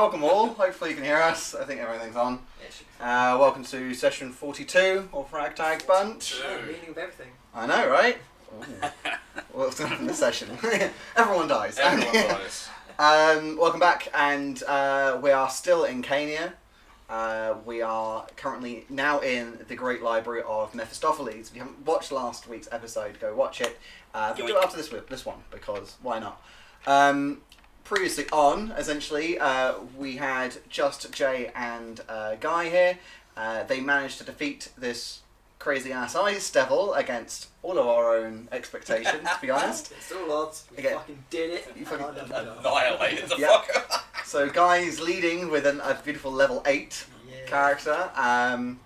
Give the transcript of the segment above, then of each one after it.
welcome all. Hopefully you can hear us. I think everything's on. Welcome to session 42 of Ragtag Bunch. Meaning of everything. I know, right? What's going to happen this session? Everyone dies. Everyone dies. Welcome back, and we are still in Cania. We are currently now in the Great Library of Mephistopheles. If you haven't watched last week's episode, go watch it. We'll do it after this one, because why not? Previously on, essentially, we had just Jay and Guy here. They managed to defeat this crazy-ass ice devil against all of our own expectations, to be honest. It's all odds. We fucking did it. You fucking Annihilated the fucker. So Guy's leading with a beautiful level 8 character. And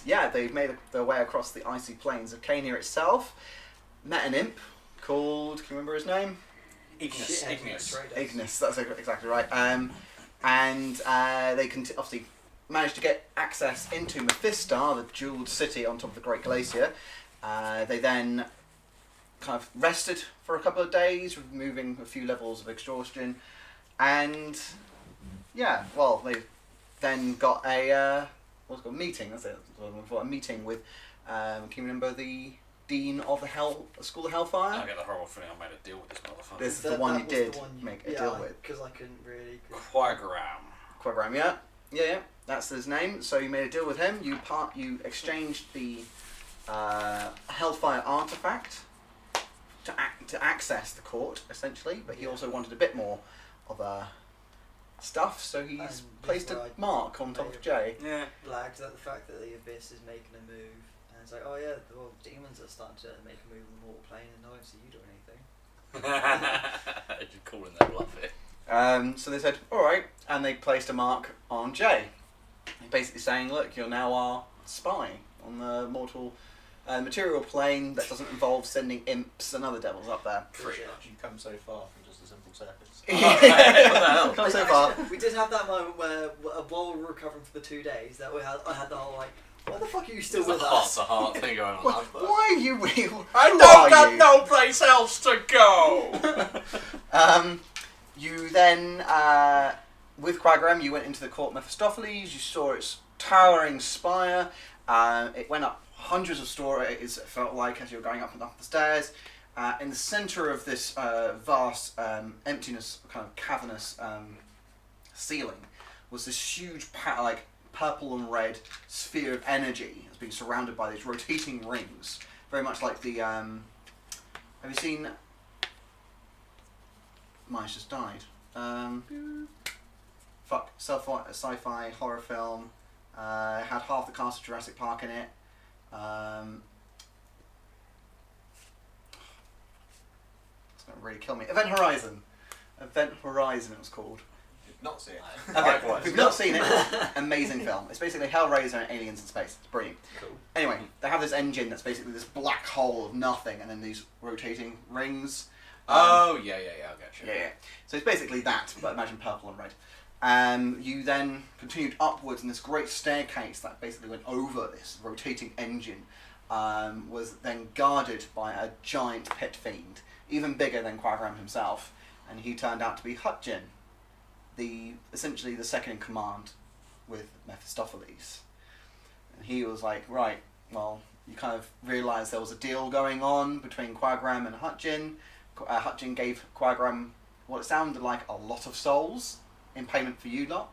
yeah, they've made their way across the icy plains of Cania itself. Met an imp called, can you remember his name? Ignis, that's exactly right. And they obviously managed to get access into Mephistopheles, the jewelled city on top of the Great Glacier. They then kind of rested for a couple of days, removing a few levels of exhaustion. And yeah, well, they then got a meeting. That's it. A meeting with. Can you remember the Dean of the School of Hellfire? I get the horrible feeling I made a deal with this motherfucker. This is the one you did make a deal with. Because I couldn't really. Quagram, yeah. That's his name. So you made a deal with him. You exchanged the Hellfire artifact to access the court, essentially. But he also wanted a bit more of stuff, so he's placed a mark on top of Jay. Yeah. Blagged at the fact that the Abyss is making a move. And it's like, oh yeah, well, demons are starting to make a move in the mortal plane, and I don't see you doing anything. Just calling their bluff here. So they said, alright, and they placed a mark on Jay. Basically saying, look, you're now our spy on the mortal material plane that doesn't involve sending imps and other devils up there. Pretty much. You come so far from just a simple circus. What the hell? Come so far. We did have that moment where, while we were recovering for the 2 days, that I had the whole like, why the fuck are you still with us? It's a heart thing going on. Why are you? I don't got no place else to go. You then, with Quagram, you went into the court Mephistopheles. You saw its towering spire. It went up hundreds of stories. It felt like as you were going up and up the stairs. In the centre of this vast emptiness, kind of cavernous ceiling, was this huge purple and red sphere of energy. It's being surrounded by these rotating rings, very much like the. Have you seen? Mine's just died. Sci-fi horror film. Had half the cast of Jurassic Park in it. It's gonna really kill me. Event Horizon. Event Horizon. It was called. Not see it. Okay, if you've not seen it, amazing film. It's basically Hellraiser and aliens in space. It's brilliant. Cool. Anyway, they have this engine that's basically this black hole of nothing, and then these rotating rings. I get you. Yeah. So it's basically that, but imagine purple and red. You then continued upwards, and this great staircase that basically went over this rotating engine was then guarded by a giant pit fiend, even bigger than Quagram himself, and he turned out to be Hutjin, essentially the second in command with Mephistopheles. And he was like, right, well, you kind of realised there was a deal going on between Quagram and Hutjin. Hutjin gave Quagram what sounded like a lot of souls in payment for you lot.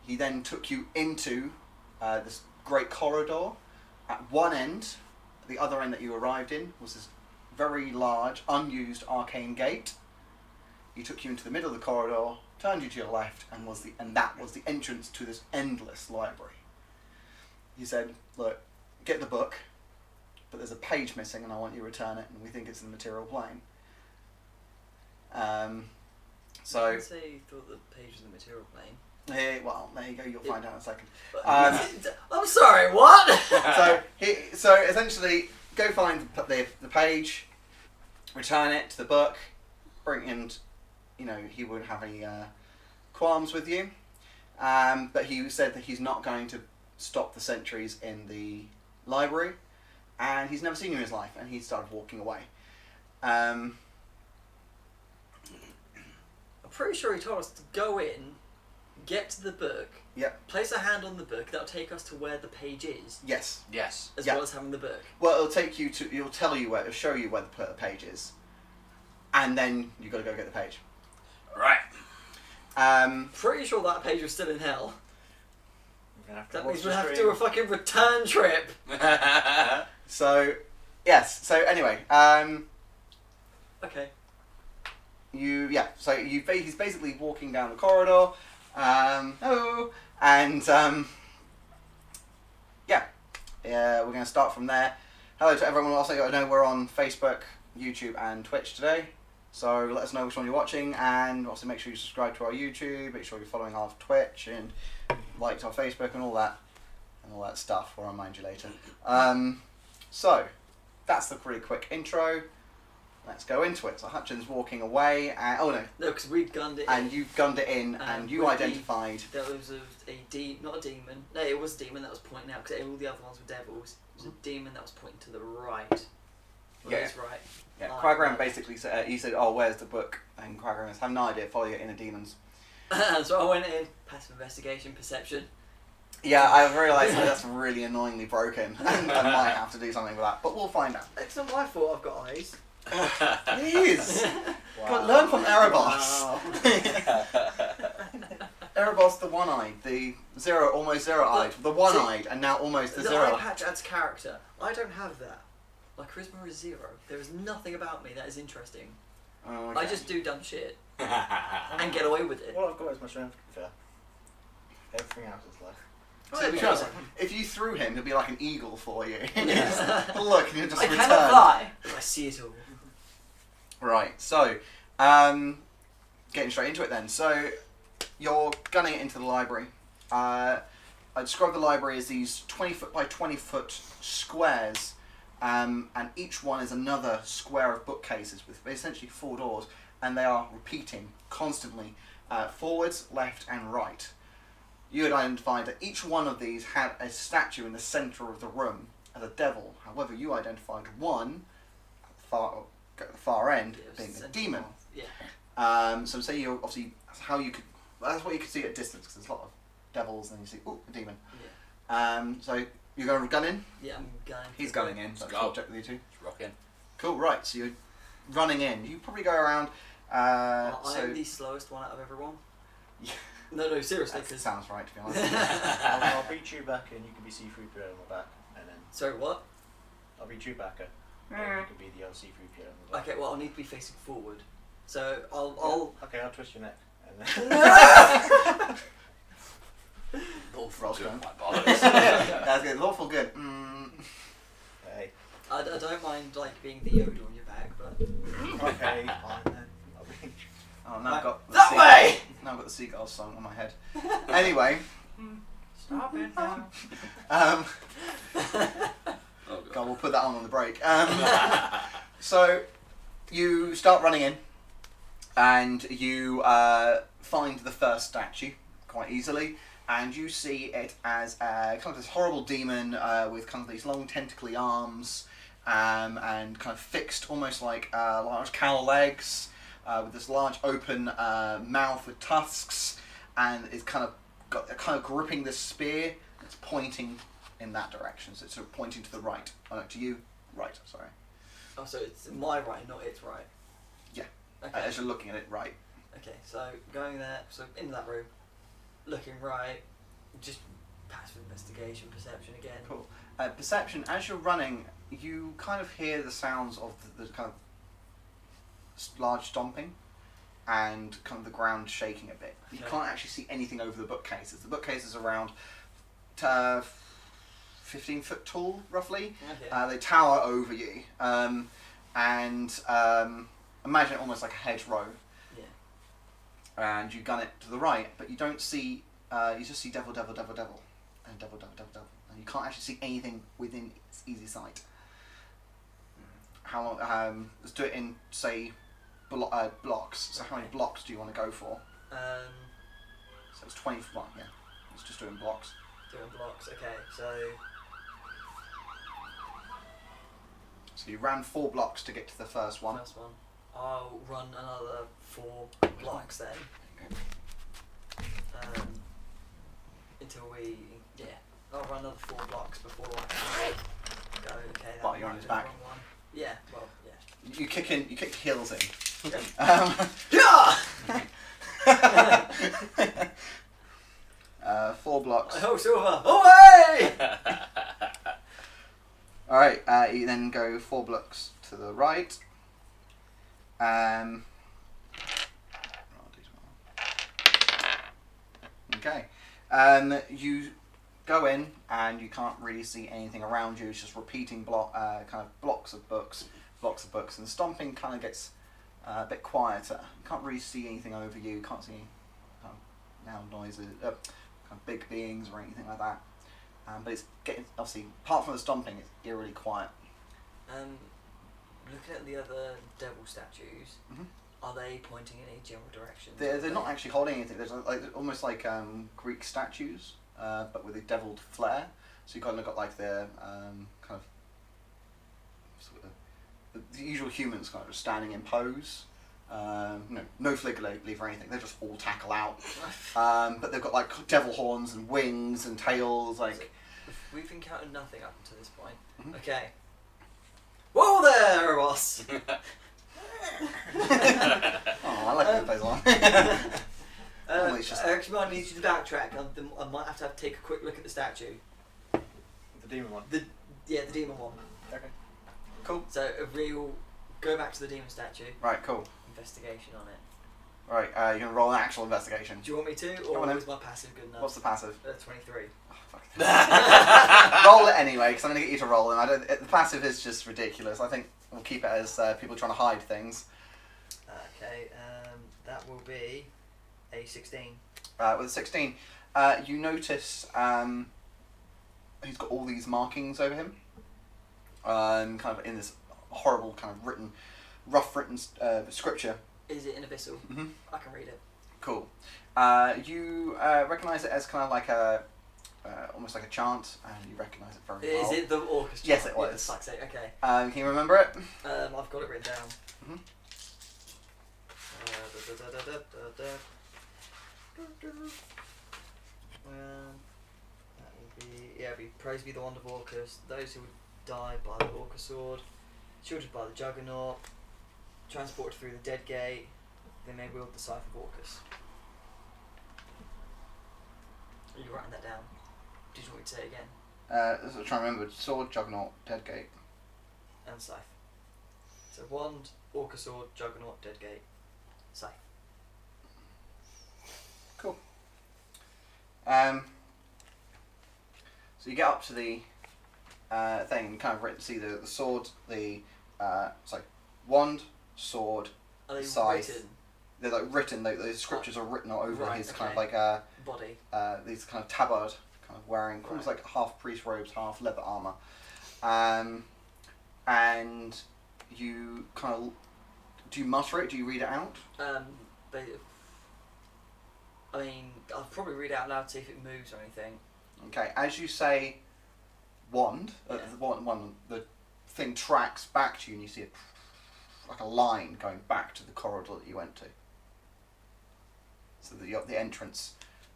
He then took you into this great corridor. At one end, the other end that you arrived in, was this very large, unused arcane gate. He took you into the middle of the corridor, turned you to your left, and that was the entrance to this endless library. He said, look, get the book, but there's a page missing and I want you to return it, and we think it's in the material plane. So... You didn't say you thought the page was in the material plane. Well, there you go, you'll find out in a second. I'm sorry, what? so essentially, go find the page, return it to the book, bring in... he wouldn't have any qualms with you. But he said that he's not going to stop the sentries in the library, and he's never seen you in his life, and he started walking away. pretty sure he told us to go in, get to the book, Yep. place a hand on the book, that'll take us to where the page is, Yes. Yes. as Yeah. well as having the book. Well, it'll take you to. It'll tell you where. It'll show you where the page is, and then you got to go get the page. Right. Pretty sure that page was still in hell. We're gonna have to That watch means the we'll have to stream. do a fucking return trip. So, yes. So anyway, Okay. So he's basically walking down the corridor. Hello, and we're going to start from there. Hello to everyone. Also, I know we're on Facebook, YouTube, and Twitch today. So let us know which one you're watching, and also make sure you subscribe to our YouTube. Make sure you're following our Twitch and like our Facebook and all that stuff. I'll remind you later. So that's the pretty quick intro. Let's go into it. So Hutchin's walking away, and No, because we'd gunned it and in. you've gunned it in, and you with identified. There was not a demon. No, it was a demon that was pointing out, because all the other ones were devils. It was a demon that was pointing to the right. Well, Yeah. it's right. Yeah, Oh, Quagram right. basically said, he said, "Oh, where's the book?" And Quagram says, "I have no idea. Follow your inner demons." So I went in, passive investigation, perception. Yeah, I realised that's really annoyingly broken, and I might have to do something with that, but we'll find out. It's not my fault I've got eyes. It is. Wow. God, learn from Erebos. Wow. Erebos, the one-eyed, the almost zero-eyed, the one-eyed, and now almost the The zero. eye patch adds character. I don't have that. My charisma is 0. There is nothing about me that is interesting. Oh, I okay. just do dumb shit and get away with it. All I've got is my strength, to be fair. Everything else is like... So to be honest, if you threw him, he'd be like an eagle for you. Yeah. Look, and he'll just I return. cannot fly, but I see it all. Right, so, getting straight into it then. So, you're gunning it into the library. I describe the library as these 20 foot by 20 foot squares, and each one is another square of bookcases with essentially 4 doors, and they are repeating constantly, forwards, left, and right. You had identified that each one of these had a statue in the centre of the room as a devil. However, you identified one at the far end Yeah, being a central demon. north. Yeah. So say you obviously that's what you could see at distance because there's a lot of devils and you see a demon. Yeah. So you're going to gun in. Yeah, I'm gunning. He's gunning in. So Let's I'll go. check with you two. Let's rock in. Cool. Right. So you're running in. You probably go around. I So am the slowest one out of everyone. Yeah. No, seriously, that because... sounds right to be honest. I'll be Chewbacca and you can be C-3PO on my back. And then Sorry, what? I'll be Chewbacca and you can be the old C-3PO on my back. Okay, well, I'll need to be facing forward. So, I'll... Okay, I'll twist your neck. And then... Roll's Good, going. my bollocks. That's good. Lawful good. Hey. I don't mind, like, being the Yoda on your back, but... Okay, fine then. I'll be... Oh, now I've got the That seagull- way! Now I've got the seagull song on my head. Anyway, Stop it now. Oh, God, we'll put that on the break. So you start running in, and you find the first statue quite easily, and you see it as kind of this horrible demon with kind of these long tentacly arms, and kind of fixed, almost like large cow legs, with this large open mouth with tusks, and it's kind of gripping this spear. It's pointing in that direction, so it's sort of pointing to the right. To you, right? Sorry. Oh, so it's my right, not its right? Yeah. Okay. As you're looking at it, right. Okay, so going there, so in that room, looking right, just passive investigation, perception again. Cool. Perception. As you're running, you kind of hear the sounds of the kind of large stomping, and kind of the ground shaking a bit. You Okay. can't actually see anything over the bookcases. The bookcases are around 15 foot tall, roughly. Okay. They tower over you, and imagine it almost like a hedgerow. Yeah. And you gun it to the right, but you don't see. You just see devil, devil, devil, devil, and devil, devil, devil, devil, and you can't actually see anything within its easy sight. How long? Let's do it in say blocks. So how many blocks do you want to go for? So it's 21. Yeah, let's just do it in blocks. Doing blocks. Okay, so So you ran 4 blocks to get to the first one. first one, I'll run another 4 blocks then. Until we, I'll run another 4 blocks before I can go. Okay, that But you're on might his be the back. wrong one. Yeah, well, yeah. You kick your heels in. Yeah! 4 blocks. Oh, Silver! Away! Alright, you then go 4 blocks to the right. Okay. You go in and you can't really see anything around you. It's just repeating kind of blocks of books, and the stomping kind of gets a bit quieter. You can't really see anything over you. Can't see any kind of loud noises, kind of big beings or anything like that. But it's getting, obviously, apart from the stomping, it's eerily quiet. Looking at the other devil statues, Mhm. are they pointing in any general direction? They're not actually holding anything. There's almost like Greek statues, but with a deviled flair. So you kind of got like the kind of sort of the usual humans kind of just standing in pose. No flicker leave or anything. They just all tackle out. But they've got like devil horns and wings and tails. Like So, we've encountered nothing up to this point. Mhm. Okay. Whoa there, boss! I like that plays on. It's just- Actually, I need you to backtrack. I might have to take a quick look at the statue. The demon one. The demon one. Okay. Cool. So we'll go back to the demon statue. Right. Cool. Investigation on it. Right. You're gonna roll an actual investigation. Do you want me to, Go on or then. is my passive good enough? What's the passive? 23. Oh, fuck. Roll it anyway, because I'm gonna get you to roll, and the passive is just ridiculous. I think we'll keep it as people trying to hide things. Okay, that will be a 16. With 16, you notice he's got all these markings over him, kind of in this horrible kind of rough written scripture. Is it in abyssal? Mhm. I can read it. Cool. You recognise it as kind of like almost like a chant, and you recognise it very well. Is it the orchestra? Yes, it was. Yeah, fuck's sake, okay. Can you remember it? I've got it written down. Mhm. That will be, it'll be praise be the wand of Orcus, those who would die by the Orca sword, shielded by the Juggernaut, transported through the Dead Gate, they may wield the scythe of Orcus. Are you writing that down? Did you want me to say it again? I'm trying to remember. Sword, Juggernaut, Dead Gate. And scythe. So wand, Orca sword, Juggernaut, Dead Gate, scythe. Cool. So you get up to the thing and kind of see the sword, it's like wand, sword, Are they scythe. written? They're like written. The scriptures are written all over Right, his kind of okay. like Body. these kind of tabard, kind of wearing almost Right. like half priest robes, half leather armor, and you kind of do you mutter it? Do you read it out? But I mean, I'll probably read it out loud to see if it moves or anything. Okay, as you say wand, Yeah. the thing tracks back to you and you see like a line going back to the corridor that you went to. So the entrance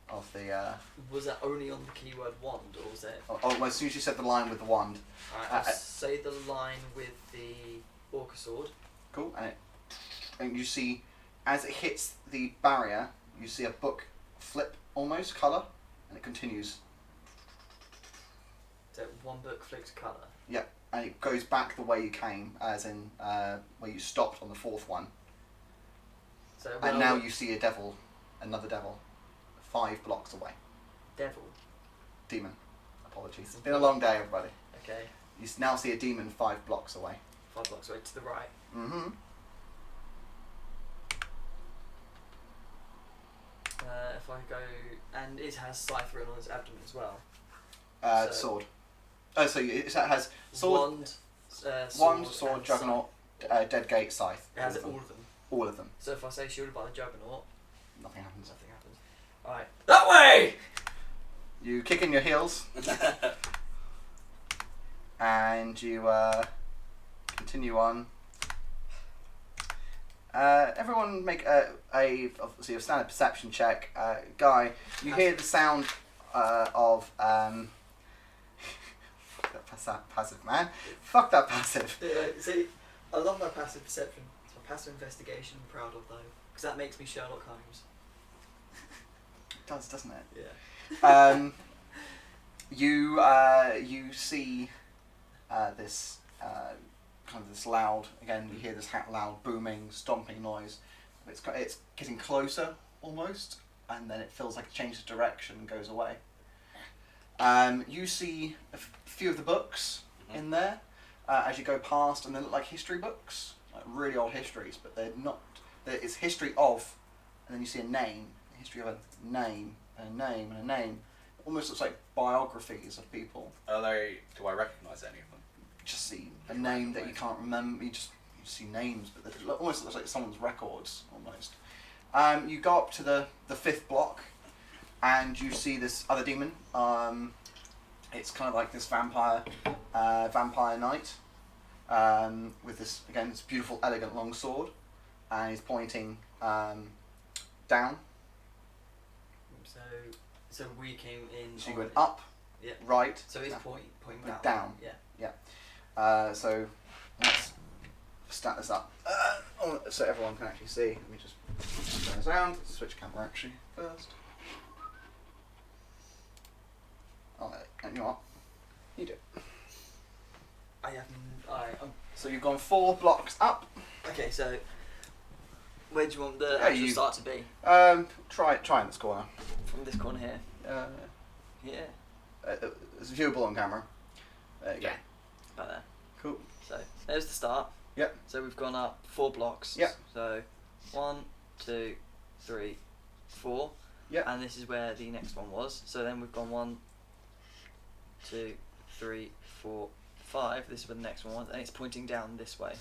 of the... Was that only on the keyword wand, or was it... well, as soon as you said the line with the wand, Alright, I'll say the line with the Orca sword. cool, and you see, as it hits the barrier, you see a book flip almost, colour, and it continues. So one book flips colour. Yep, and it goes back the way you came, as in where you stopped on the fourth one. So And now you see another devil, 5 blocks away. Devil. Demon. Apologies. It's been a long day, everybody. Okay. You now see a demon 5 blocks away. 5 blocks away to the right. Mm-hmm. If I go... And it has scythe written on its abdomen as well. So- Sword. Oh, so it has sword, Wand, sword, and juggernaut, Dead Gate, scythe. scythe. It has all all of of them. All of them. So if I say shielded by the Juggernaut, Nothing happens. nothing happens. Alright. That way! You kick in your heels and you continue on, Everyone make obviously a standard perception check. Guy, you hear the sound of fuck that passive man. Fuck that passive. See, I love my passive perception. It's my passive investigation. I'm proud of though, because that makes me Sherlock Holmes. It does, doesn't it? Yeah. You see this kind of this loud, again you hear this loud booming stomping noise. It's getting closer almost, and then it feels like it changes direction and goes away. You see a few of the books in there as you go past, and they look like history books, like really old histories, but they're not. It's history of, and then you see a name, a history of a name, and a name, and a name. It almost looks like biographies of people. Do I recognise any of them? Just see a name that you can't remember. You see names, but it almost looks like someone's records almost. You go up to the fifth block, and you see this other demon. It's kind of like this vampire knight with this beautiful, elegant long sword, and he's pointing down. So we came in. So you went up, yeah, right. So he's pointing down. Down. Yeah. So let's stat this up so everyone can actually see. Let me just turn this around. Switch camera actually first. And you know what? You do. So So you've gone 4 blocks up. okay. So where do you want the Yeah, actual you- start to be? Try in this corner. From this corner here. Yeah. It's viewable on camera. There you go. About there. Cool. So there's the start. Yep. So we've gone up 4 blocks. Yep. So 1, 2, 3, 4. Yep. And this is where the next one was. So then we've gone 1, 2, 3, 4, 5. This is where the next one was, and it's pointing down this way.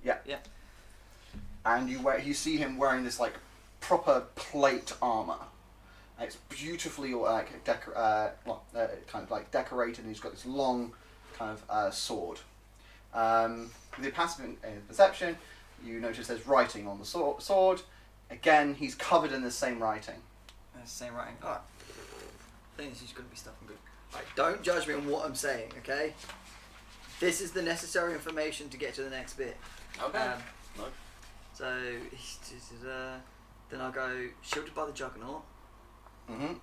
Yeah. Yeah. And you see him wearing this like proper plate armor. It's beautifully like kind of like decorated, and he's got this long kind of sword. With your passive perception, you notice there's writing on the sword. Again, he's covered in the same writing. That's the same writing. Alright. I think this is going to be stuff I'm good. Right, don't judge me on what I'm saying, okay? This is the necessary information to get to the next bit. Okay. No. So, then I'll go shielded by the Juggernaut.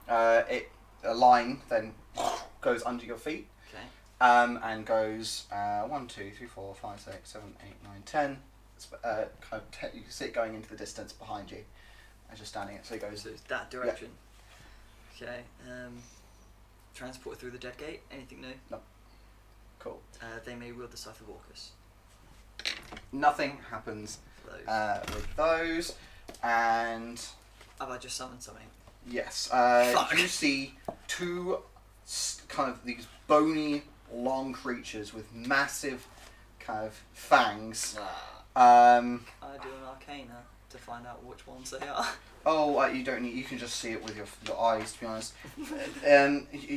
A line then goes under your feet. Okay. And goes 1, 2, 3, 4, 5, 6, 7, 8, 9, 10. You can see it going into the distance behind you as you're standing. So it goes. So it's that direction. Yeah. Okay. Transported through the Dead Gate. Anything new? No. Cool. They may wield the Scythe of Orcus. Nothing happens with those, and Have I just summoned something? yes, Fuck. you see 2 kind of these bony, long creatures with massive kind of fangs. I do an Arcana to find out which ones they are. You don't need. You can just see it with your eyes, to be honest.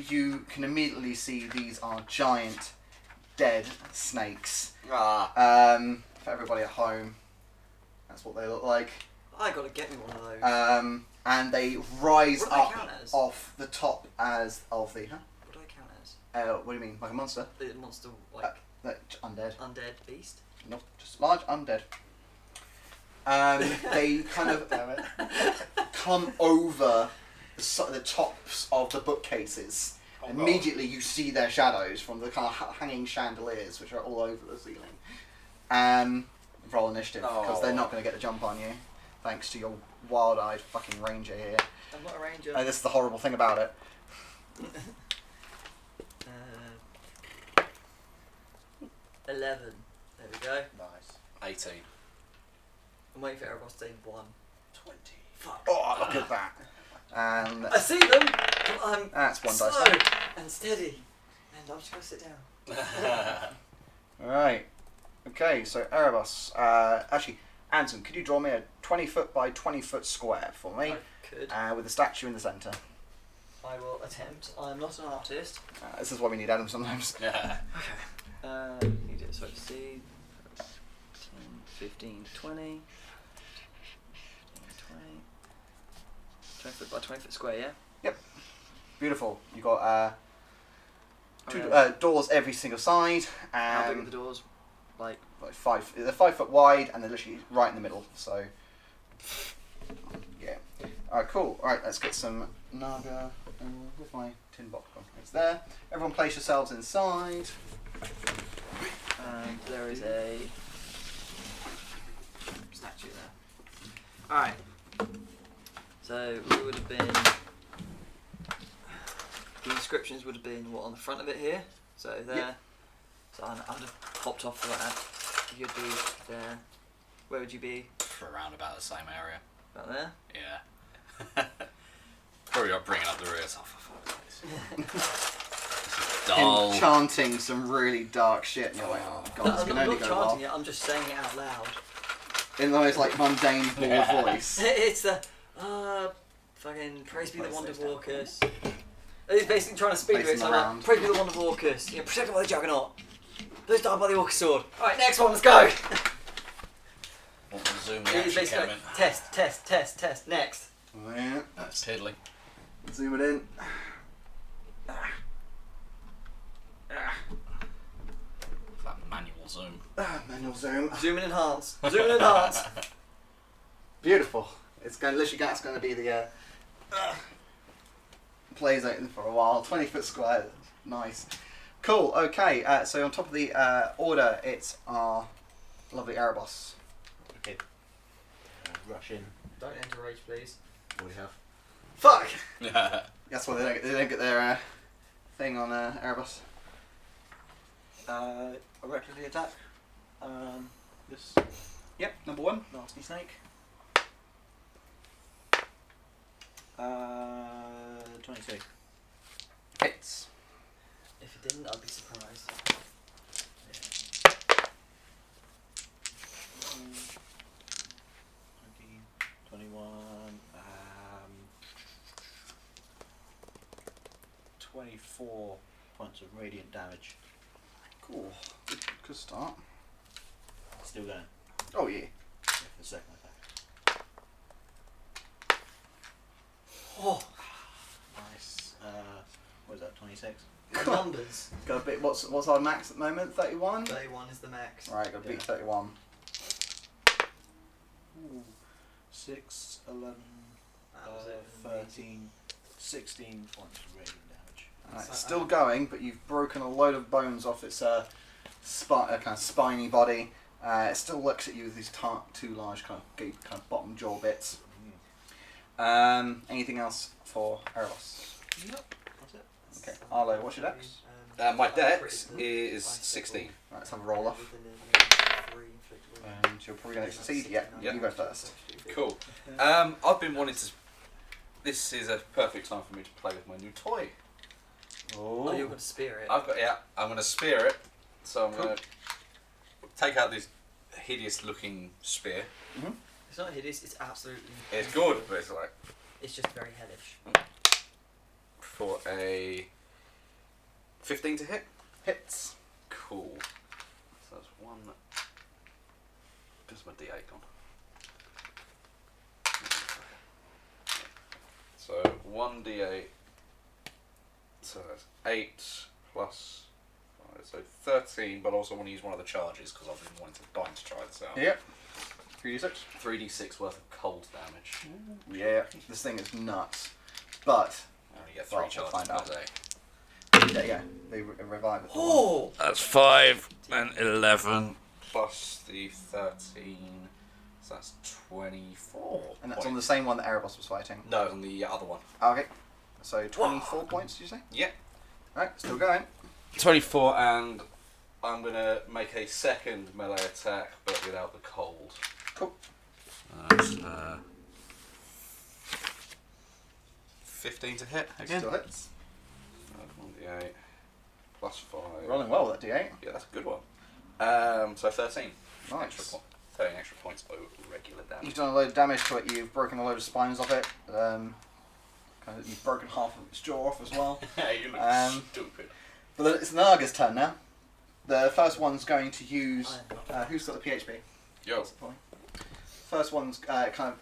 You can immediately see these are giant, dead snakes. For everybody at home, that's what they look like. I gotta get me one of those. And they rise What do they up count as? off the top as of the. What do I count as? What do you mean, like a monster? The monster, like Undead. undead beast. Nope, just large undead. They kind of come over the tops of the bookcases. Oh, Immediately you see their shadows from the kind of hanging chandeliers, which are all over the ceiling. Roll initiative, because they're not going to get the jump on you, thanks to your wild-eyed fucking ranger here. I'm not a ranger. This is the horrible thing about it. 11. There we go. Nice. 18. I'm waiting for Erebos to say 1. 20. Fuck. Oh, look at that. And I see them, but I'm that's 1 slow dice. and steady. And I'm just going to sit down. Alright. Okay, so Erebos. Actually, Anton, could you draw me a 20 foot by 20 foot square for me? I could. With a statue in the centre. I will attempt. I'm not an artist. This is why we need Adam sometimes. Yeah. You do it. So let's see. 10, 15, 20. 20 foot by 20 foot square, yeah? Beautiful. You got two Okay. doors every single side, How big are and the doors? Like, they're 5 foot wide, and they're literally right in the middle. So, yeah. All right, cool. All right, let's get some Naga. Where's my tin box gone? It's there. Everyone, place yourselves inside. and there is a statue there. Alright. So, we would have been... The inscriptions would have been, what, on the front of it here? So, there. Yep. So, I'd have popped off for that. You'd be there. Where would you be? Around about the same area. About there? Yeah. Probably not bringing up the rear. Oh, for fuck's sake. Him Dull. chanting some really dark shit. And you're like, oh god, No, this I'm can not only go chanting well. it, I'm just saying it out loud. In the most like mundane, bored voice. It's the, fucking, praise be the wonder walkers. He's basically trying to speed Pacing through it, so I'm around. like, praise be the wonder walkers. You know, protected by the juggernaut. Those died by the orca sword. Alright, next one, let's go! Want to zoom the He's action basically cam in? like, test, next. Oh, yeah. That's piddly. Zoom it in. That manual zoom. Manual zoom. Zoom and enhance. Zoom and enhance. Beautiful. It's going literally that's going to be the plays out for a while. 20 foot square. Nice. Cool. Okay. So on top of the order, it's our lovely Erebos. Okay. Rush in. Don't enter rage, please. What do we have? Fuck. Yeah. That's why they don't get their thing on Erebos. Recklessly attack. This Yep. Number 1. nasty snake. 22. Hits. If it didn't, I'd be surprised. 20, 21. 24 points of radiant damage. Cool. Good start. Still going. Oh yeah. For the second attack. Oh, Nice. What is that? 26. the numbers. Got a bit. What's our max at the moment? 31. 31 is the max. Right. Got to beat Yeah. 31. Ooh. 6, 11, That was it. 13, 16 points of radiant damage. Right, So, it's still going, but you've broken a load of bones off its kind of spiny body. It still looks at you with these two large kind of bottom jaw bits. Anything else for Erebos? Yep. That's it. Okay, Arlo, what's your dex? My dex is 16. Right, let's have a roll off. And you're probably going to succeed. Yeah, Yeah. you go first. Cool. I've been wanting to. This is a perfect time for me to play with my new toy. Oh, you're going to spear it. I'm going to spear it. So I'm Cool. going to take out this hideous-looking spear. It's not hideous, it's absolutely... It's good, but it's like It's just very hellish. for a 15 to hit. Hits. Cool. So that's one. Where's my D8 gone? So 1d8. So that's 8 plus 5. So 13, but I also want to use one of the charges because I've been wanting to try this out. Yep. 3d6. 3d6 worth of cold damage. Yeah, this thing is nuts. But, I only get 3 Well, we'll charges find per out. day. yeah, they revive it. Oh! That's 5 and 11 plus the 13. So that's 24. And that's on the points. same one that Erebos was fighting. No, on the other one. Okay. So 24 points, did you say? Yeah. Alright, still going. 24, and I'm going to make a second melee attack, but without the cold. Cool. That's 15 to hit again. Still hits. 1d8 plus 5. Rolling well with that d8. Yeah, that's a good one. So 13. Nice. Extra 13 extra points of regular damage. You've done a load of damage to it, you've broken a load of spines off it. You've broken half of its jaw off as well. You look stupid. But then it's Naga's turn now. The first one's going to use... who's got the PHP? Yo. First one's kind of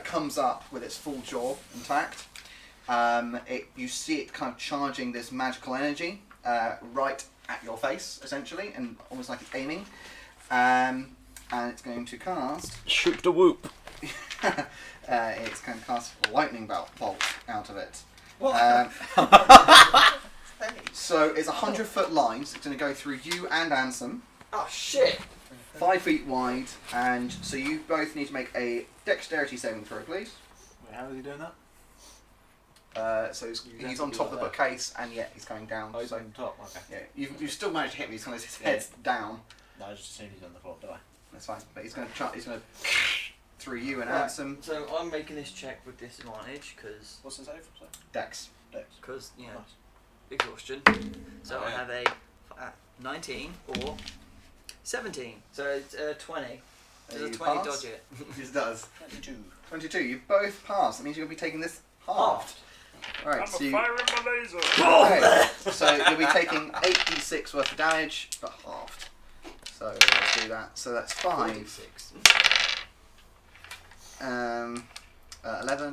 comes up with its full jaw intact. You see it kind of charging this magical energy right at your face, essentially, and almost like it's aiming. And it's going to cast... Shoot the whoop. it's going to cast a lightning bolt out of it. So it's 100-foot line, so it's going to go through you and Ansem. Oh shit! 5 feet wide, and so you both need to make a dexterity saving throw, please. Wait, how is he doing that? So he's Exactly on top of the like bookcase, and yet he's going down. Oh, he's so on top, okay. yeah, you've still managed to hit me. He's kind of his Yeah. head's down. No, I just assumed he's on the floor, do I? That's fine, but he's going to through you and Right. Ansem. So I'm making this check with disadvantage because What's the save? Sorry? Dex. Dex. you know Nice. exhaustion. So Oh, I yeah. have a 19 or 17. So it's 20. Does a You 20 pass? dodge it? This does. 22. 22. You both pass. That means you're going to be taking this halved. Right. So you, firing my laser. okay. So you'll be taking 8d6 worth of damage, but halved. So let's do that. So that's 5. 46. 11,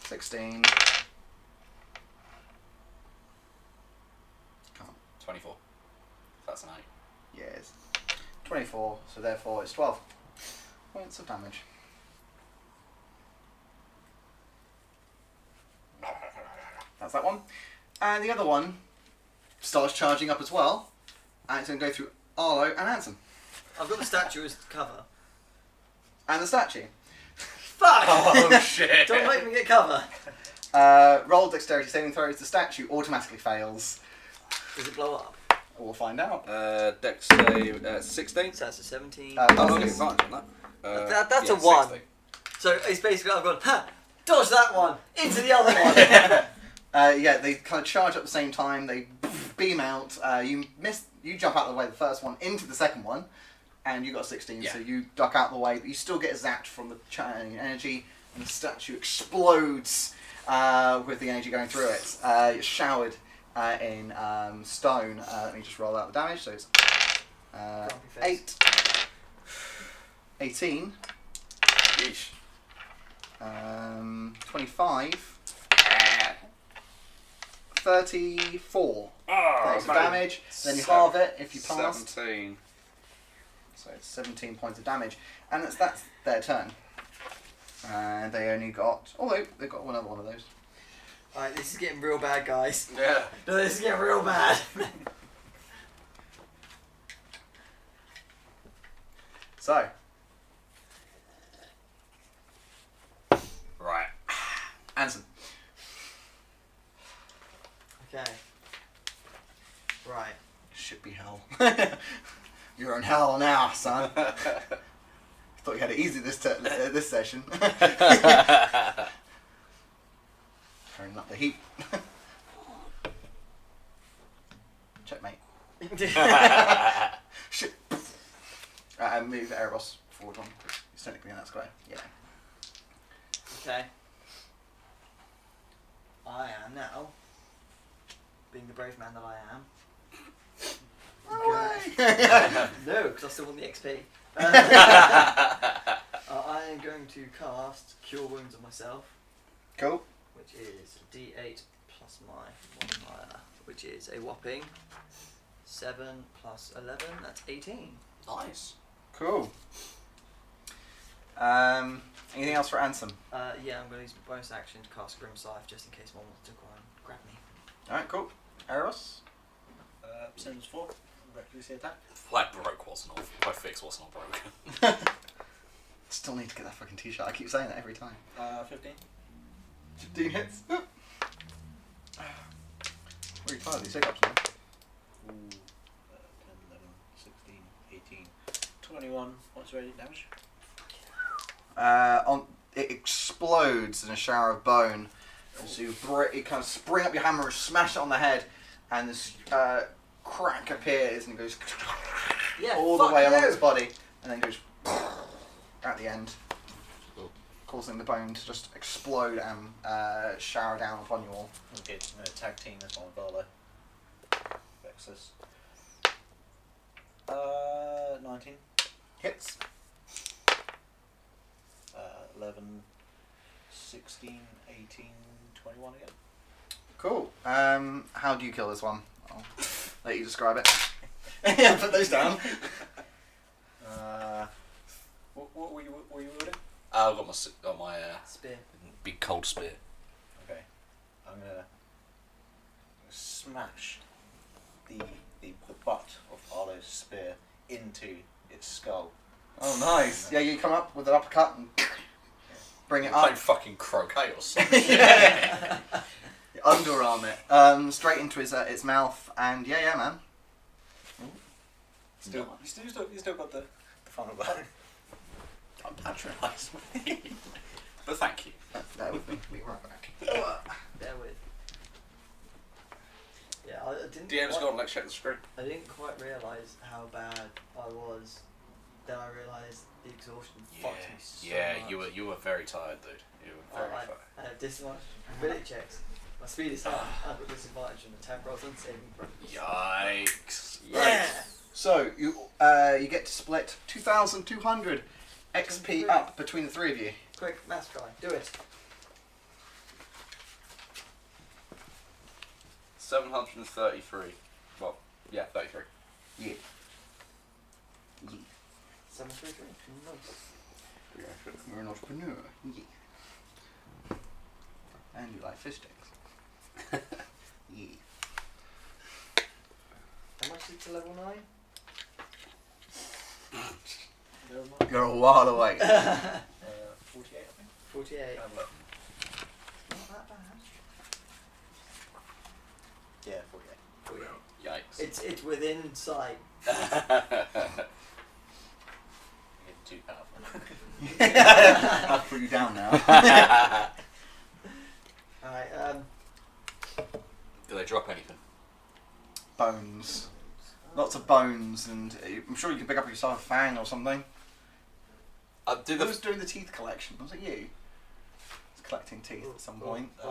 16. 24. That's an 8. Yes. 24. So therefore it's 12 points of damage. That's that one. And the other one starts charging up as well. And it's going to go through Arlo and Ansem. I've got the statue as cover. And the statue. Fuck! Oh shit! Don't make me get cover. Roll dexterity saving throws. The statue automatically fails. Does it blow up? We'll find out. Dex save 16. So that's a 17. Oh, okay, advantage on that. That's yeah, a 1. 16. So it's basically I've gone, ha! Dodge that one! Into the other one! Yeah, they kind of charge at the same time. They beam out. You miss. You jump out of the way the first one into the second one, and you got 16. Yeah. So you duck out of the way, but you still get zapped from the energy, and the statue explodes with the energy going through it. It's showered in stone. Let me just roll out the damage. So it's Grumpy face. 8, 18, Yeesh. 25. 34 Oh, points of man. damage. Then you halve it if you pass. 17. So it's 17 points of damage. And that's their turn. And they only got... Although, they've got another one of those. Alright, this is getting real bad, guys. Yeah. No, this is getting real bad. So, Right. Ansem. Okay. Right. Should be hell. You're in hell now, son. Thought you had it easy this session. Turning up the heat. Checkmate. Shit. Move Eros forward one. He's technically in that square. Yeah. Okay. I am now, being the brave man that I am. Run away! No, because I still want the XP. I am going to cast Cure Wounds on myself, Cool. which is D8 plus my modifier, which is a whopping 7 plus 11, that's 18. Nice. Cool. Anything else for Ansem? Yeah, I'm going to use my bonus action to cast Grim Scythe just in case one wants to go and grab me. Alright, cool. Eros? Sims 4. Recklessly attack. My broke wasn't all. My fix wasn't all broken. Still need to get that fucking t-shirt. I keep saying that every time. 15. 15 hits. Really tired of these hiccups, man. Ooh. 10, 11, 16, 18, 21. What's radiant damage? It explodes in a shower of bone. So you kind of spring up your hammer and smash it on the head, and this crack appears and goes Yeah, all the fuck way along you. its body, and then goes at the end, causing the bone to just explode and shower down upon you all. Okay, I'm going to tag team this one with Barlow. Vexus. 19. Hits. 11, 16, 18, 21 again. Cool. How do you kill this one? I'll let you describe it. Yeah, put those down. What were you wielding? I've got my Spear. big cold spear. Okay. I'm gonna smash the butt of Arlo's spear into its skull. Oh, nice. Yeah, you come up with an uppercut and bring it Playing up. fucking croquet or something. Yeah. You underarm it straight into its mouth, and yeah, man. Still got the final bone. I'm patronised. But thank you. Bear with me. Be right back. Bear with. Yeah, I didn't. DM's gone, let's check the screen. I didn't quite realise how bad I was. Then I realised the exhaustion fucked me so much. you were very tired, dude. You were very tired. I have disadvantage ability checks. My speed is high. I've got disadvantage on attack rolls and saving throws. Yikes. Yeah. So you get to split 2,200 XP up between the three of you. Quick, maths guy, do it. 733. Well, yeah, 33. Yeah. 733. Nice. You're an entrepreneur. Yeah. And you like fish sticks. Yeah. How much is it to level 9? You're a while away. 48, I think. 48. Have a look. Not that bad. Yeah, 48. 48. Yikes. It's within sight. You're too powerful. I'll put you down now. Alright, Do they drop anything? Bones. Lots of bones, and I'm sure you can pick up yourself a fang or something. Who was doing the teeth collection? Was it you? Was collecting teeth at some point. I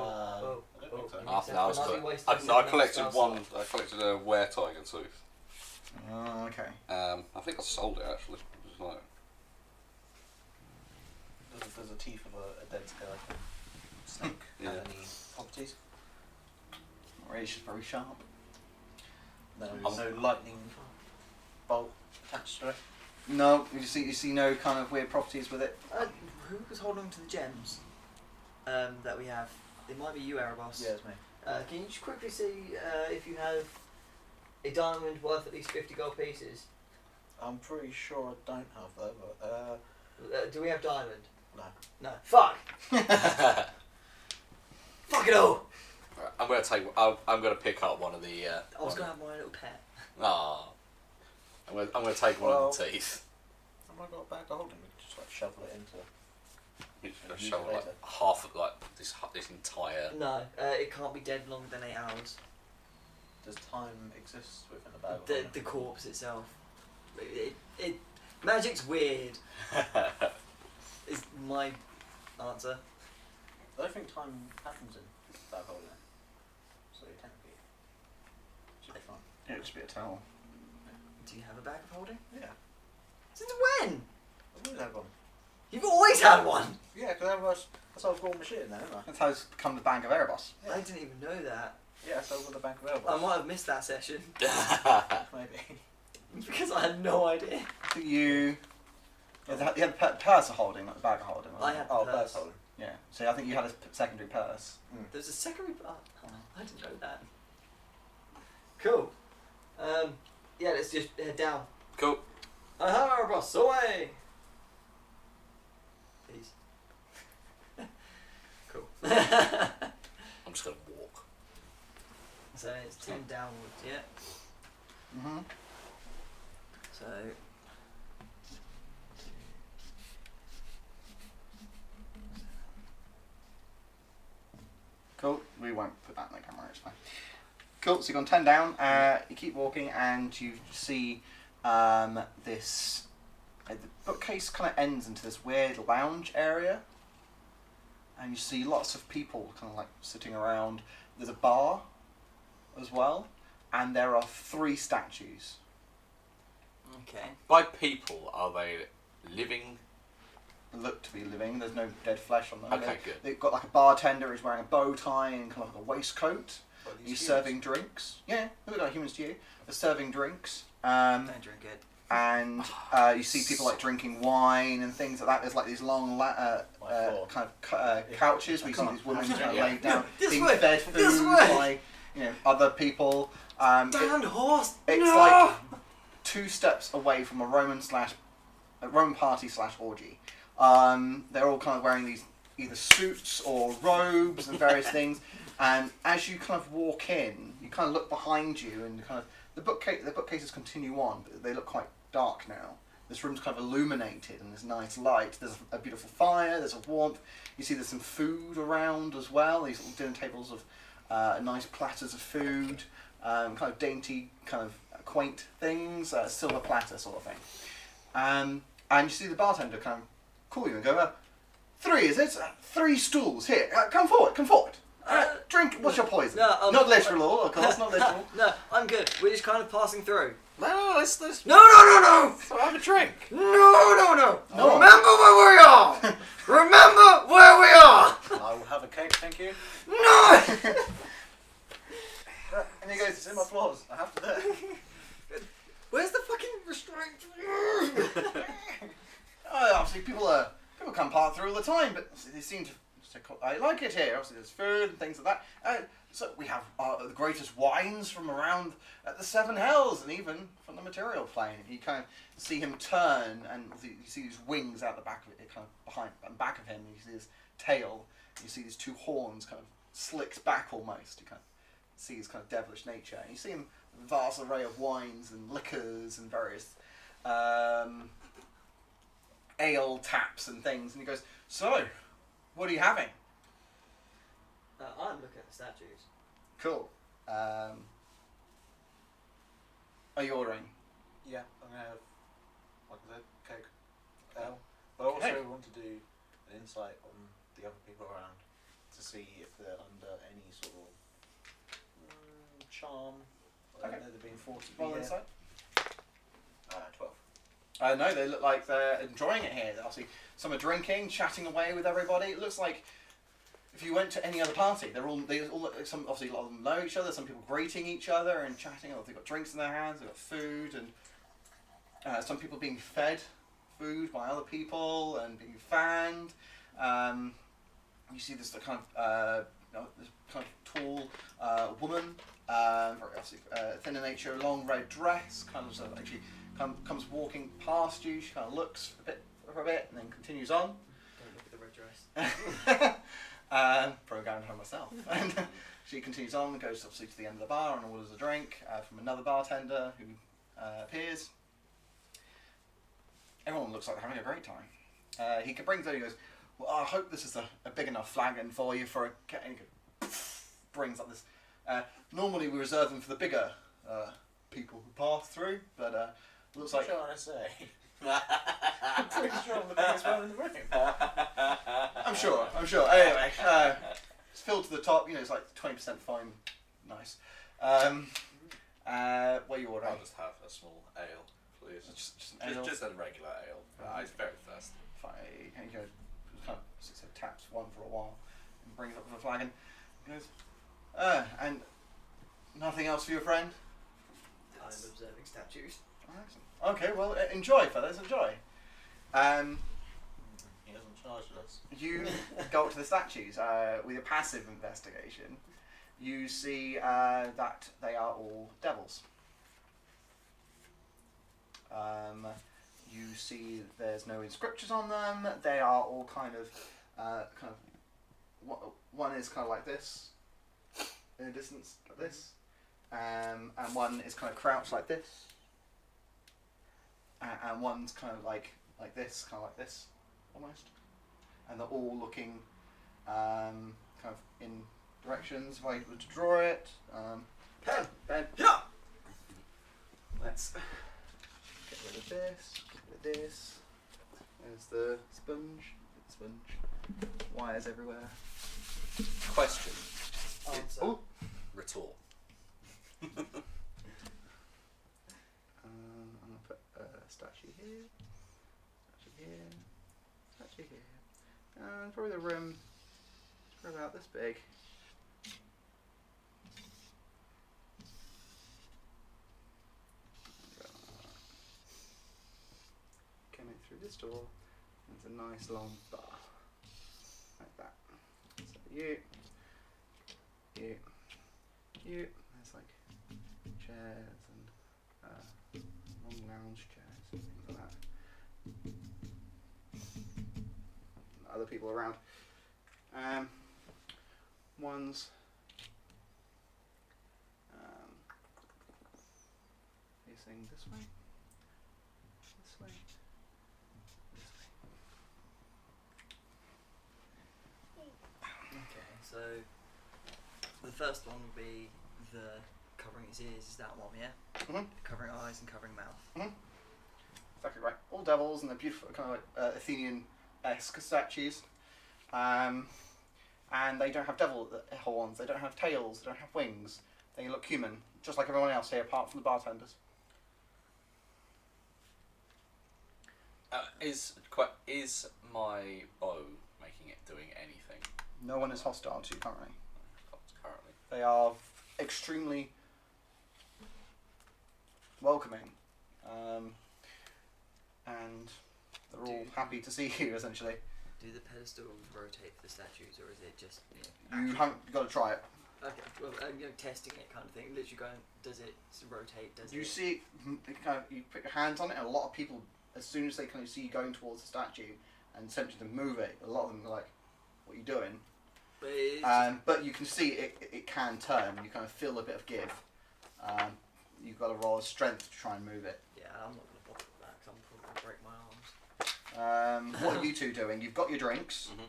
don't think so. I collected one. I collected a were-tiger tooth. Oh, okay. I think I sold it actually. It was like, Does a teeth of a dead skeleton snake have Yeah. any properties? Or it's just very sharp. No lightning bolt attached to it. No, you see no kind of weird properties with it. who was holding on to the gems that we have? It might be you, Erebos. Yeah, it's me. Can you just quickly see if you have a diamond worth at least 50 gold pieces? I'm pretty sure I don't have though, but Do we have diamond? no. No. Fuck! Fuck it all! right, I'm gonna pick up one of the. I was gonna have my little pet. I'm gonna take one of the teeth. I've not got a bag of holding. We can just like shovel it into. You just Use shovel it like later. half of like this entire. No, it can't be dead longer than 8 hours. Does time exist within a bag of The holding? corpse itself. Magic's weird. Is my answer. I don't think time happens in bag holding. So technically, should be fine. Yeah, it'd just be a towel. Do you have a bag of holding? Yeah, Since when? I've always had one. You've always had one! Yeah, because that's how I was born with shit in there, didn't I? That's how it's become the Bank of Erebos. Yeah. I didn't even know that. Yeah, so I got the bank of I elbows. might have missed that session. Maybe. Because I had no idea. So you had the purse of holding, not the bag of holding. I wasn't had it? the Oh, purse. purse holding. Yeah. So I think you had a secondary purse. There's a secondary. Oh, I didn't know that. Cool. Yeah, let's just head down. Cool. Aha, boss, away! Peace. Cool. I'm just gonna walk. So it's 10 downwards, yeah? Mm-hmm. So. Cool. We won't put that in the camera, it's fine. Cool, so you've gone 10 down, you keep walking and you see this, the bookcase kind of ends into this weird lounge area, and you see lots of people kind of like sitting around. There's a bar as well, and there are 3 statues. Okay. By people, are they living look to be living. There's no dead flesh on them. Okay, good. They've got like a bartender who's wearing a bow tie and kind of like a waistcoat. But these He's humans- serving drinks. Yeah, they look like humans to you. They're serving drinks. Don't drink it. And you see people like drinking wine and things like that. There's like these long kind of couches where you see these women kind of laid down, This being way, fed this food way. by other people. Damned horse! It's no! like 2 steps away from a Roman party / orgy. They're all kind of wearing these either suits or robes and various things. And as you kind of walk in, you kind of look behind you, and kind of the bookcases continue on, but they look quite dark now. This room's kind of illuminated, and there's nice light. There's a beautiful fire. There's a warmth. You see, there's some food around as well. These little dinner tables of nice platters of food, kind of dainty, kind of quaint things, silver platter sort of thing. And you see the bartender kind of call you and go, 3 is it? 3 stools here. Come forward. Drink. What's your poison? No, not literal, of course, not literal. No, I'm good. We're just kind of passing through. No, let's No! have a drink. No! No. Remember where we are! Remember where we are! I will have a cake, thank you. No! And he goes, It's in my claws. I have to do it. Where's the fucking restraint? obviously people come part through all the time, but they seem to I like it here. Obviously there's food and things like that. So we have the greatest wines from around the 7 hells, and even from the material plane. You kind of see him turn, and you see these wings out the back of it, kind of behind and back of him. And you see his tail. You see these 2 horns kind of slicked back almost. You kind of see his kind of devilish nature. And you see him a vast array of wines and liquors and various ale taps and things. And he goes, "So, what are you having?" I'm looking at the statues. Cool. Are you ordering? Yeah, I'm going to have, like I said, cake, ale. But I also want to do an insight on the other people around to see if they're under any sort of charm. I don't know, they're being forced to be Roll here. insight. 12. No, they look like they're enjoying it here. Obviously, some are drinking, chatting away with everybody. It looks like if you went to any other party, they all obviously a lot of them know each other. Some people greeting each other and chatting. They've got drinks in their hands. They've got food, and some people being fed food by other people and being fanned. You see this kind of this kind of tall woman, very obviously thin in nature, long red dress, kind of actually comes walking past you. She kind of looks for a bit and then continues on. Don't look at the red dress. Programmed her myself. And she continues on and goes obviously to the end of the bar and orders a drink from another bartender who appears. Everyone looks like they're having a great time. He brings it, he goes, "Well, I hope this is a big enough flagon for you for a..." And he brings up this... normally we reserve them for the bigger people who pass through, but looks like... What should I say? I'm pretty sure I'm the biggest one in the room. I'm sure. Anyway, it's filled to the top. It's like 20% fine. Nice. What are you ordering? I'll just have a small ale, please. Just an ale. Just a regular ale. It's very thirsty. Fine. He goes, kind of sits there, taps one for a while, and brings up the flagon. He goes, and nothing else for your friend? I'm observing statues. Excellent. Okay, well, enjoy, fellas, enjoy. He hasn't charged us. You go up to the statues with a passive investigation. You see that they are all devils. You see there's no inscriptions on them. They are all kind of one is kind of like this, in a distance like this, and one is kind of crouched like this. And one's kind of like this, almost. And they're all looking kind of in directions. If I were to draw it, pen. Yeah. Let's get rid of this. Get rid of this. There's the sponge. Wires everywhere. Question. Answer. Oh. Retort. I'm gonna put a statue here, statue probably the room is about this big. Coming through this door, there's a nice long bar, like that. So you. There's like chairs and long lounge chairs and things like that. Other people around. One's facing this way, this way, this way. Okay, so the first one would be the covering his ears. Is that one? Yeah. Mhm. Covering eyes and covering mouth. Mhm. Exactly right. All devils and they're beautiful, kind of like Athenian-esque statues. And they don't have devil horns, they don't have tails, they don't have wings. They look human, just like everyone else here, apart from the bartenders. Is my bow making it doing anything? No one is hostile to you currently. Currently. They are extremely welcoming. And they're all happy to see you, essentially. Do the pedestals rotate for the statues, or is it just You haven't got to try it. Okay, well, testing it kind of thing. Literally going, does it rotate? Does You it? see, you put your hands on it, and a lot of people, as soon as they kind of see you going towards the statue and attempting to move it, a lot of them are like, "What are you doing?" But, it's But you can see it can turn. You kind of feel a bit of give. You've got to roll a strength to try and move it. yeah, I'm not going to bother with that because I'm probably going to break my arms. What are you two doing? You've got your drinks, Mhm.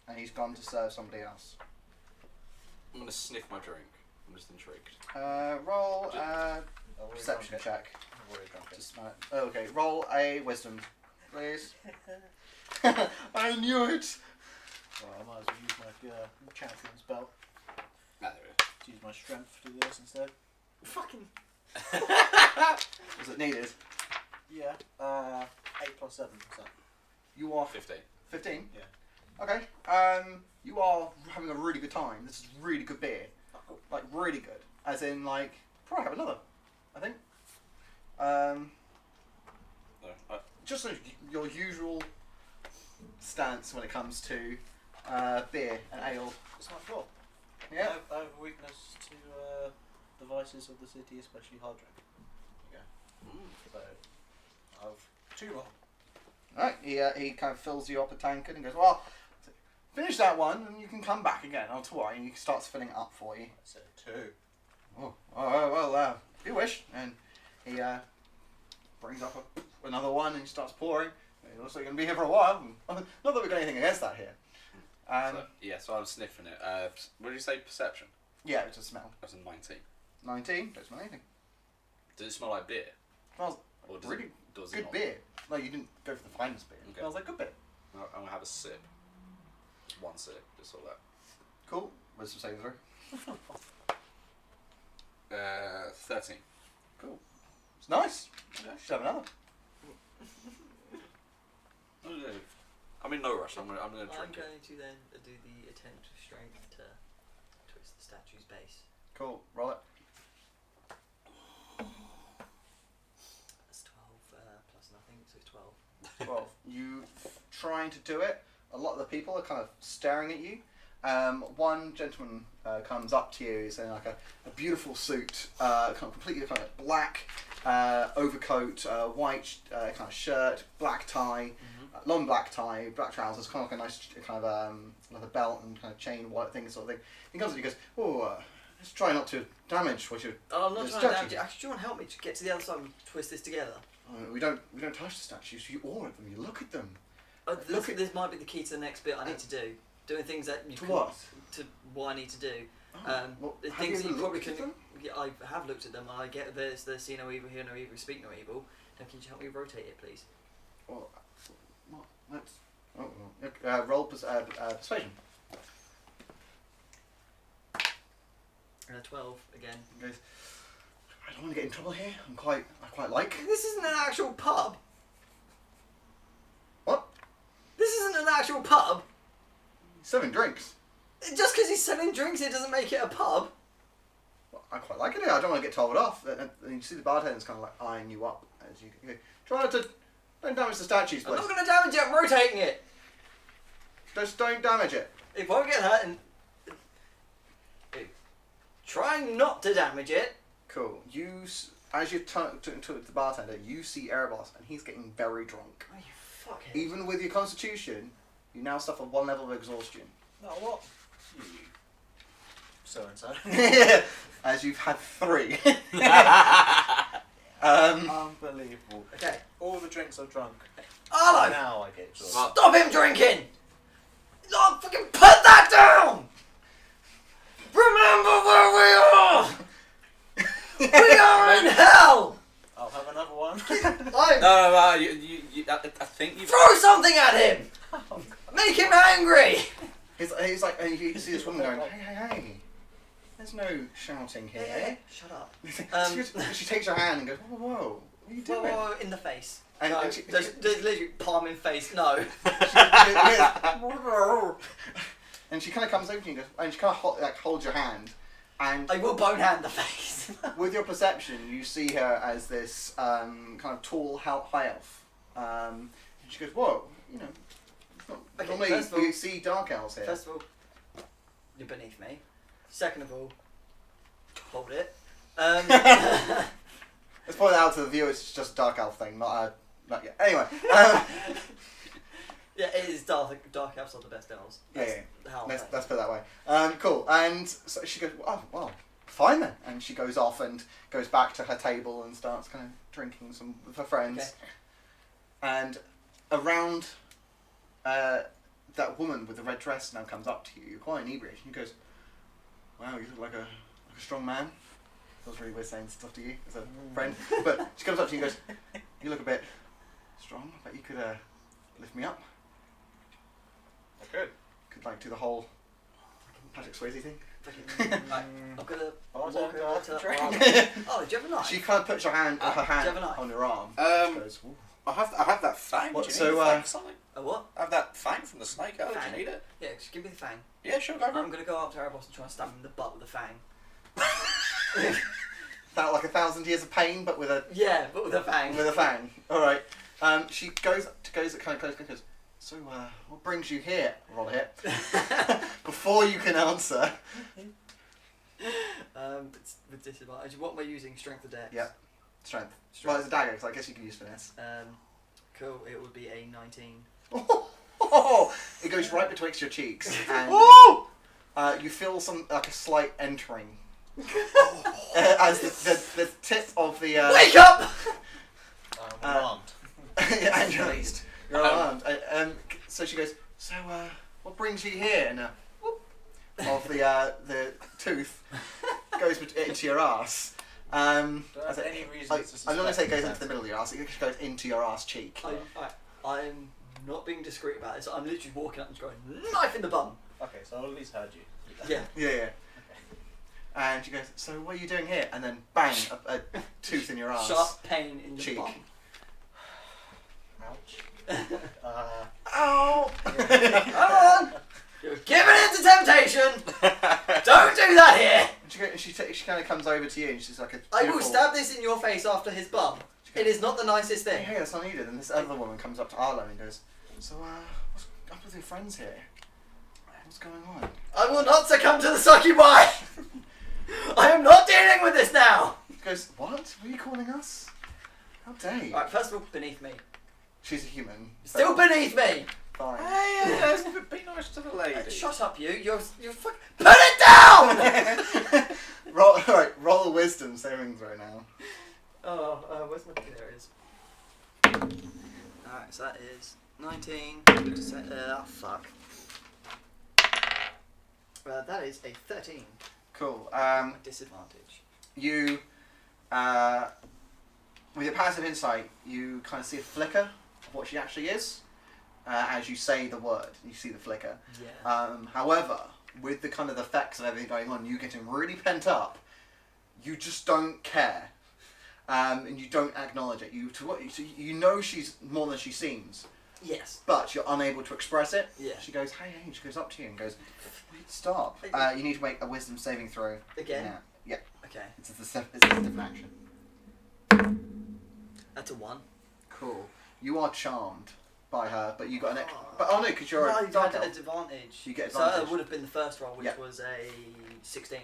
and he's gone to serve somebody else. I'm gonna sniff my drink. I'm just intrigued. Roll a I've already perception drunk it. check. I've already drunk To it. smell it. Oh, okay, roll a wisdom, please. I knew it! Well, I might as well use my champion's belt. Ah, there it To use my strength to do this instead. Fucking. Was it needed? Yeah. 8 plus 7%. You are is. 15. 15? Yeah. Okay. You are having a really good time. This is really good beer. Like, really good. As in, like, probably have another, I think. No, Just your usual stance when it comes to beer and ale. It's my fault. Yeah? I have a weakness to the vices of the city, especially hard drink. So, I've 2 more. Alright, he kind of fills you up a tankard and goes, well, finish that one and you can come back again. I'll tell you. And he starts filling it up for you. I said 2. Oh, well, if you wish. And he brings up another one and he starts pouring. It looks like you're going to be here for a while. Not that we've got anything against that here. so I'm sniffing it. What did you say? Perception? Yeah, it's a smell. That's a 19. 19, don't smell anything. Does it smell like beer? Smells Or does really does it good not? beer. No, you didn't go for the finest beer. Okay. Smells like good beer. I'm gonna have a sip. Just one sip, just all that. Cool. Wisdom saving throw. 13. Cool. It's nice. Okay. Should have another. I'm in no rush. I'm gonna I'm drink going it. to then do the attempt of strength to twist the statue's base. Cool. Roll it. That's 12 plus nothing, so it's 12. 12. You trying to do it. A lot of the people are kind of staring at you. One gentleman comes up to you, saying like a beautiful suit, completely kind of black overcoat, white kind of shirt, black tie, long black tie, black trousers, kind of like a nice kind of like a belt and kind of chain, white thing, sort of thing. He comes up and he goes, "Oh, let's try not to damage what you." Oh, I'm not the trying to statue. damage it. Actually, do you want to help me to get to the other side and twist this together? We don't touch the statues. You awe at them. You look at them. Look at this. Might be the key to the next bit I need to do. Doing things that you To can, what? To what I need to do. Well, The have things you that you ever probably looked at can. them? Yeah, I have looked at them. I get there's see no evil, hear no evil, speak no evil. Now can you help me rotate it, please? Well, let's. Roll persuasion. 12 again. He goes, I don't want to get in trouble here. I quite like. This isn't an actual pub. What? This isn't actual pub? Serving drinks. Just because he's selling drinks, it doesn't make it a pub. Well, I quite like it. I don't want to get told off. And you see the bartender's kind of like eyeing you up as you go. Try not to. Don't damage the statues, I'm please. not going to damage it. I'm rotating it. Just don't damage it. It won't get hurt. And trying not to damage it. Cool. As you turn to the bartender, you see Erebos, and he's getting very drunk. Oh, you fuckhead. Even with your constitution, you now suffer 1 level of exhaustion. No, what? You. So and so. As you've had 3. Unbelievable. Okay. All the drinks I've drunk. Arlo! Now I get exhausted. Stop him drinking! No, fucking put that down! Remember where we are! We are in hell! I'll have another one. No, I think you. Throw something at him! Make him angry! He's like, and you see this woman going, hey. There's no shouting here. Shut up. She takes your hand and goes, whoa, what are you doing? Whoa, in the face. And- No, and she- there's literally palm in face. No. And she kind of comes over to you and goes, and she kind of holds your hand, and I will bone hand the face. with your perception, you see her as this kind of tall, high elf. And she goes, whoa, it's not, Okay, normally first of all- you see dark elves here. First of all, you're beneath me. Second of all, hold it. Let's point it out to the viewers, it's just a dark elf thing, not yet. Anyway. Yeah, it is dark elves are the best elves. Yeah. How Let's put it that way. Cool. And so she goes, oh, well, fine then. And she goes off and goes back to her table and starts kind of drinking some with her friends. Okay. And around that woman with the red dress now comes up to you. You're quite inebriated. And he goes, wow, you look like a strong man. Feels really weird saying stuff to you as a friend. But she comes up to you and goes, you look a bit strong. I bet you could lift me up. Good. Could do the whole Patrick Swayze thing. Right, I'm gonna walk don't over have to to that drink. arm. Oh, do you have a knife? She kind of puts her hand do you have a knife? on your arm. Um, She goes, "Ooh." I have that fang. What, Do you so, need a fang for something? A what? I have that fang from the snake. Do Fang? you need it? Yeah, just give me the fang. Yeah, sure, go for I'm it. gonna go up to Erebos and try and stab him in the butt with the fang. That like 1,000 years of pain, but with a Yeah, but with a fang. fang. All right. She goes kind of close and goes, so what brings you here? Roll a hit. Before you can answer. It's with disadvantage. What am I using? Strength or dex? Yep. Strength. Well, it's a dagger, so I guess you can use finesse. Cool. It would be a 19. It goes right betwixt your cheeks, and you feel a slight entering. As the tip of the Wake up! I'm alarmed. Yeah, and you're alarmed. So she goes, so what brings you here? And whoop of the tooth goes into your ass. Do I have any reason to I'm not going to say it goes suspect into the middle of your ass, it goes into your ass cheek. I'm not being discreet about this. I'm literally walking up and just going, knife in the bum. Okay, so I at least heard you. Yeah. Yeah. And she goes, so what are you doing here? And then bang, a tooth in your ass. Sharp pain in your Cheek. bum. Ouch. Ow! Come on! You're giving in to temptation! Don't do that here! And she kind of comes over to you and she's like a I will beautiful- stab this in your face after his bum. It is not the nicest thing. Hey, that's not needed. And this other woman comes up to Arlo and goes, so what's up with your friends here? What's going on? I will not succumb to the succubi! I am not dealing with this now! She goes, what? What are you calling us? How dare you? Alright, first of all, beneath me. She's a human. Still beneath me! Fine. Hey, be nice to the lady. Shut up, you. You're fuck. Put it down! roll a wisdom saving throw now. Oh, where's my... There it is. Alright, so that is 19. Fuck. That is a 13. Cool. Disadvantage. You, with your passive insight, you kind of see a flicker of what she actually is. As you say the word, you see the flicker. Yeah. However, with the kind of effects of everything going on, you getting really pent up, you just don't care. And you don't acknowledge it. You know she's more than she seems, Yes. but you're unable to express it. Yeah. She goes, hey, hey. She goes up to you and goes, stop. You need to make a wisdom saving throw. Again? Now. Yeah. Okay. It's a different action. That's a 1. Cool. You are charmed by her, but you got an extra. But no, because you're no, a you dark got elf. advantage. You get So advantage. it would have been the first roll, which Yeah. was a 16.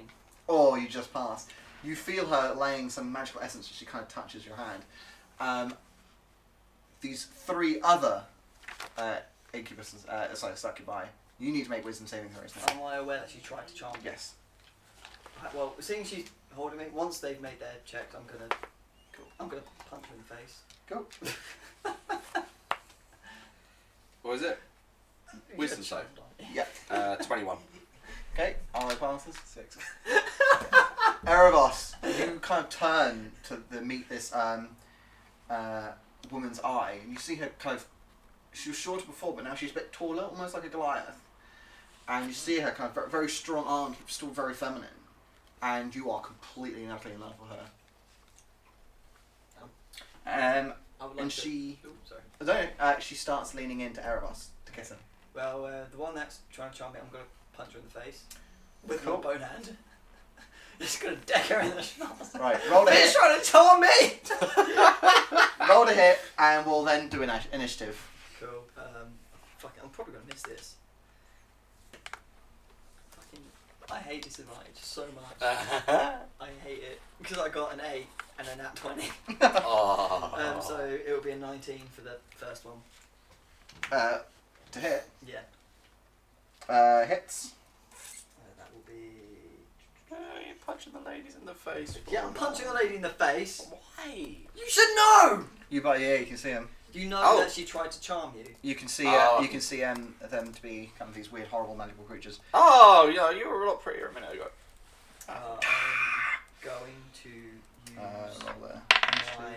Or you just passed. You feel her laying some magical essence as she kind of touches your hand. These 3 other incubuses, succubi, you need to make wisdom saving throws now. Am I aware that she tried to charm me? Yes. Right, well, seeing she's holding me, once they've made their checks, I'm gonna punch her in the face. Go. What is it? Wisdom Get save. charmed on. Yeah. 21. Okay. Alright, passes. 6. Erebos, you kind of turn to meet this woman's eye, and you see her kind of. She was shorter before, but now she's a bit taller, almost like a Goliath. And you see her kind of very, very strong arms, but still very feminine. And you are completely and utterly in love with her. I would like And to... she, Ooh, sorry. I don't know, she starts leaning into Erebos to kiss him. Well, the one that's trying to charm me, I'm gonna punch her in the face with Cool. my bone hand. Just gonna deck her in the schnoz. Right, roll a Bitch hit. trying to charm me! Roll a hit, and we'll then do an initiative. Cool. Fuck it, I'm probably gonna miss this. Fucking, I hate disadvantage so much. I hate it because I got an 8 and a nat 20. Oh. So it will be a 19 for the first one. To hit. Yeah. Hits. That will be. You're punching the ladies in the face. Yeah, I'm punching a lady in the face. Why? You should know. You can see him. Do you know Oh. that she tried to charm you? You can see Oh. you can see them to be kind of these weird, horrible, magical creatures. Oh, yeah, you were a lot prettier a minute ago. I'm going to use Roll there. my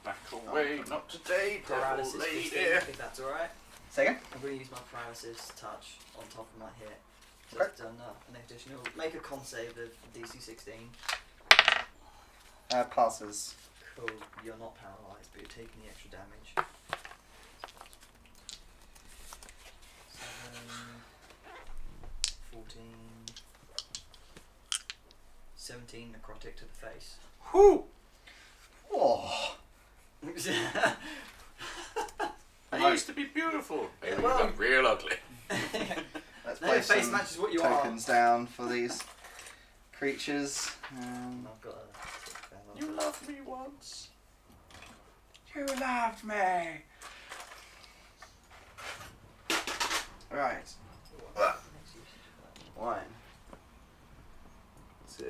Back away, not today, paralysis devil lady. thing, if that's alright. Say again. I'm going to use my paralysis touch on top of my hit. So Okay. I've done an additional. Make a con save of DC 16. Passes. Cool. You're not paralysed, but you're taking the extra damage. 7, 14, 17 necrotic to the face. Whew! Oh. I used to be beautiful. Yeah, Maybe well- you got real ugly. Let's No, your place face some matches what you tokens down for these creatures. I've got a. You loved me once. You loved me. Right. 1, 2.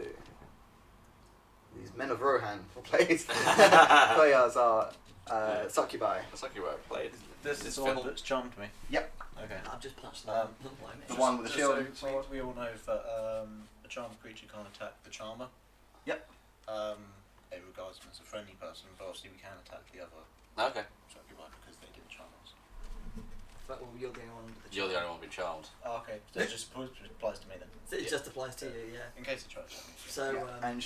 These men of Rohan players are succubi. That's like you were played. This This is the one film. that's charmed me. Yep. Okay. I've just punched Um, The one with the shield. So we all know that a charmed creature can't attack the charmer. Yep. It regards them as a friendly person, but obviously we can attack the other Okay. succubi because they didn't charm us. But you're the only one with the You're the only one being charmed. Oh, okay. So it just applies to me then. It Yeah. just applies to you, yeah. In case it tries to charm me. So,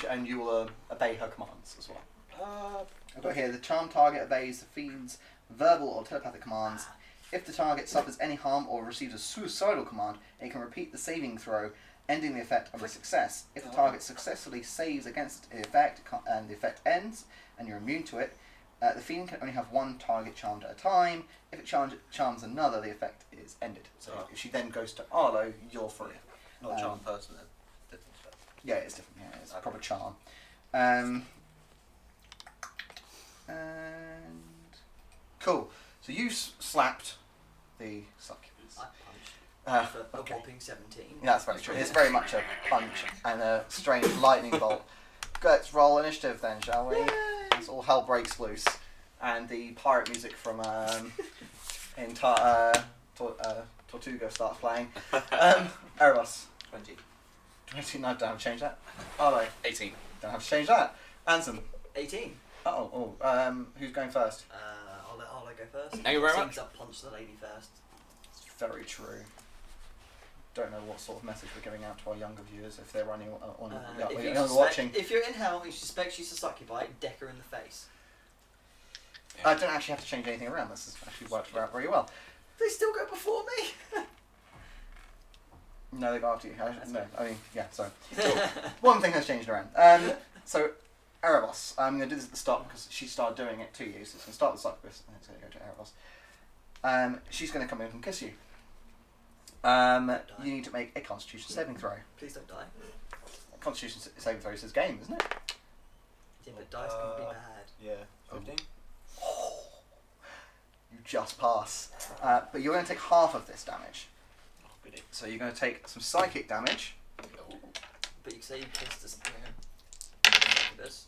Yeah. And you will obey her commands as well. Uh, I've got here the charmed target obeys the fiend's verbal or telepathic commands. If the target suffers any harm or receives a suicidal command, it can repeat the saving throw, ending the effect of a success. If the target successfully saves against the effect and the effect ends, and you're immune to it, the fiend can only have one target charmed at a time. If it charms another, the effect is ended. So if she then goes to Arlo, you're free. not a charmed person, then. Different stuff. Yeah, it's different. Yeah, it's a Okay. proper charm. And cool. So you slapped the succubus. I punched for a Okay. whopping 17. Yeah, that's very true. It's very much a punch and a strange lightning bolt. Let's roll initiative then, shall we? It's all hell breaks loose, and the pirate music from Tortuga starts playing. Erebos. 20. 20. No, don't have to change that. Arlo. 18. Don't have to change that. Ansem. 18. Who's going first? I'll let Arlo go first. Thank you very Seems much. I punched the lady first. It's very true. Don't know what sort of message we're giving out to our younger viewers if they're running on If you younger suspect- watching. If you're in hell and you suspect she's a succubi, deck her in the face. I don't actually have to change anything around. This has actually worked out very well. They still go before me. No, they go after you. No, I mean, yeah, sorry. Cool. One thing has changed around. So, Erebos, I'm going to do this at the start because she started doing it to you, so it's going to start the cyclist and it's going to go to Erebos. She's going to come in and kiss you. You need to make a Constitution saving throw. Please don't die. Constitution saving throw says game, isn't it? Yeah, but dice can be bad. Yeah, 15. You just pass. But you're going to take half of this damage. Oh, goody. So you're going to take some psychic damage. But you can say you kissed us. This.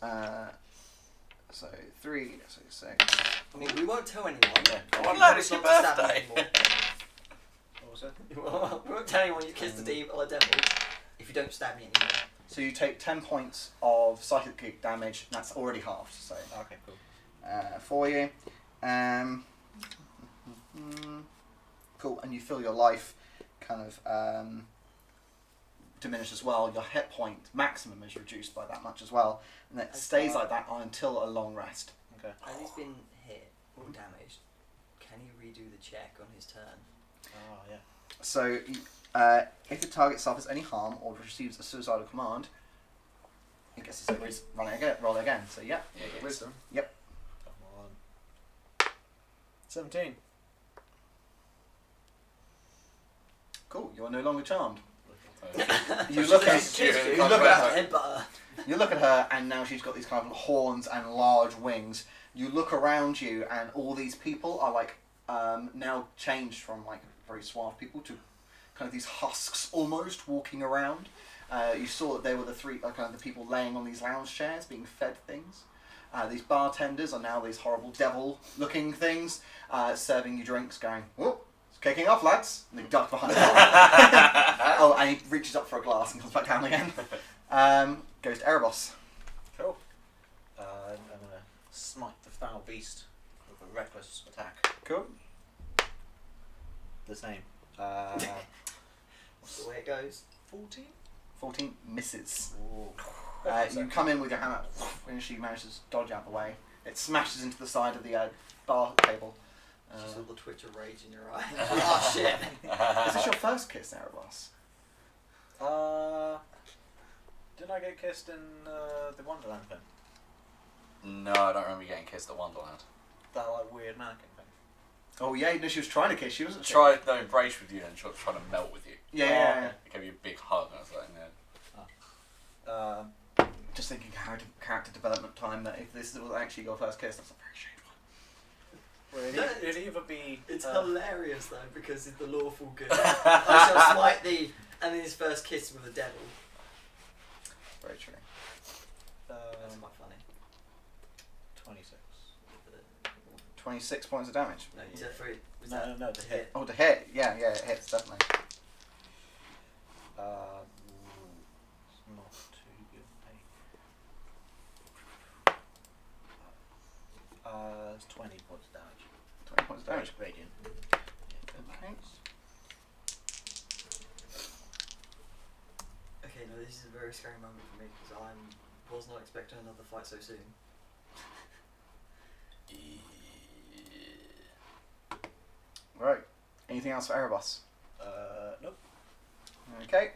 So 3, so 6. I mean, we won't tell anyone. Yeah. Oh, no, it's your birthday. What was that? We won't tell anyone you kissed the devil or devil if you don't stab me anymore. So you take 10 points of psychic damage, and that's already halved. So Okay, cool. for you. Cool, and you feel your life kind of diminish as well. Your hit point maximum is reduced by that much as well, and it stays like that until a long rest. Okay. As he's been hit or damaged, can he redo the check on his turn? Oh, yeah. So if the target suffers any harm or receives a suicidal command, it gets to roll it again. So yeah. Yeah, Wisdom. Yep. Come on. 17. Cool. You are no longer charmed. You You look at Headbutter. You look at her, and now she's got these kind of horns and large wings. You look around you, and all these people are like now changed from like very suave people to kind of these husks almost walking around. You saw that they were the three kind of the people laying on these lounge chairs being fed things. These bartenders are now these horrible devil-looking things serving you drinks, going, "Oh, it's kicking off, lads!" And they duck behind. Oh, and he reaches up for a glass and comes back down again. Goes to Erebos. Cool. I'm going to smite the foul beast with a reckless attack. Cool. The same. That's the way it goes. 14? 14 misses. Ooh. You come in with your hammer, and she manages to dodge out the way. It smashes into the side of the bar table. Just a little twitch of rage in your eye. Oh shit! Is this your first kiss, Erebos? Didn't I get kissed in the Wonderland thing? No, I don't remember getting kissed at Wonderland. That like weird mannequin thing. Oh yeah, no, she was trying to kiss you, wasn't she? Embrace with you and she was trying to melt with you. Yeah. I gave you a big hug and I was like, yeah. Just thinking character development time, that if this was actually your first kiss, that's a very strange one. Well, it'd either be... It's hilarious though because it's the lawful good. I shall smite thee, and then his first kiss with the devil. Very true. That's quite funny. 26. 26 points of damage. No, you said 3. Was No, that no, to hit. Oh, to hit. Yeah, it hits, definitely. It's not too good. It's 20 points of damage. 20 points of damage. Radiant. Okay. Okay, no, this is a very scary moment for me because I was not expecting another fight so soon. Right. Anything else for Erebos? Nope. Okay.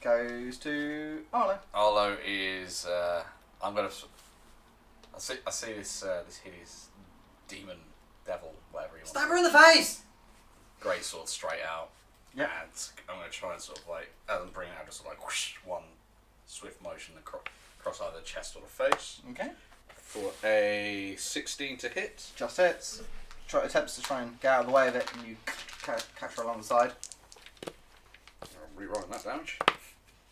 Goes to Arlo. Arlo is. I'm gonna. I see this hideous demon, devil, whatever he wants. Stab her in the face! Great sword straight out. Yep. And I'm gonna try and sort of like, as I'm bringing it out, just sort of like whoosh, one swift motion across either the chest or the face. Okay. For a 16 to hit. Just hits. Attempts to try and get out of the way of it, and you catch her along the side. I'm rerolling that damage.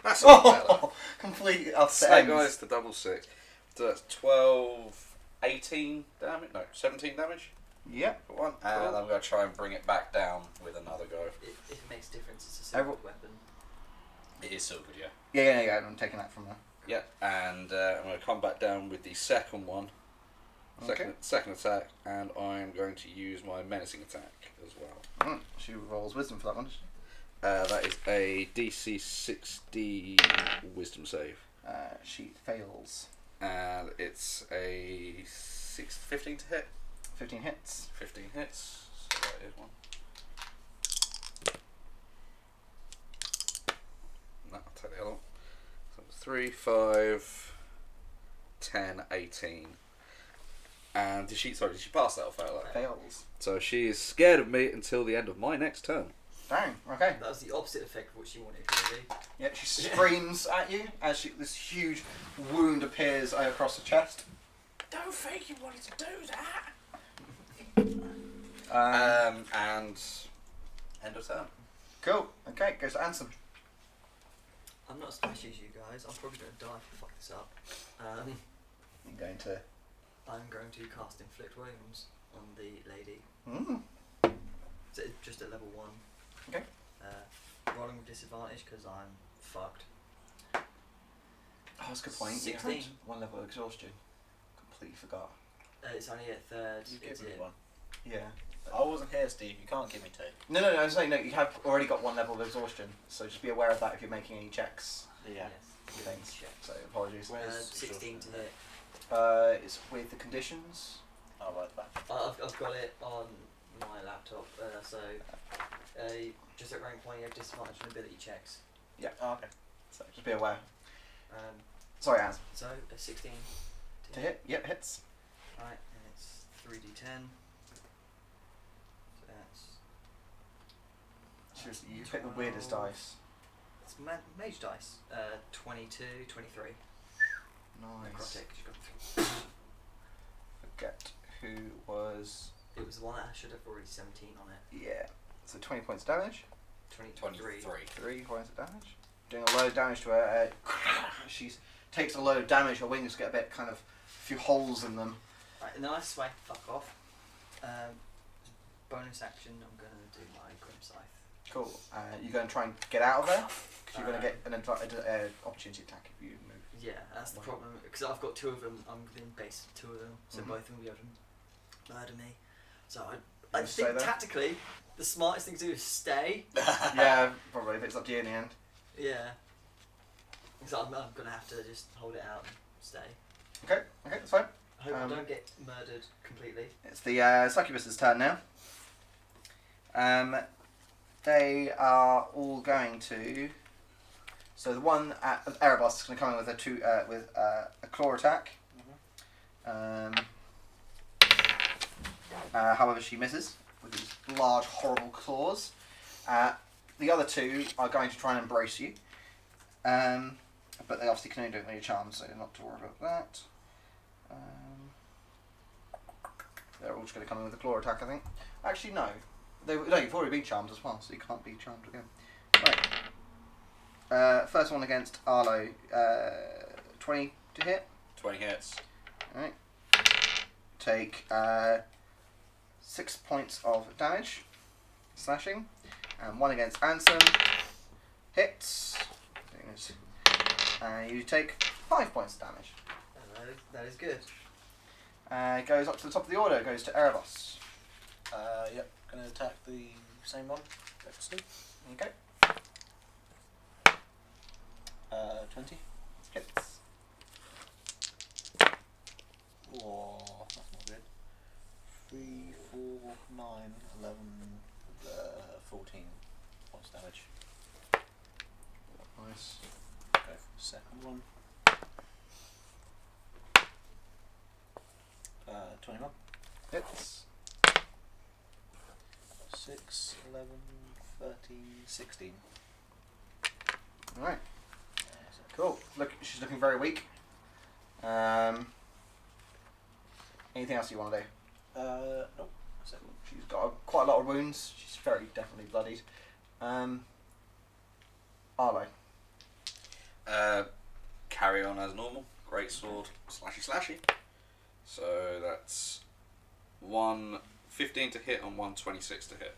That's a lot better. Completely upset. Snake guys to double 6. So that's 12, 18 damage? No, 17 damage Yep. for one. And I'm going to try and bring it back down with another go. If it makes a difference, it's a silver weapon. It is silvered, yeah. Yeah, I'm taking that from her. Yeah, and I'm going to come back down with the second one. Second attack, and I'm going to use my menacing attack as well. She rolls wisdom for that one, doesn't she? That is a DC 60 wisdom save. She fails. And it's a 15 to hit. 15 hits. 15 hits. So that is one. No, I'll take the other one. So it's 3, 5, 10, 18. And did she pass that or fail that? Fails. So she is scared of me until the end of my next turn. Dang, okay. That was the opposite effect of what she wanted, really. Yeah, she screams at you as this huge wound appears across the chest. Don't think you wanted to do that. And end of turn. Cool. Okay, goes to Ansem. I'm not as flashy as you guys. I'm probably going to die if I fuck this up. You're going to. I'm going to cast Inflict Wounds on the lady. So it's just at level 1. Okay. Rolling with disadvantage because I'm fucked. Oh, that's a good point. 16. Yeah, 1 level of exhaustion. Completely forgot. It's only at 3rd. You It's give me it. one. Yeah. I wasn't here, Steve. You can't give me 2. No, I was saying, no, you have already got 1 level of exhaustion, so just be aware of that if you're making any checks. Yeah. Yes. Things. Check. So, apologies. Where's 16 to hit. It's with the conditions. I'll write that. I've got it on my laptop. Just at rank 1 you have disadvantage on ability checks. Oh, okay. So, just be aware. Um, Sorry, Ans. so 16 To hit? Yep, hits. Right, and it's 3d10. So that's. Seriously, you pick the weirdest 12. dice. It's mage dice. 22, 23. Nice. Necrotic, 'cause you've got Forget who was. it was the one that should have already 17 on it. Yeah. So 20 points of damage. 23. 3 points of damage. Doing a load of damage to her. She takes a load of damage. Her wings get a bit kind of a few holes in them. Right, nice way. Fuck off. Bonus action. I'm gonna do my Grim Scythe. Cool. You're going to try and get out of there because you're going to get an opportunity attack if you move. Yeah, that's the problem. Because I've got 2 of them. I'm within base of 2 of them, so Mhm. both of them will be able to murder me. So I You stay think there? tactically, the smartest thing to do is stay. Yeah, probably. If it's up to you in the end. Yeah. So I'm gonna have to just hold it out and stay. Okay, that's fine. I hope I don't get murdered completely. It's the succubus's turn now. They are all going to. So the one at Erebos is going to come in with a claw attack. However, she misses with these large, horrible claws. The other 2 are going to try and embrace you, but they obviously can only do it with your charms, so not to worry about that. They're all just going to come in with a claw attack, I think. Actually, no. No, you've already been charmed as well, so you can't be charmed again. Right. First one against Arlo. 20 to hit. 20 hits. Alright. Take 6 points of damage. Slashing. And 1 against Ansem. Hits. You take 5 points of damage. That is good. It goes up to the top of the order. It goes to Erebos. Yep. Gonna attack the same one. Let's see. Okay. 20. Hits. Oh, that's not good. 3, 4, 9, 11, 14 points damage. Nice. Go for the second one. 21. Hits. 6, 11, 13, 16. Alright. Cool. Look, she's looking very weak. Anything else you want to do? Nope. So she's got quite a lot of wounds. She's very definitely bloodied. Arlo. Carry on as normal. Great sword. Slashy. So that's 15 to hit and 26 to hit.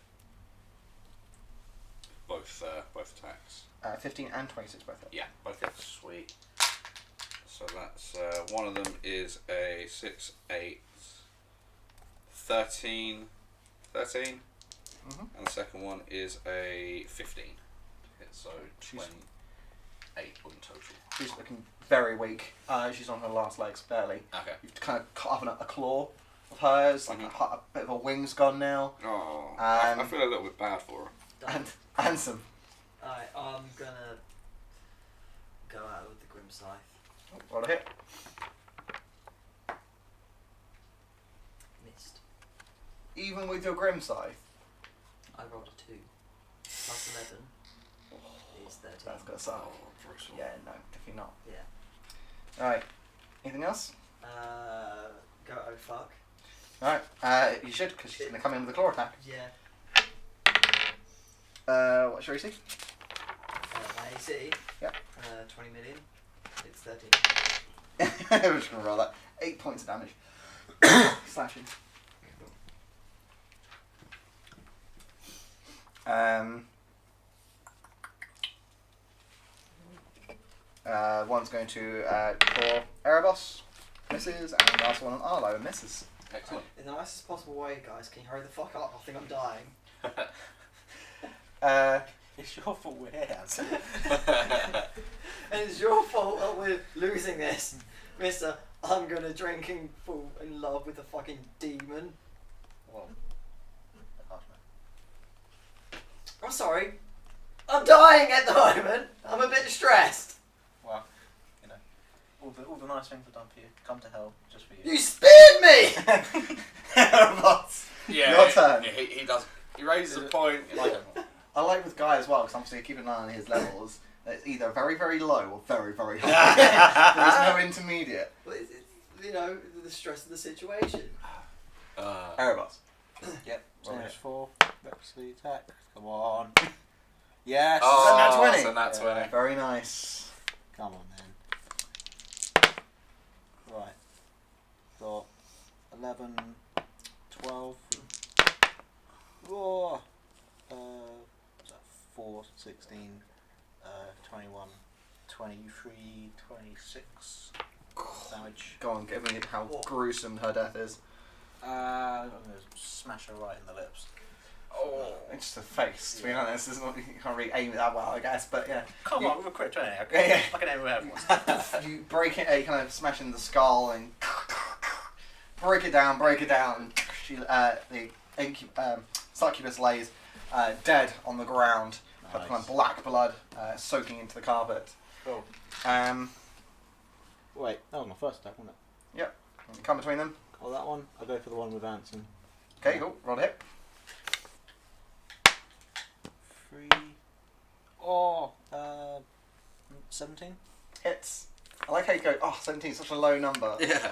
Both attacks. 15 and 26 both hit. Yeah, both hits. Sweet. So that's one of them is a 6, 8, 13, Mhm. and the second one is a 15. So She's- 28 in total. She's looking very weak. She's on her last legs, barely. Okay. You've kind of cut off a claw of hers. Like a bit of her wings gone now. Oh, I Um, feel a little bit bad for her. And some. Alright, I'm gonna go out with the Grim Scythe. Roll a hit. Missed. Even with your Grim Scythe, I rolled a 2. Plus 11 is 13. that's got to suck. Oh, brutal. Yeah, no, definitely not. Yeah. Alright. Anything else? Go, oh fuck. Alright, you should, because she's going to come in with a claw attack. Yeah. What's your AC? My AC? Yep. 20 million. It's 13. We're just going to roll that. 8 points of damage. Slashing. One's going to claw Erebos, misses, and the last one on Arlo misses. Excellent. In the nicest possible way, guys, can you hurry the fuck up? I think I'm dying. It's your fault we're here, Hanson. And it's your fault that we're losing this, Mister. I'm gonna drink and fall in love with a fucking demon. Well, I'm sorry. I'm dying at the moment. I'm a bit stressed. well, you know, all the nice things I've done for you come to hell just for you. You speared me! Erebos, Yeah, your turn. He does. He raises a point. Like, I like with Guy as well, because obviously keeping an eye on his levels. It's either very, very low or very, very high. There is no intermediate. Well, it's, you know, the stress of the situation. Erebos. yep. Roll Stage it. 4. That's the attack. Come on. Yes. Oh, nat 20? So nat 20. Very nice. Come on then. Right. Got 11, 12. Oh. What's that? 4, 16, 21, 23, 26 damage. Go on, give me how Oh. gruesome her death is. I'm going to smash her right in the lips. Oh. It's just a face, to be honest. It's not, you can't really aim it that well, I guess, but yeah. Come You- on, we're quick 20. I Yeah. can aim whoever wants. You break it, you kind of smash in the skull and break it down. She, the succubus lays dead on the ground, her kind of Nice. black blood soaking into the carpet. Cool. Wait, that was my first attack, wasn't it? Come between them. Oh, that one? I'll go for the one with Anson. Okay, cool. Roll a hit. 3. Oh, 17. Hits. I like how you go, 17 is such a low number. Yeah.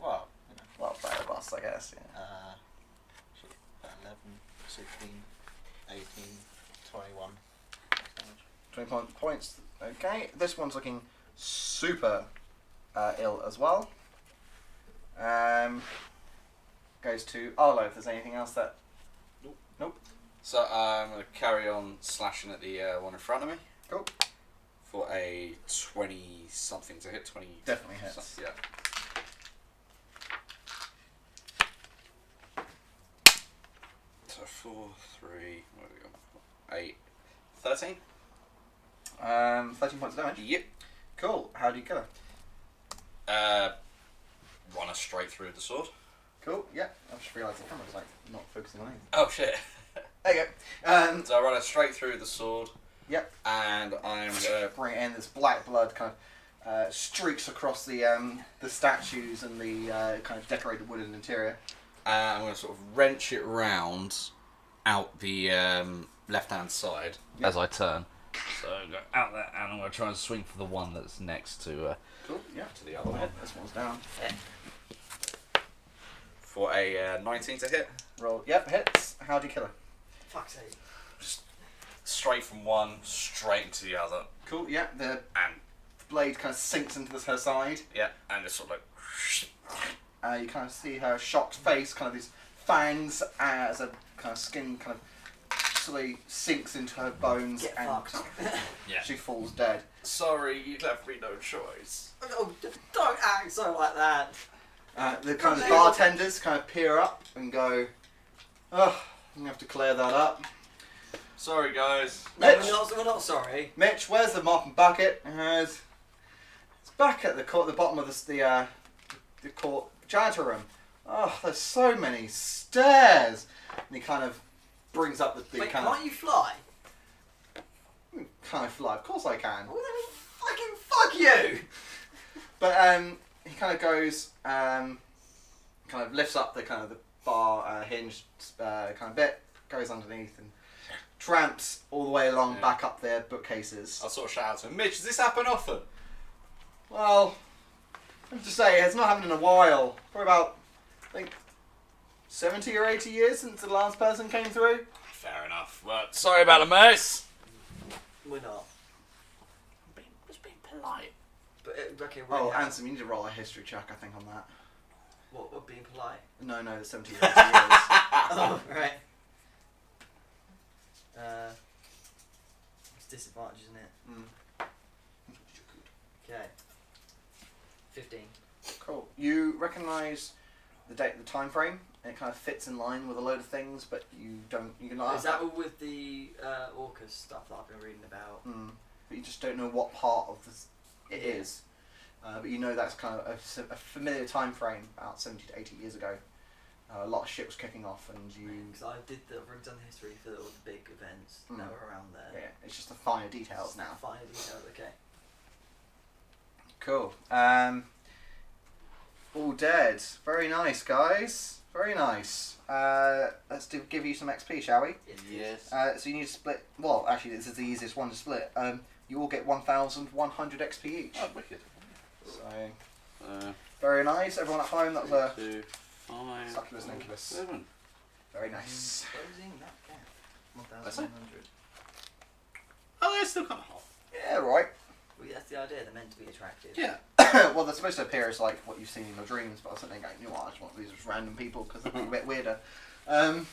Well, you know. Well, fair boss, I guess. Yeah. 11, 16, 18, 21. 20 points. Okay, this one's looking super ill as well. Goes to Arlo if there's anything else that. Nope. So I'm going to carry on slashing at the one in front of me. Cool. For a 20 something to hit. 20. Definitely hits. Yeah. So 4, 3, where do we go? 8, 13. 13 points of damage. Yep. Cool. How do you kill her? Run her straight through the sword. Cool. Yeah. I just realised the camera's like not focusing on anything. Oh shit. There you go. So I run her straight through the sword. Yep. And I'm gonna Bring it in. This black blood kind of streaks across the statues and the kind of decorated wooden interior. I'm gonna sort of wrench it round out the left hand side Yep. as I turn. So I'm going out there, and I'm gonna try and swing for the one that's next to Cool. Yeah. to the other one This one's down. for a 19 to hit. Roll. Yep. Hits. How do you kill her? Fuck's sake. Just straight from one straight into the other, Cool. Yeah. The and blade kind of sinks into her side. yeah, and it's sort of like You kind of see her shocked face, kind of these fangs as a kind of skin kind of slowly sinks into her bones, Get and fucked. yeah. she falls dead. Sorry, you left me no choice. Oh, don't act so like that. The kind of bartenders kind of peer up and go, "Oh, you have to clear that up." Sorry, guys. No, Mitch, we're not sorry. Mitch, where's the mop and bucket? It's back at the bottom of the janitor room. Oh, there's so many stairs. And he kind of brings up the Wait, kind can't you fly? of kind of fly. Of course I can. Well, then fucking fuck you! But he kind of goes, kind of lifts up the kind of the bar hinge kind of bit, goes underneath and tramps all the way along back up their bookcases. I'll sort of shout out to him, Mitch, does this happen often? Well, I have to say, it's not happened in a while. Probably about, I think, 70 or 80 years since the last person came through. Fair enough. Well, sorry about the mess. We're not. Just being polite. But okay, we're Oh, in house. Ansem, you need to roll a history check, I think, on that. What being polite? No, the 70 or 80 years. Oh, right. It's disadvantage, isn't it? Mm. Okay. 15. Cool. You recognise the date, the time frame. And it kind of fits in line with a load of things, but you don't. You can. Is that all with the Orcus stuff that I've been reading about? But you just don't know what part of this it is. But you know that's kind of a familiar time frame, about 70 to 80 years ago. A lot of shit was kicking off, and you. Because I've already done the history for all the big events that were around there. Yeah, it's just the finer details now. Finer details, okay. Cool. All dead. Very nice, guys. Very nice. Let's give you some XP, shall we? Yes. So you need to split. Well, actually, this is the easiest one to split. You all get 1,100 XP each. Oh, wicked. So very nice. Everyone at home, that was a 2, 5, succubus and incubus. 7. Very nice. Closing that gap. That's it. 1,100. Oh, they're still kind of hot. Yeah, right. Well, that's the idea. They're meant to be attractive. Yeah. Well, they're supposed to appear as like what you've seen in your dreams, but I was thinking, you know what, I just want these as random people because they're a bit weirder. That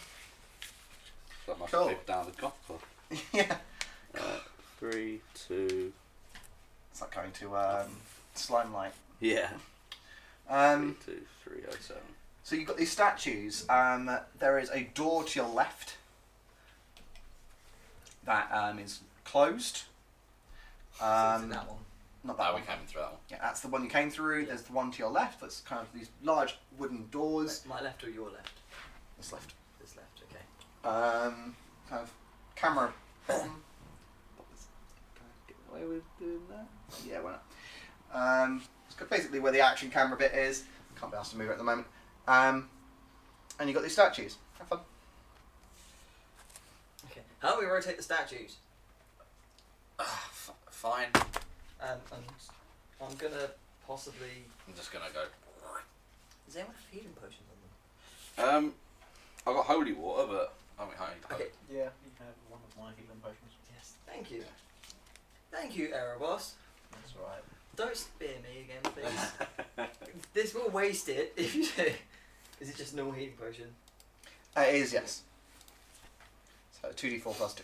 must Cool. have down the copper. Yeah. 3, 2. It's like going to Slime Light. Yeah. 3, 2, 3, 0, 7. So you've got these statues. There is a door to your left that is closed. So it's in that one. Not that Oh, one. we came through that one. Yeah, that's the one you came through. Yeah. There's the one to your left. That's kind of these large wooden doors. My left or your left? This left. This left, okay. Kind of camera. Can I get away with doing that? Yeah, why not? It's basically where the action camera bit is. Can't be asked to move it at the moment. And you've got these statues. Have fun. Okay. How do we rotate the statues? Fine. And I'm gonna possibly. I'm just gonna go. Does anyone have healing potions on them? I've got holy water, but I mean, Okay. Yeah, you can have one of my healing potions. Yes. Thank you. Thank you, Erebos. That's alright. Don't spear me again, please. This will waste it if you do. Is it just normal healing potion? It is, yes. So 2d4 plus 2.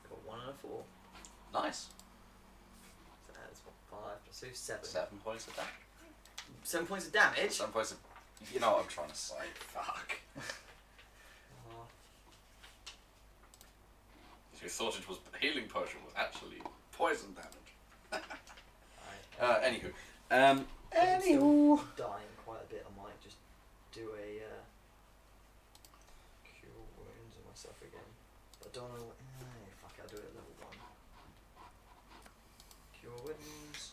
Got 1 and a 4. Nice. So that's 5 plus 2, 7. 7 points of damage. 7 points of damage? 7 points of. You know what I'm trying to say. Fuck. Oh, You thought it was healing potion was actually poison damage. right. Anywho. I'm still dying quite a bit. I might just do a cure wounds on myself again. But I don't know. Fuck it, I'll do it at level 1. Cure wounds.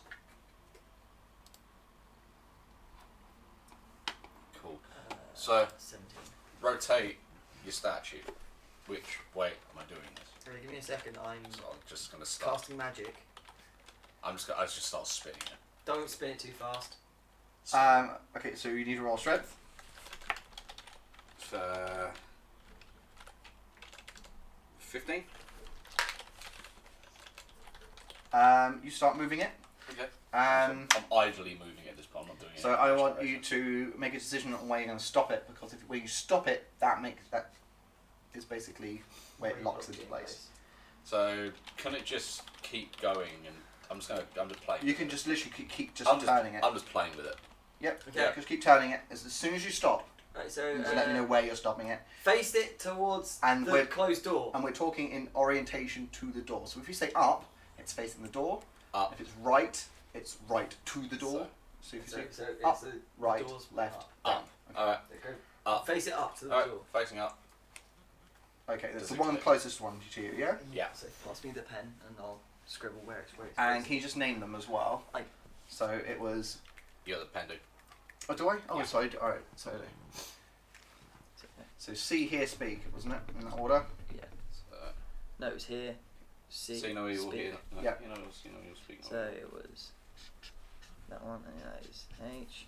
Cool. So- 17. Rotate your statue. Which way am I doing this? Okay, give me a second. I'm So I'm just gonna start. casting magic. I just start spinning it. Don't spin it too fast. Okay, so you need to roll strength. 15. You start moving it. Okay. Um, I'm idly moving it at this point. I'm not doing it. So I want you to make a decision on where you're going to stop it, because if when you stop it, that is basically where it locks into place. So can it just keep going? And I'm just playing. You can just literally keep I'm turning it. I'm just playing with it. Yep. Okay. Yeah, just keep turning it. As soon as you stop, Right, so just let me know where you're stopping it. face it towards And the we're- closed door. And we're talking in orientation to the door. So if you say up, it's facing the door. Up. If it's right, it's right to the door. So you can see So it's up, the right, doors left, Up. down. Alright. Go Up. face it up to the Alright. door. Facing up. Okay, that's Does the it one click? closest one to you, yeah? Yeah. So pass me the pen and I'll scribble where it's And facing. can you just name them as well? Aye. So it was. You're the pen dude. Oh, do I? Oh, Yeah. sorry. Alright, so I do. So see, hear, speak, wasn't it? In that order? Yeah. So, No, it was here. See. so you know you will speak. hear. No, Yeah. You know you'll speak. So it was that one, and that is H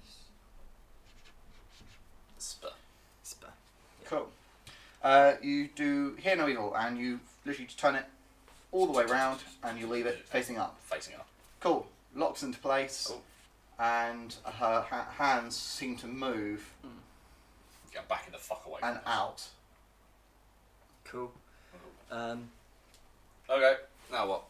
S Sp. Spa. Cool. You do hear no evil, and you literally just turn it all the way around, and you leave it facing up. Facing up. Cool. Locks into place, Cool. and her hands seem to move Get back in the fuck away. and from us. out. Cool. Okay. Now what?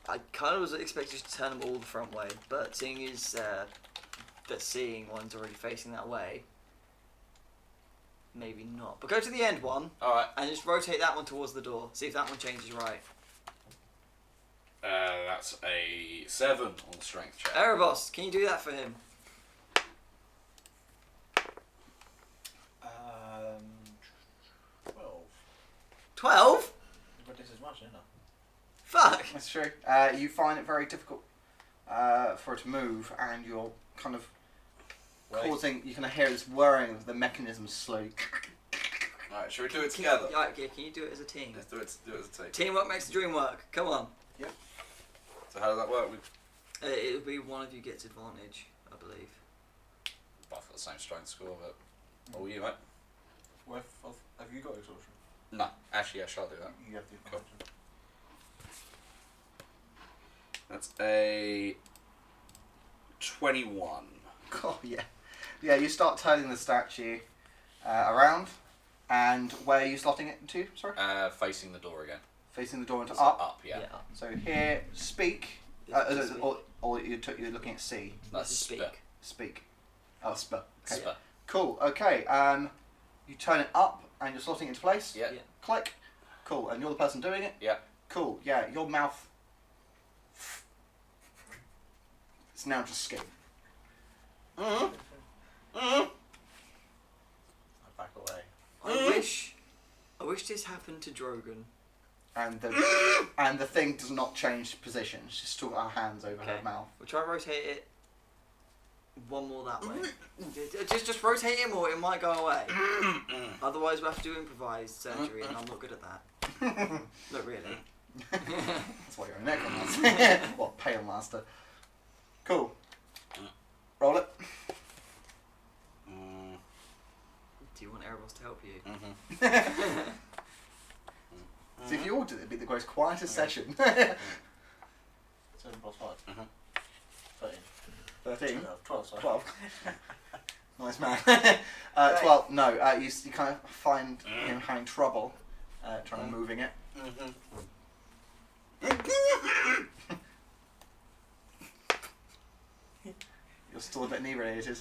I kind of was expecting to turn them all the front way, but seeing as the seeing one's already facing that way, maybe not. But go to the end one All right. and just rotate that one towards the door. See if that one changes right. That's a 7 on the strength check. Erebos, can you do that for him? 12. 12? But this is much, isn't it? Fuck! That's true. You find it very difficult for it to move, and you're kind of causing. You can hear this whirring of the mechanism slowly. All right. Shall we do it together? Can you do it as a team? Let's do it as a team. Teamwork makes the dream work. Come on. So how does that work? It'll be one of you gets advantage, I believe. Both got the same strength score, but what will you, mate? Have you got exhaustion? No. Actually, yes, I'll do that. You have the Cool. exhaustion. That's a 21. Oh yeah, yeah. You start turning the statue around, and where are you slotting it into? Sorry, Facing the door again. facing the door into So up. Up, yeah. So here, speak. Speak. Or you're looking at C. That's This is sp. Speak. Oh, sp. Okay. Sp. Cool. Okay. You turn it up, and you're slotting it into place. Yeah. Yeah. Click. Cool. And you're the person doing it. Yeah. Cool. Yeah. Your mouth. It's now just skin. I back away. I wish this happened to Drogon. And the thing does not change position. She's still got her hands over her Okay. mouth. We'll try and rotate it one more that way. just rotate it more, it might go away. Otherwise we'll have to do improvised surgery and I'm not good at that. Not really. That's why you're a necromancer. What, pale master? Cool. Roll it. Do you want Erebos to help you? See, if you all did it, it'd be the most quietest session. 7 plus 5. 13. 13. 12, sorry. 12. Nice man. 12. No, you kind of find him having trouble trying to moving it. You're still a bit inebriated.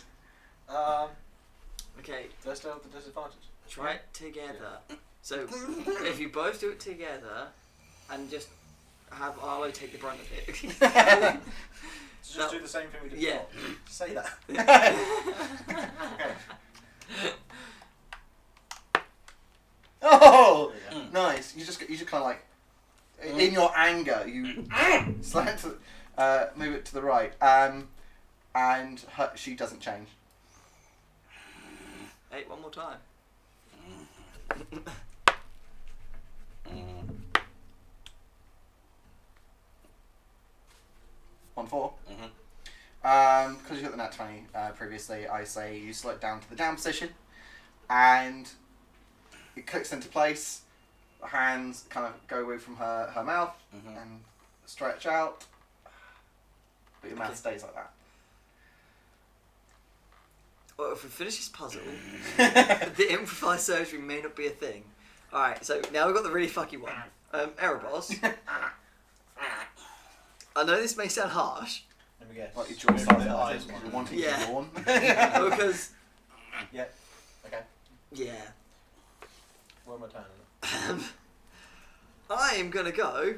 Okay, Do I still have the disadvantage? try it together. So if you both do it together and just have Arlo take the brunt of it. So just do the same thing we did Yeah. before. Just say that. Oh, There you nice. You just kind of like, in your anger, you slant to, move it to the right, and she doesn't change. Hey, one more time. 1-4. Because you got the nat 20 previously, I say you slow it down to the down position, and it clicks into place. The hands kind of go away from her mouth and stretch out, but your mouth stays like that. Well, if we finish this puzzle, the improvised surgery may not be a thing. Alright, so now we've got the really fucky one. Erebos. I know this may sound harsh, Let me guess. Like your jaw Maybe starts the like eyes this, one. you're wanting Yeah. to yawn. because, Yeah. Okay. yeah. Where am I turning? I am gonna go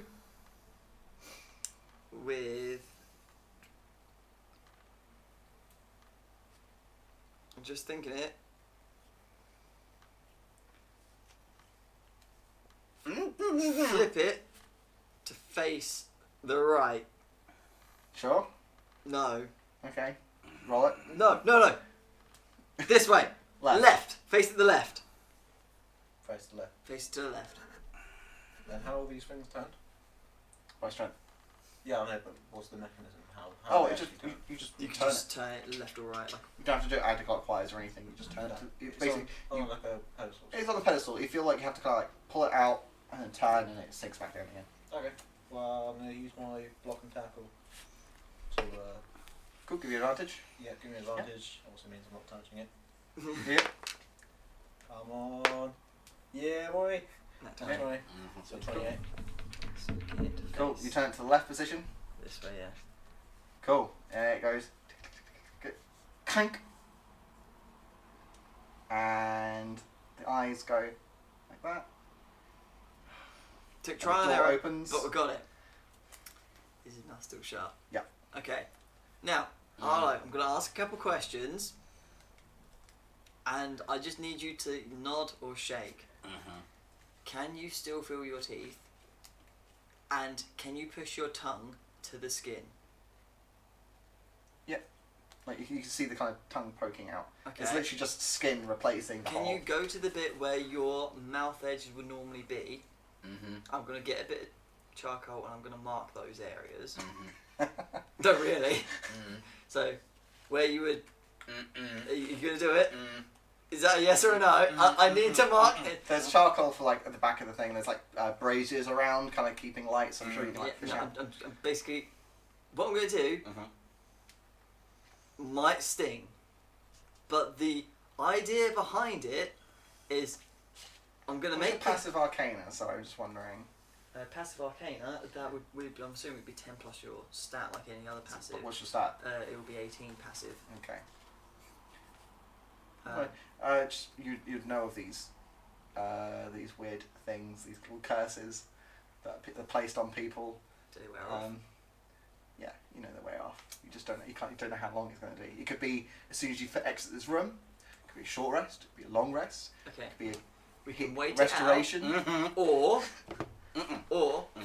with. I'm just thinking it. Flip it to face the right. Sure. No. Okay. Roll it. No. This way. Left. Face to the left. Face to left. Face to the left. Then how are these things turned? By strength. Yeah, I know, but what's the mechanism? How Oh, they it just actually turn? you You turn can it. just turn it left or right. Like. You don't have to do it anti-clockwise or anything. You just turn it. It's Basically, on like a pedestal. it's on a pedestal. You feel like you have to kind of like pull it out and then turn, and it sinks back down again. Okay. Well, I'm going to use my block and tackle to Cool. Give you advantage. give me an advantage. Also means I'm not touching it. Yep. Come on. Yeah, boy. That That's time. right. So 28. So we get it to Cool. face You turn it to the left position. this way, yeah. Cool. It goes. Clank. And the eyes go like that. Took And the trial and door error, opens. but we got it. Is it now still shut? Yeah. Okay. Now, Arlo, I'm going to ask a couple questions, and I just need you to nod or shake. Can you still feel your teeth? And can you push your tongue to the skin? Like you can see the kind of tongue poking out. Okay. It's literally just skin replacing the Can hole. you go to the bit where your mouth edges would normally be? I'm going to get a bit of charcoal and I'm going to mark those areas. No, really. So, where you would... Are you going to do it? Is that a yes or a no? I need to mark it. There's charcoal for like at the back of the thing. There's like braziers around, kind of keeping light. So I'm sure you can like fish out. I'm basically... What I'm going to do might sting, but the idea behind it is I'm going to Make make... passive arcana. So I'm just wondering. passive arcana, that would I'm assuming it would be 10 plus your stat like any other passive. What's your stat? It would be 18 passive. Okay. Uh, Just you'd know of these weird things, these little curses that are placed on people. do they wear off? Yeah, you know the way off. You just don't know. You don't know how long it's going to be. It could be as soon as you exit this room. It could be a short rest. It could be a long rest. Okay. It could be We can wait restoration. it out, or we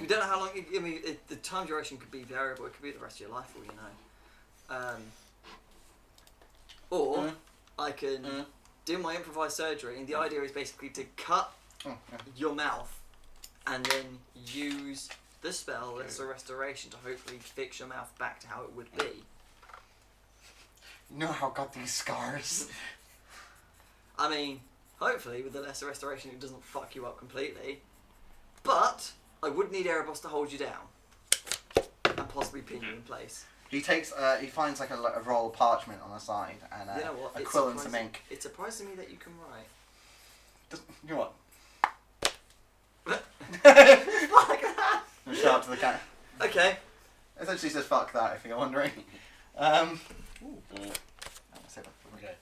don't know how long. I mean, the time duration could be variable. It could be the rest of your life, for all you know. Or I can do my improvised surgery, and the idea is basically to cut your mouth, and then use the spell as a restoration to hopefully fix your mouth back to how it would be. You know how I got these scars. I mean, hopefully with the lesser restoration it doesn't fuck you up completely. But I would need Erebos to hold you down. And possibly pin you in place. He takes. He finds like a roll of parchment on the side and You know what? a quill and some ink. It surprises me that you can write. You know what? Fuck that! Shout out to the cat. Okay. Essentially says fuck that if you're wondering. That's it. Okay.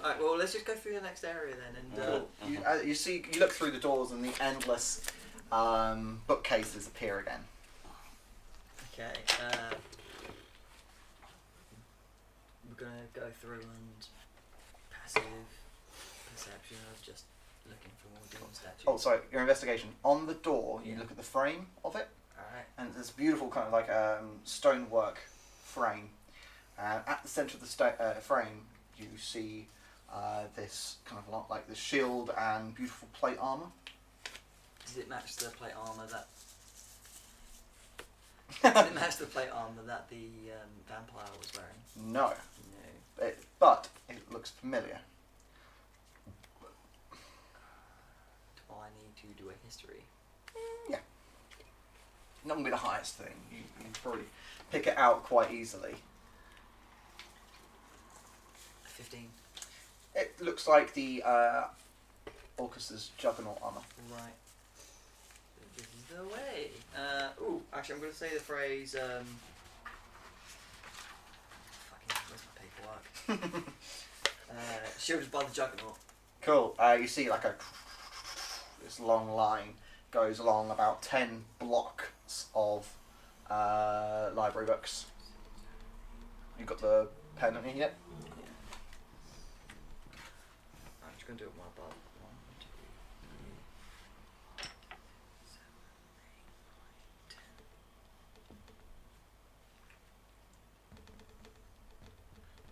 Alright, well let's just go through the next area then and You look through the doors and the endless bookcases appear again. okay, we're gonna go through and passive perception of just looking for more demon statues. Oh, sorry, your investigation. On the door, you Yeah. look at the frame of it, Alright. and there's beautiful kind of like stonework frame. At the centre of the frame, you see this kind of like the shield and beautiful plate armour. Does it match the plate armour that... Does it match the plate armour that the vampire was wearing? No, No. but it looks familiar. Do I need to do a history? Not going to be the highest thing. You can probably pick it out quite easily. 15. It looks like the Orcus's juggernaut armour. Right. This is the way. Actually I'm going to say the phrase, fucking, where's my paperwork? Shielded by the juggernaut. Cool. You see like this long line goes along about 10 blocks of library books. You got the pen on you yet? I'm just going to do it one above. 1, 2, 3, 7,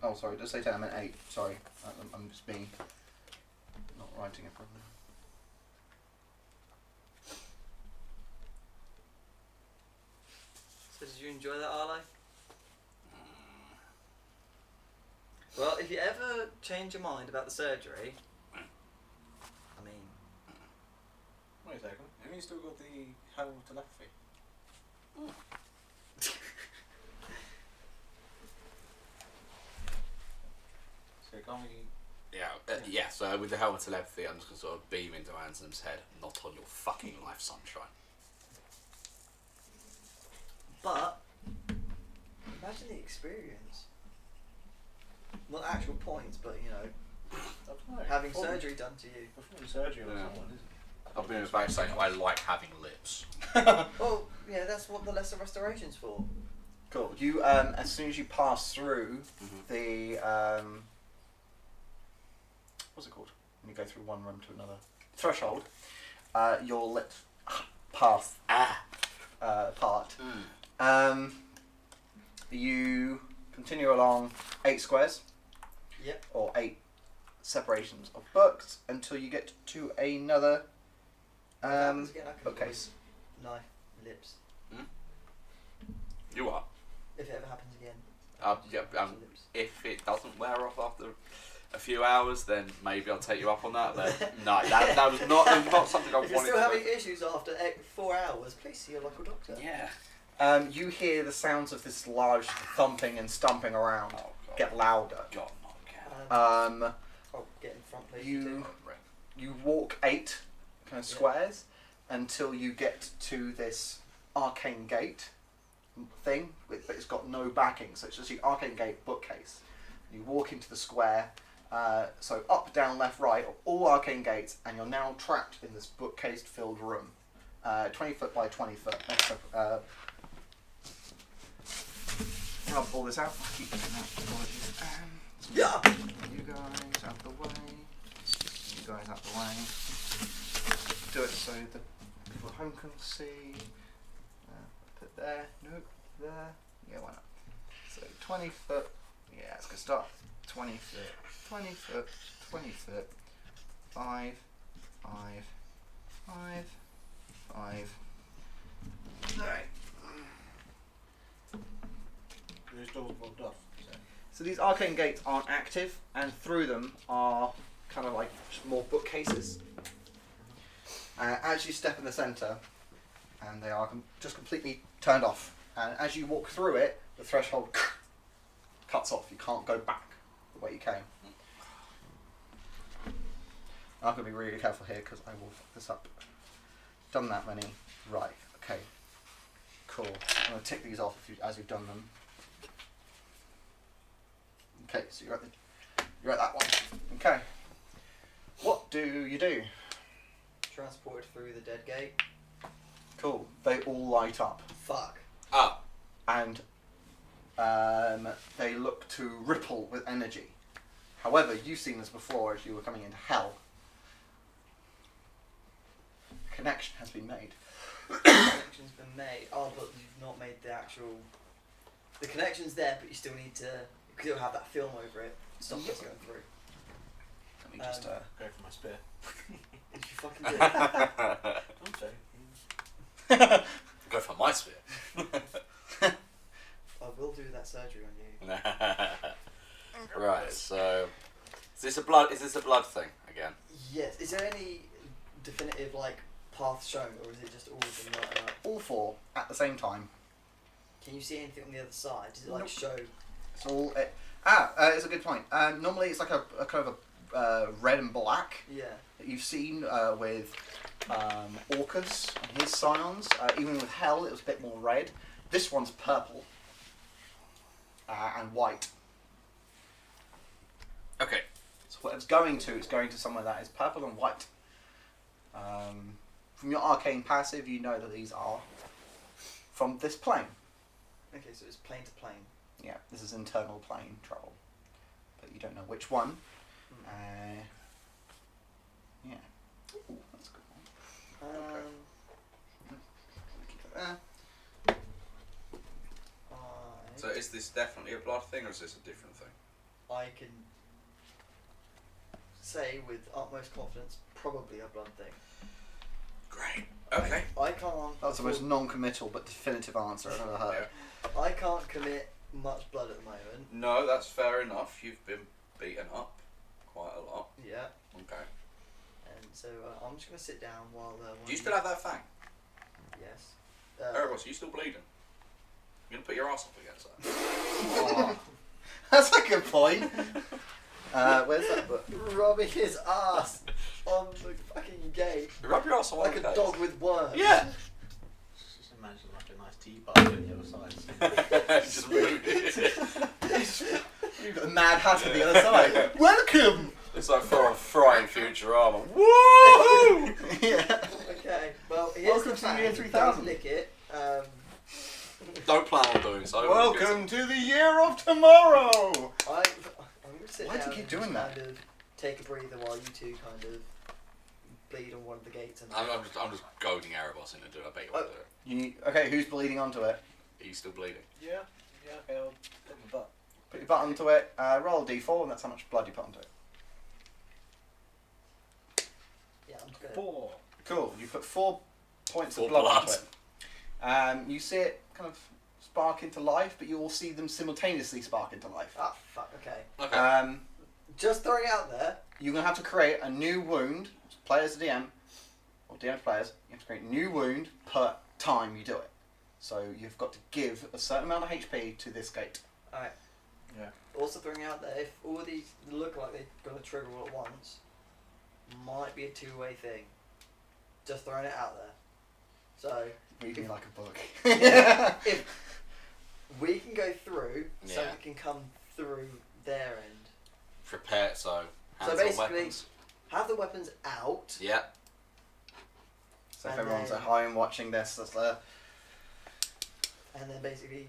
8, 9, 10. Oh, sorry, did I say 10? I meant 8. Sorry, I'm just being not writing it properly. So did you enjoy that, Arlo? Well, if you ever change your mind about the surgery, I mean... Wait a second. Have you still got the helm of telepathy? So can't we... Yeah, so with the helmet telepathy, I'm just going to sort of beam into Anselm's head. Not on your fucking life, sunshine. But, imagine the experience. Not actual points, but, you know, I don't know. having Probably surgery done to you. Performing surgery on Yeah. someone, isn't it? I've been about saying I like having lips. Well, yeah, that's what the lesser restoration's for. Cool. You, as soon as you pass through the, what's it called? When you go through one room to another threshold, your lit path part. You continue along 8 squares. Yep. Or 8 separations of books until you get to another bookcase. Knife, lips. You are. If it ever happens again. Lips. If it doesn't wear off after a few hours, then maybe I'll take you up on that. But no, that was not something I If you're wanted still to having do. issues after 4 hours, please see a local doctor. Yeah. You hear the sounds of this large thumping and stumping around Oh, God. get louder. God, not again. I'll get in front, please. You walk 8 kind of squares until you get to this arcane gate thing, but it's got no backing, so it's just the arcane gate bookcase. You walk into the square, so up, down, left, right, all arcane gates, and you're now trapped in this bookcase-filled room. 20 foot by 20 foot. Rub all this out. Keep doing that. Apologies. Yeah. You guys out the way. You guys out the way. Do it so the people at home can see. Put there. Nope. There. Yeah, why not? So 20 foot. Yeah, it's good start. 20 foot. 20 foot. 20 foot. 5. 5. 5. 5. Alright. Those doors blocked off. So these arcane gates aren't active, and through them are kind of like more bookcases. As you step in the centre, and they are just completely turned off. And as you walk through it, the threshold cuts off. You can't go back the way you came. I'm going to be really careful here because I will fuck this up. Done that many. Right, okay. Cool. I'm going to tick these off as you've done them. Okay, so you're at that one. Okay. What do you do? Transported through the dead gate. Cool. They all light up. Fuck. Ah. And they look to ripple with energy. However, you've seen this before as you were coming into hell. Connection has been made. Connection's been made. Oh, but you've not made the actual... The connection's there, but you still need to... Because it'll have that film over it. Stop us going through. Let me just... Go for my spear. If you fucking do. I'm sorry. Go for my spear. I will do that surgery on you. Right, so is this a blood thing again? Yes. Is there any definitive like path shown, or is it just all of them lighting up? all 4 at the same time. Can you see anything on the other side? Does it like Nope. show? It's all... it's a good point. Normally it's like a kind of a red and black Yeah. that you've seen with Orcus and his scions. Even with Hell, it was a bit more red. This one's purple and white. Okay. So what it's going to somewhere that is purple and white. from your arcane passive, you know that these are from this plane. Okay, so it's plane to plane. Yeah, this is internal plane travel, but you don't know which one. Yeah. Ooh, that's a good one. Keep it there. So is this definitely a blood thing, or is this a different thing? I can say with utmost confidence, probably a blood thing. Great. Okay. I can't. That's the most non-committal but definitive answer I've ever heard. I can't commit much blood at the moment. No, that's fair enough. You've been beaten up quite a lot. Yeah. Okay. And so I'm just gonna sit down while. Do you still have that fang? Yes. Erebus, are you still bleeding? You're gonna put your ass up against that. Oh, that's a good point. Where's that book? Rubbing his ass on the fucking gate. Rub your ass on like one a of dog with worms. Yeah. Just imagine like a nice tea party on the other side. Just move it. You've got a mad hat on the other side. Welcome! It's like frying Futurama. Woo! Yeah. Okay. Well, here's Welcome the to fang. year 3000. Don't lick it. Don't plan on doing so. Welcome to the year of tomorrow! I'm gonna sit Why do down you keep and doing just that? kind of take a breather while you two kind of bleed on one of the gates. And I'm just goading Erebus into it. I bet you won't do it. Okay, who's bleeding onto it? He's still bleeding. Yeah, okay, I'll put my butt. Put your butt onto it, roll a d4, and that's how much blood you put onto it. Yeah, I'm just gonna. 4. Cool, you put 4 points 4 of blood blood. onto it. You see it kind of spark into life, but you all see them simultaneously spark into life. Ah, fuck. Okay. Okay. Just throwing it out there. You're going to have to create a new wound, players to DM, or DM to players, you have to create a new wound per time you do it. So you've got to give a certain amount of HP to this gate. Alright. Yeah. Also throwing out there, if all of these look like they're going to trigger all at once, might be a two-way thing. Just throwing it out there. So, Read me like a book. if we can go through, Yeah. something can come through their end. Prepare so. So Hands basically- on weapons. Have the weapons out. Yeah. So if And everyone's then- at home watching this, that's And then basically,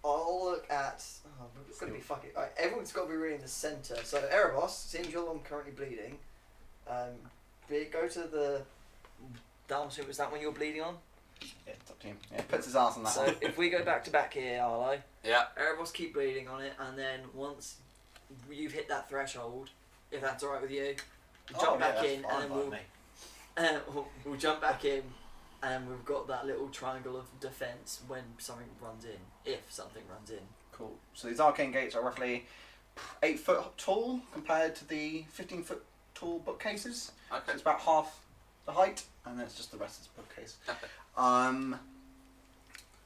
I'll look at. Oh, it's gonna be fucking. Alright, everyone's got to be really in the centre. So Erebos, since you're the one currently bleeding, go to the. Damn, so was that when you were bleeding on? yeah, it's up to him. Yeah, puts his ass on that So one. if we go back to back here, Arlo, Yeah. Erebos keep bleeding on it, and then once you've hit that threshold, if that's alright with you, jump back in, and then we'll jump back in. And we've got that little triangle of defence when something runs in, if something runs in. Cool. So these arcane gates are roughly 8 foot tall compared to the 15 foot tall bookcases. So Okay. it's about half the height, and then it's just the rest of this bookcase.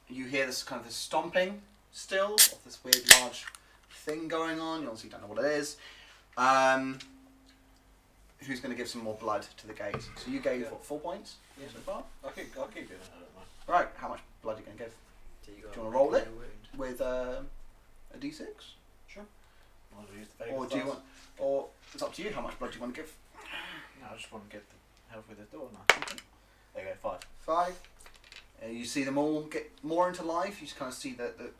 You hear this kind of this stomping still of this weird large thing going on. You obviously don't know what it is. Who's going to give some more blood to the gate? So you gave what, 4 points so far? I'll keep doing it, I don't mind. Right. How much blood are you going to give? So you Do you wanna roll it? wound. With a d6? Sure. I'll use the Or do you want? Or it's up to you. How much blood do you want to give? No, I just want to get the help with the door now. There you go, 5. 5. You see them all get more into life. You just kind of see the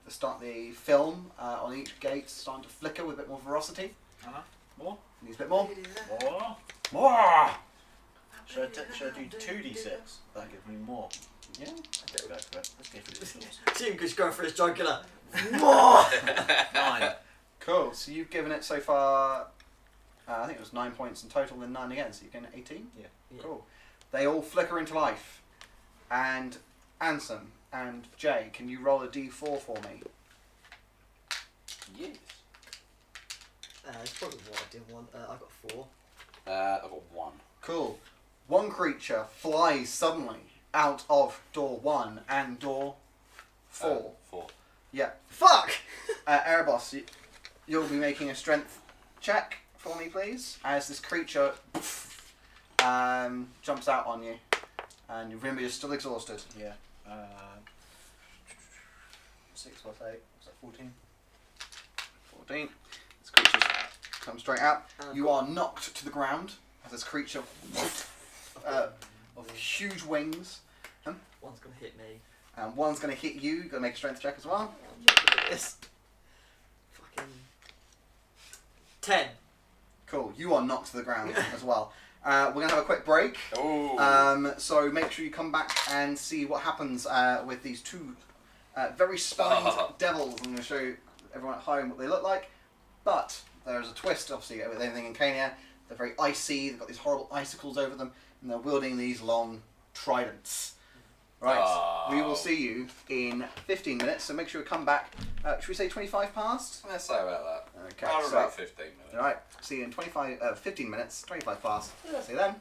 film on each gate starting to flicker with a bit more ferocity. More? Needs a bit more. More? More. Should I do 2d6? That'll give me more. Yeah. Let's go for it. Let's go for this. Team just going for his jugular. 9. Cool. So you've given it so far. I think it was 9 points in total, then 9 again. So you've given it 18. Yeah. Cool. They all flicker into life. And Ansem and Jay, can you roll a d4 for me? Yes. It's probably what I didn't want. I got 4. I've got 1. Cool. One creature flies suddenly out of door 1 and door 4. 4. Yeah. Fuck! Erebos, you'll be making a strength check for me, please, as this creature jumps out on you. And you remember you're still exhausted. Yeah. 6 plus 8. Is that 14? 14. This creature comes straight out. You are knocked to the ground as this creature of huge wings. One's gonna hit me. And one's going to hit you. You're going to make a strength check as well. Look at this. Fucking 10. Cool. You are knocked to the ground as well. We're going to have a quick break. Oh. So make sure you come back and see what happens with these two very spined devils. I'm going to show everyone at home what they look like. But there's a twist, obviously, with anything in Cania. They're very icy. They've got these horrible icicles over them. And they're wielding these long tridents. Right, we will see you in 15 minutes, so make sure you come back. Should we say 25 past? Let's say about that. Okay, I'll so, about 15 minutes. Alright, see you in 15 minutes, 25 past. See you then.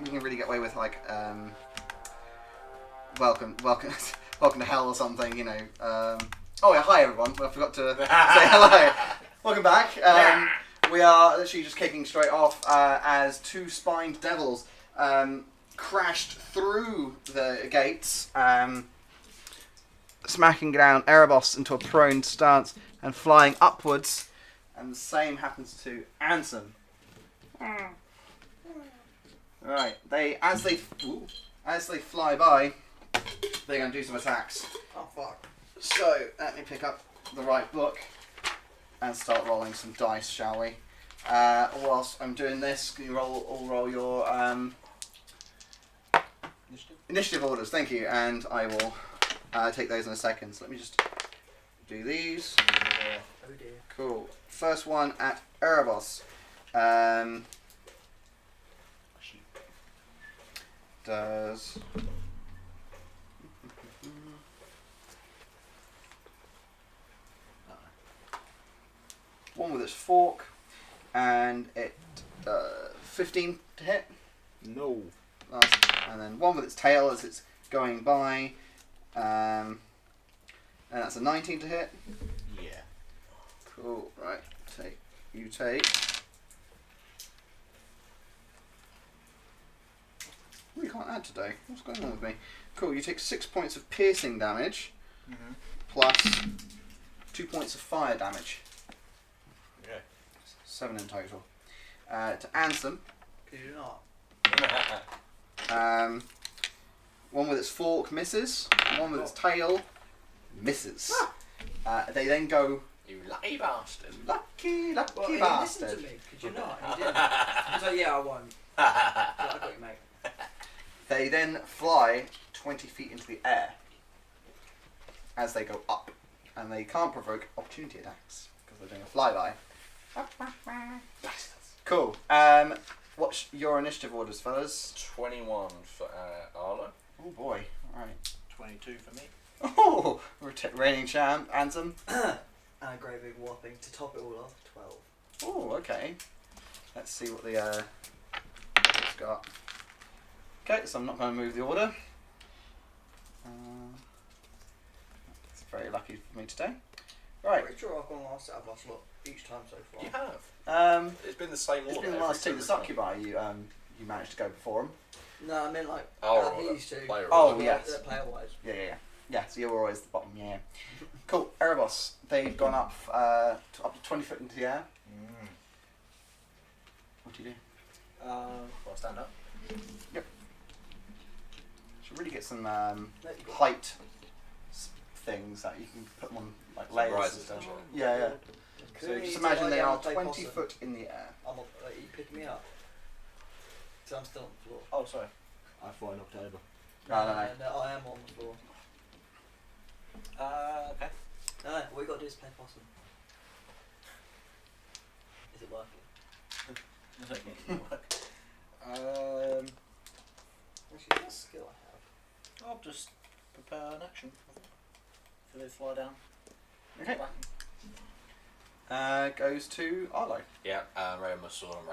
we can really get away with like welcome to hell or something, you know. Oh yeah, hi everyone. I forgot to say hello. Welcome back. We are literally just kicking straight off as two spined devils crashed through the gates, smacking down Erebos into a prone stance and flying upwards. And the same happens to Ansem. Right, as they fly by, they're going to do some attacks. Oh fuck. So let me pick up the right book and start rolling some dice, shall we? Whilst I'm doing this, can you roll your initiative orders? Thank you, and I will take those in a second. So let me just do these. Oh dear. Cool. First one at Erebos. Does one with its fork, and it 15 to hit. No. And then one with its tail as it's going by, and that's a 19 to hit. Yeah. Cool. Right. You take. We can't add today. What's going on with me? Cool. You take 6 points of piercing damage, plus 2 points of fire damage. Okay. 7 in total. To Ansem, Could you not? one with its fork misses, and one with its tail misses. They then go. You lucky bastard. Lucky Well, he bastard. listened to me. Could you not? He didn't. He was like, yeah, I won't. I got you, mate. They then fly 20 feet into the air as they go up, and they can't provoke opportunity attacks because they're doing a flyby. Cool. What's your initiative orders, fellas? 21 for Arlo. Oh boy. All right. 22 for me. Oh, reigning champ, Ansem. And a great big whopping to top it all off, 12. Oh, okay. Let's see what the it's got. Okay, so I'm not going to move the order. It's very lucky for me today. Right. Pretty sure I've gone last out of last lot each time so far. You have. It's been the same It's order. been the last two. The succubi you managed to go before him. No, I mean like these two. Player Oh, order. yes. Player wise. Yeah, so you were always at the bottom, yeah. Cool, Erebos, they've gone up up to 20 foot into the air. What do you do? Well, stand up. Yep. Should really get some height things that you can put them on like layers and rises, stuff. don't Yeah. Could So we just do imagine like they that are and play 20 possum? foot in the air. Are you picking me up? So I'm still on the floor. Oh, sorry. I fly in October. No. I am on the floor. Okay. No, all we got to do is play possum. Is it working? Actually, what skill I have? I'll just prepare an action. So they fly down. Okay. Goes to Arlo. Yeah, ready my sword. I'm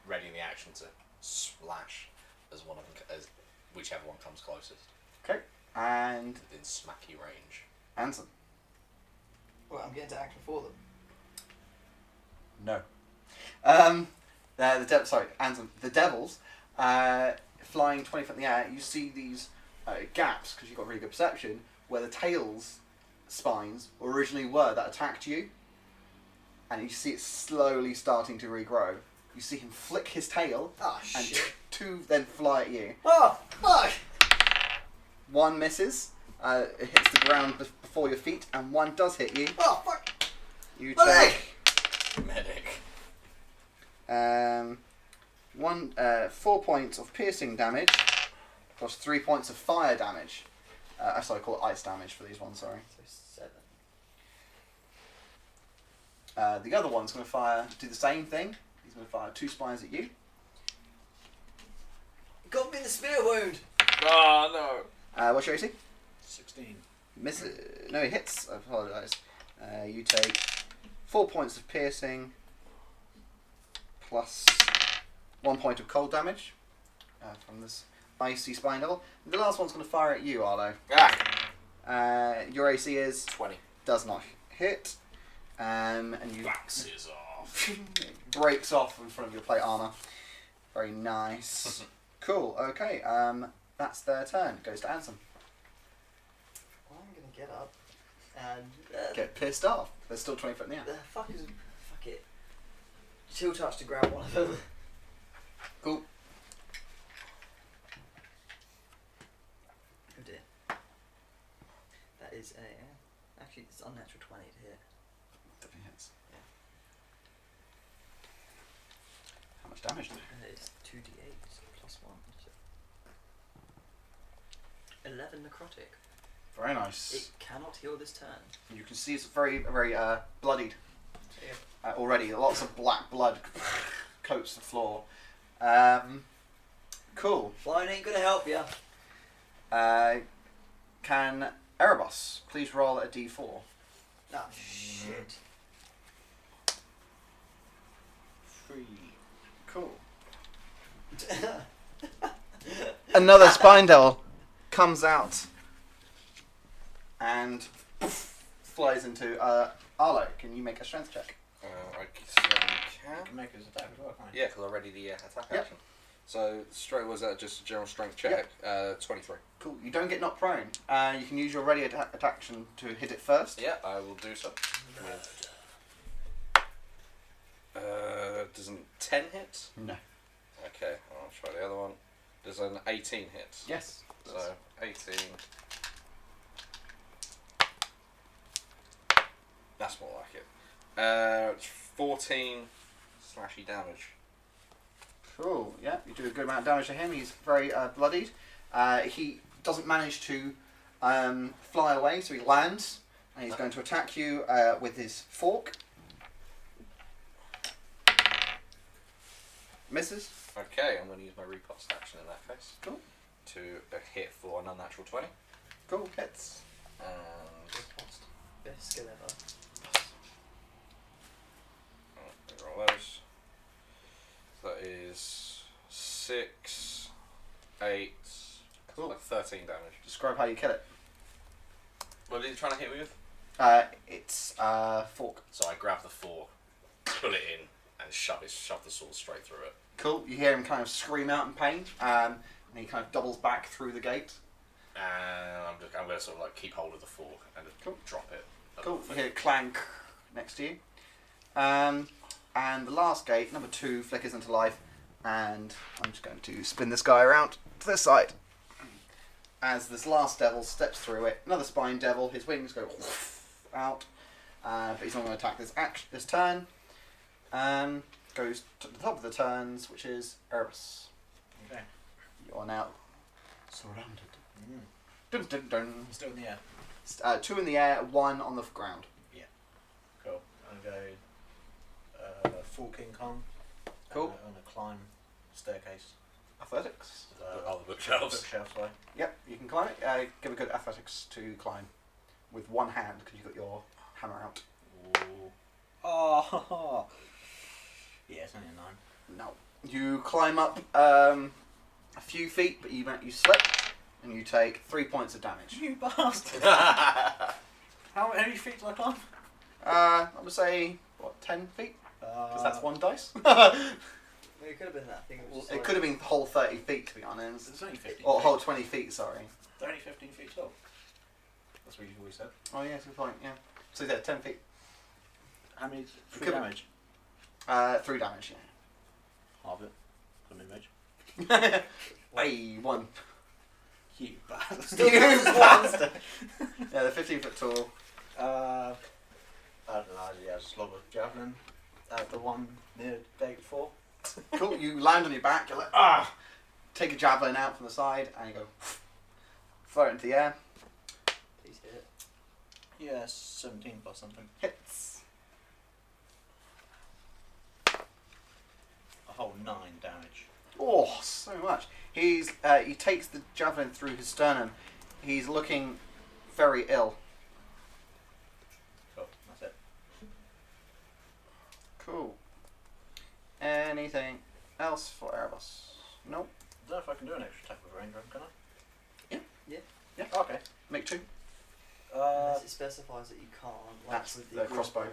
ready in the action to slash as one of them, as whichever one comes closest Okay. And within smacky range. Ansem. Well, I'm getting to action for them. No. Ansem. The devils, flying 20 foot in the air, you see these gaps, because you've got really good perception, where the tails spines originally were that attacked you. And you see it slowly starting to regrow. You see him flick his tail, Oh, and shit. two then fly at you. Oh, fuck! One misses, it hits the ground before your feet, and one does hit you. Oh, fuck! You Medic! take Medic. 4 points of piercing damage, plus 3 points of fire damage. I call it ice damage for these ones, sorry. So 7. The other one's going to do the same thing. He's going to fire 2 spines at you. Got me in the spear wound! Oh no. What's your AC? 16. Misses. No, he hits. I apologise. You take 4 points of piercing, plus 1 point of cold damage. from this icy spine devil. The last one's going to fire at you, Arlo. Your AC is 20. does not hit, and you Bounces off. breaks off in front of your plate armor. Very nice. Cool. Okay. That's their turn. Goes to Ansem. Well, I'm gonna get up and Get pissed off. There's still 20 foot in the air. fuck it. Chill touch to grab one of them. Cool. Oh dear. That is a actually it's unnatural 20 to hit. Definitely hits. Yeah. How much damage? And it is 2d8 plus 1. So 11 necrotic. Very nice. It cannot heal this turn. You can see it's very, very bloodied Yeah. already. Lots of black blood coats the floor. Cool. Flying ain't gonna help ya. Can Erebos please roll a d4? Ah, shit. 3. Cool. Another spine devil comes out and flies into Arlo. Can you make a strength check? I certainly You can. can make his attack as well, can't you? Yeah, because I ready the attack Yep. action. So straight was that just a general strength check? 23. Cool. You don't get knocked prone. You can use your ready attack action to hit it first. Yeah, I will do so. With, doesn't 10 hit? No. Okay, I'll try the other one. Does an 18 hit? Yes. So 18. That's more like it. 14 slashy damage. Cool. Yeah, you do a good amount of damage to him. He's very bloodied. He doesn't manage to fly away, so he lands, and he's going to attack you with his fork. Misses. Okay, I'm going to use my riposte action in that case. Cool. To hit for an unnatural 20. Cool. Hits. And Best skill ever. let me roll those. So that is 6, 8, Cool. like 13 damage. Describe how you kill it. What are you trying to hit me with? It's fork. So I grab the fork, pull it in, and shove the sword straight through it. Cool. You hear him kind of scream out in pain, and he kind of doubles back through the gate. And I'm going to sort of like keep hold of the fork and just Cool. drop it. Cool. You hear it clank next to you. And the last gate, number 2, flickers into life, and I'm just going to spin this guy around to this side. As this last devil steps through it, another spine devil, his wings go out, but he's not going to attack this turn. Goes to the top of the turns, which is Erebus. Okay. You are now surrounded. Mm. Dun, dun, dun. Still in the air. 2 in the air, 1 on the ground. Cool. I'm going to go full King Kong. Cool. I'm going to climb staircase. Athletics. Oh, the bookshelves. Bookshelf, sorry. Yep, you can climb it. Give a good athletics to climb with one hand because you've got your hammer out. Ooh. Oh. Yeah, it's only a 9. No. You climb up a few feet, but you slip and you take 3 points of damage. You bastard! How many feet do I climb? I would say, 10 feet? Because that's 1 dice. It could have been that thing. It could have been the whole 30 feet, to be honest. It's only 15 Or feet. whole 20 feet, sorry. They're only 15 feet tall. That's what you always said. Oh, yeah, good point, yeah. So, yeah, 10 feet. How many? 3 Could- damage? 3 damage, Half it. From image. yeah. Hey, 1. You bastard. Still counts as one. Yeah, they're 15 foot tall. I don't know, yeah, just lob a javelin at the one near gate 4. Cool, you land on your back, you're like, ah! Take a javelin out from the side, and you go, throw it into the air. Please hit it. Yeah, 17 plus something. Hits. A whole 9 damage. Oh, so much. He takes the javelin through his sternum. He's looking very ill. Cool, that's it. Cool. Anything else for Erebus? Nope. don't know if I can do an extra attack with range run, can I? Yeah. Okay. Make 2. Unless it specifies that you can't. Like That's with the crossbow.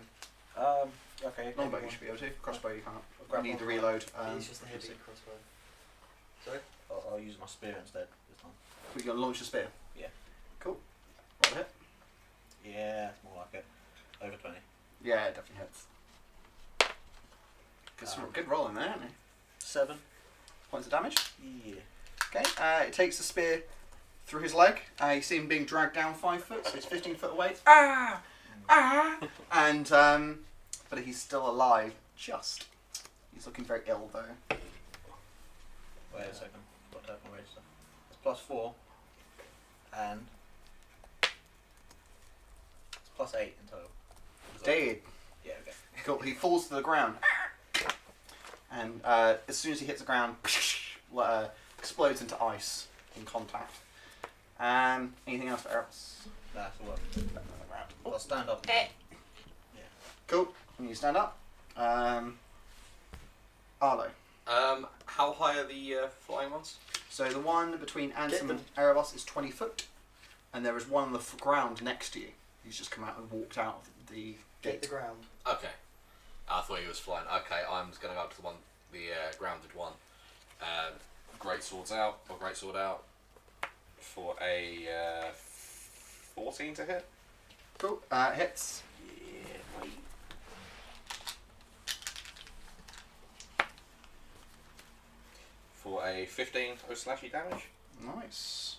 Okay. Longbow maybe you should be able to. Crossbow you can't. grab You need the one. reload. it's just the heavy crossbow. Sorry? I'll use my spear instead this time. We're going to launch the spear. Yeah. Cool. Roll hit. Yeah, more like it. Over 20. Yeah, it definitely hits. Good roll in there, isn't it? 7. Points of damage. Yeah. Okay. It takes the spear through his leg. You see him being dragged down 5 foot, so he's 15 foot away. Ah! And but he's still alive. Just. He's looking very ill though. Wait a second. Got to have my register. It's plus 4. And it's plus 8 in total. Dead. Yeah, okay. Cool. He falls to the ground. And as soon as he hits the ground, explodes into ice in contact. Anything else for Eros? That's all right. I'll stand up. Cool. And you stand up. Arlo. How high are the flying ones? So the one between Ansem them. and Erebos is 20 foot, and there is one on the ground next to you. He's just come out and walked out of the Get the gate. ground. Okay. I thought he was flying. Okay, I'm just going to go up to the grounded one. Great sword out for a 14 to hit. Cool. Hits. Yeah, mate. For a 15 slashy damage. Nice.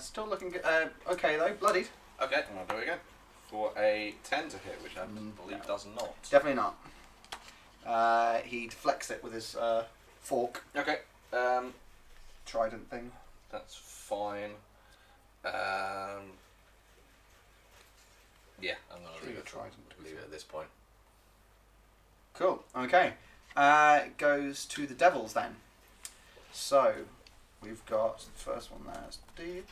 Still looking good. Okay though, bloodied. Okay, and I'll do it again. For a 10 to hit, which I believe no. does not. Definitely not. He deflects it with his fork, Okay, trident thing. that's fine. Yeah, I'm going to leave it. Trident. Leave it at this point. Cool. Okay. It goes to the devils then. So we've got the first one there. Steve.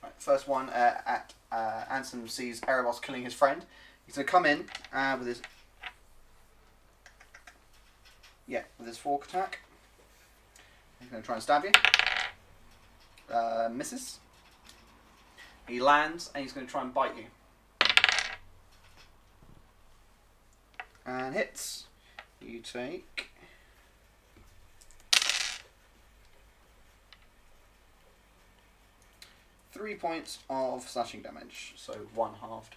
Right, first one at Ansem sees Erebos killing his friend. He's going to come in with his fork attack. He's going to try and stab you. Misses. He lands and he's going to try and bite you. And hits. You take 3 points of slashing damage, so 1 halved.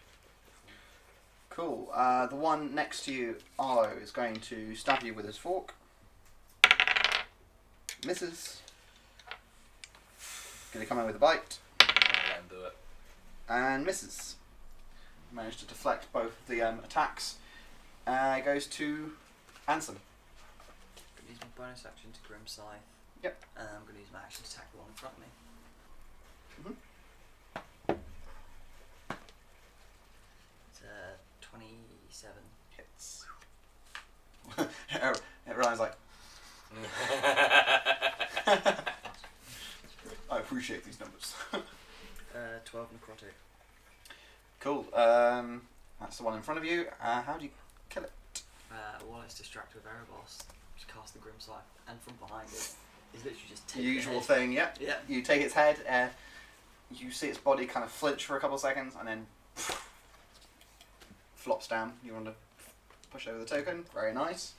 Cool. The one next to you, Arlo, is going to stab you with his fork. Misses. Going to come in with a bite. I'll let him do it. And misses. Managed to deflect both of the attacks. Goes to Ansem. I'm going to use my bonus action to Grim Scythe. Yep. And I'm going to use my action to attack the one in front of me. It's 27. Hits. Ryan's like, I appreciate these numbers. 12 necrotic. Cool. That's the one in front of you. How do you kill it? While it's distracted with Erebos, just cast the Grim Scythe, and from behind it, is literally just take The usual the head. thing, yeah. Yeah. You take its head, you see its body kind of flinch for a couple of seconds, and then flops down. You want to push over the token. Very nice.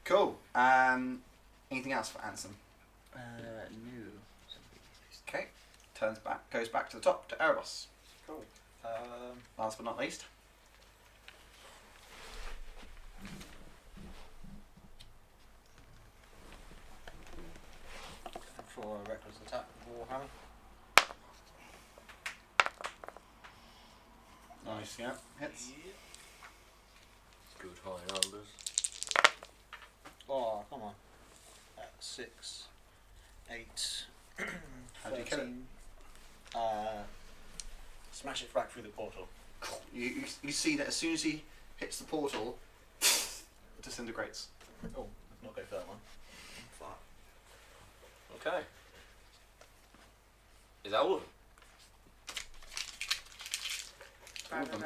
Cool. Anything else for Ansem? No. Okay. Goes back to the top to Erebos. Cool. Last but not least. For a reckless attack, Warhammer. Nice, yeah. Hits. Good high numbers. Oh, come on. 6, 8, How do you kill it? 13. Smash it back through the portal. You see that as soon as he hits the portal, it disintegrates. Oh, let's not go for that one. Fuck. Okay. Is that all of them? All of them.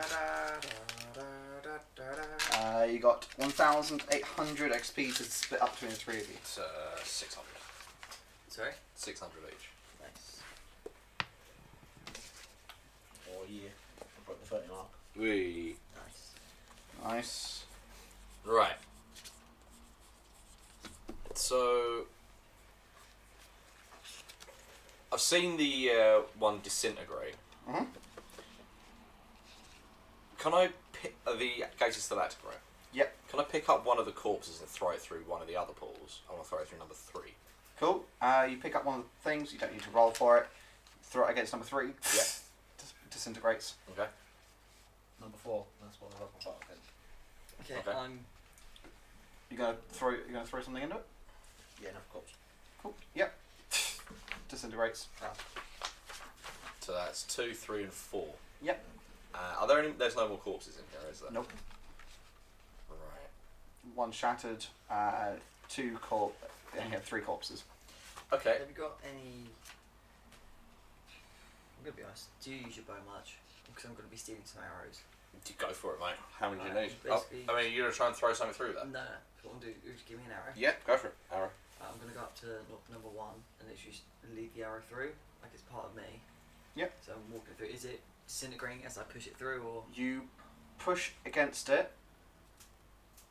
You got 1,800 XP to split up between the three of you. It's 600. Sorry? 600 each. Nice. Or yeah, broke the 30 mark. We. Nice. Nice. Right. So. I've seen the one disintegrate. Mhm. Can I pick. The gate is still active, right? Yep. Can I pick up one of the corpses and throw it through one of the other pools? I want to throw it through number 3. Cool. You pick up one of the things. You don't need to roll for it. Throw it against number 3. Yep. Disintegrates. Okay. Number 4, that's what I rolled my bark in. Okay, Okay. I'm. You gonna throw something into it? Yeah, enough cops. Cool. Yep. Disintegrates. So that's 2, 3, and 4. Yep. Are there any? There's no more corpses in here, is there? Nope. Right. One shattered. 2 and you have 3 corpses. Okay. Have you got any? I'm gonna be honest. Do you use your bow much? Because I'm gonna be stealing some arrows. You go for it, mate. How many do you Right, need? Oh, basically- I mean, you're gonna try and throw something through there. No, what I'm gonna do is give me an arrow. Yeah, go for it. Arrow. I'm gonna go up to number 1 and literally just lead the arrow through, like it's part of me. Yep. So I'm walking through. Is it disintegrating as I push it through, or? You push against it,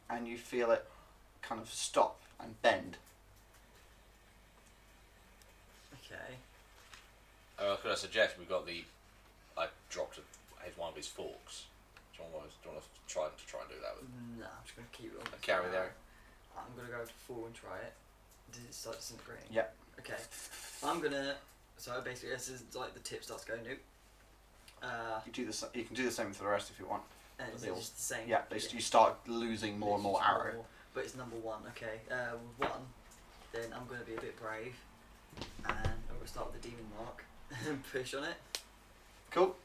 and you feel it kind of stop and bend. Okay. Could I suggest we've got the? I dropped one of his forks. Do you want to try and do that with? No, I'm just gonna keep it on. Carry the arrow. I'm gonna go to 4 and try it. Does it start disintegrating? Yep. Okay. I'm gonna. So basically, this is like the tip starts going nope. You can do the same for the rest if you want. And it's They all- just the same. Yeah, you start losing more and more Literally just arrow. but it's number 1. Okay. With 1, then I'm gonna be a bit brave, and I'm gonna start with the demon mark and push on it. Cool.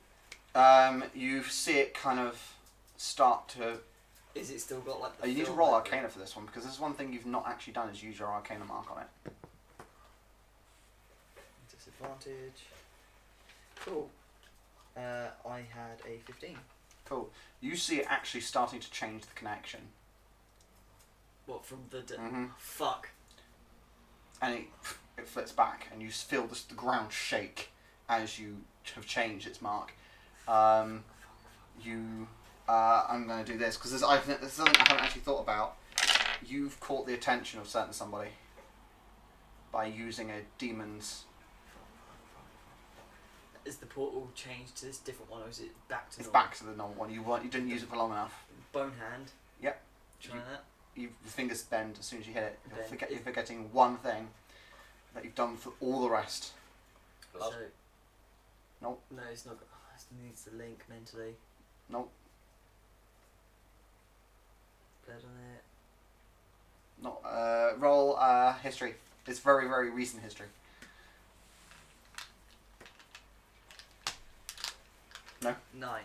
You see it kind of start to. Is it still got like the? You need to film roll like Arcana for this one because this is one thing you've not actually done is use your Arcana mark on it. Disadvantage. Cool. I had a 15. Cool. You see it actually starting to change the connection. What from the? Mhm. Fuck. And it flips back, and you feel the ground shake as you have changed its mark. I'm going to do this because this is something I haven't actually thought about. You've caught the attention of certain somebody by using a demon's. Is the portal changed to this different one, or is it back to? It's normal? back to the normal one. You didn't use it for long enough. Bone hand. Yep. Try that. Your fingers bend as soon as you hit it. Bend. You're forgetting one thing that you've done for all the rest. So. Nope. No, it's not. It needs to link mentally. Nope. Blood on it. Not roll history. It's very, very recent history. No. 9.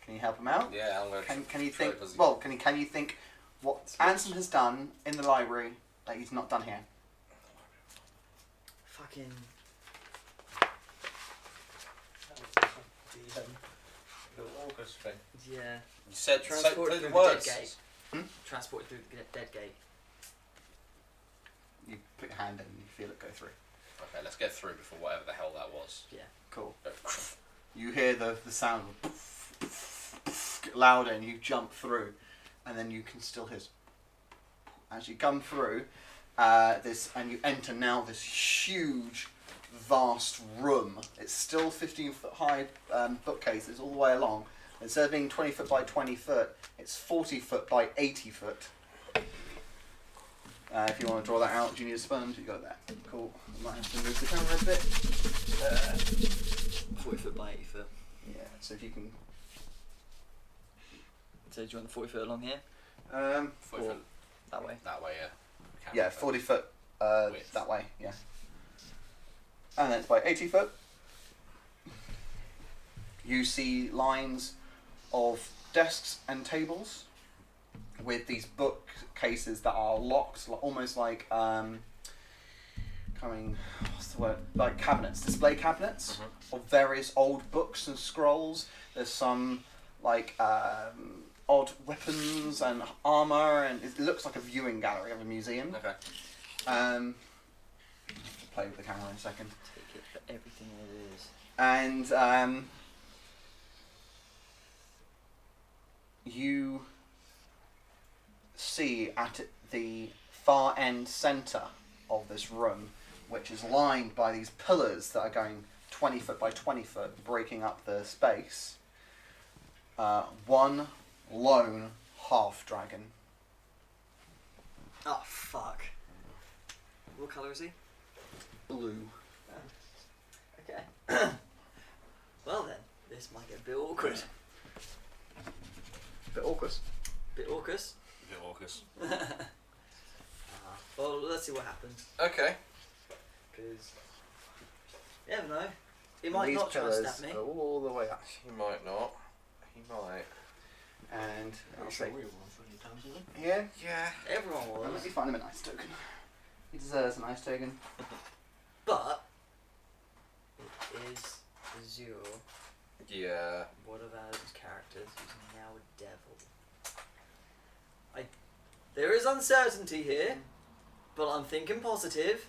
Can you help him out? Yeah, I'm gonna. Can you try think? it 'cause Well, can you think what Anson has done in the library that he's not done here? Fucking. The August thing. Yeah. You said Transported the through words. the dead gate. Hmm? Transported through the dead gate. You put your hand in and you feel it go through. Okay, let's get through before whatever the hell that was. Yeah. Cool. Go. You hear the sound of get louder and you jump through, and then you can still hear as you come through this, and you enter now this huge, vast room. It's still 15-foot high bookcases all the way along. Instead of being 20 foot by 20 foot, it's 40 foot by 80 foot. If you want to draw that out, do you need a sponge? You got that. Cool. I might have to move the camera a bit. 40 foot by 80 foot. Yeah. So if you can. So do you want the 40 foot along here? 40 Or foot that way? that way, yeah. Yeah, 40 foot Width. that way, yeah. And then it's by 80 foot. You see lines of desks and tables with these bookcases that are locked, almost like what's the word? Like cabinets, display cabinets of various old books and scrolls. There's some like odd weapons and armour, and it looks like a viewing gallery of a museum. Okay. Play with the camera in a second. Take it for everything it is. And you see at the far end centre of this room, which is lined by these pillars that are going 20 foot by 20 foot, breaking up the space, one lone half dragon. Oh, fuck. What colour is he? Blue. Okay. Well then, this might get a bit awkward. Bit awkward. Bit awkward. Bit Orcus. Well, let's see what happens. Okay. Because you never know. He might These not try and pillars stab me. are all the way up. He might not. He might. And I'll Pretty say, sure we were on 3 times, wasn't it? yeah. Yeah. Everyone Well, was. let me find him a nice token. He deserves a nice token. But it is Azure, Yeah. one of our characters, who's now a devil. There is uncertainty here, but I'm thinking positive.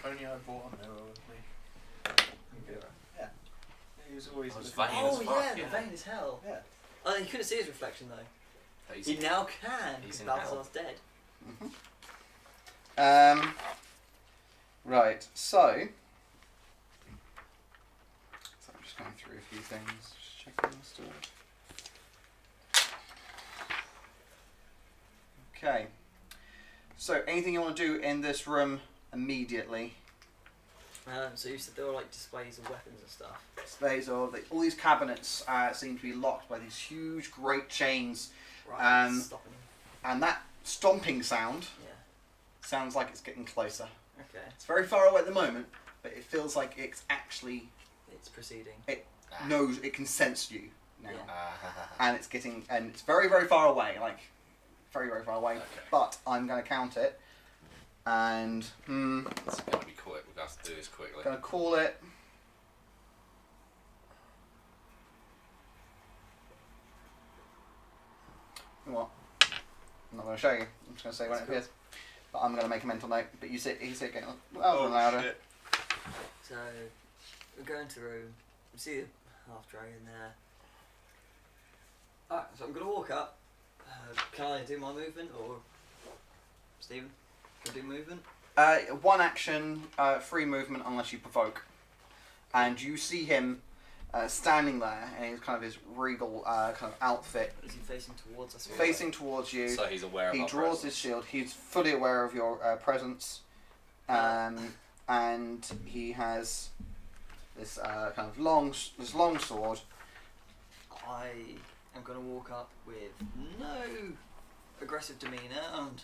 Only I bought on there with me. Yeah. He was always I was looking- vain as Oh fuck, yeah, the vein is hell. Yeah. Oh, you couldn't see his reflection though. He's He now can, he's because in Balthazar's dead. Right, so I'm just going through a few things, just checking the stuff. Okay. So anything you want to do in this room immediately? So you said there were like displays of weapons and stuff. Displays of all these cabinets seem to be locked by these huge, great chains, Right, Um, stopping. and that stomping sound Yeah. sounds like it's getting closer. Okay. It's very far away at the moment, but it feels like it's actually It's proceeding. knows it can sense you now, Yeah. and it's very, very far away, like very, very far away. Okay. But I'm going to count it, and It's gonna be quick. We've got to do this quickly. going to call it. You know what? I'm not going to show you. I'm just going to say when it appears. But I'm going to make a mental note. But you say it getting louder. shit. So we go into the room. We see the half dragon there. Alright, so I'm gonna walk up. Can I do my movement, or Stephen? Can I do movement? One action, free movement unless you provoke. And you see him standing there in his kind of his regal kind of outfit, Is he facing towards us? or facing towards you. So he's aware of He our draws presence. his shield. He's fully aware of your presence, and he has this kind of long sword. I am gonna walk up with no aggressive demeanour, and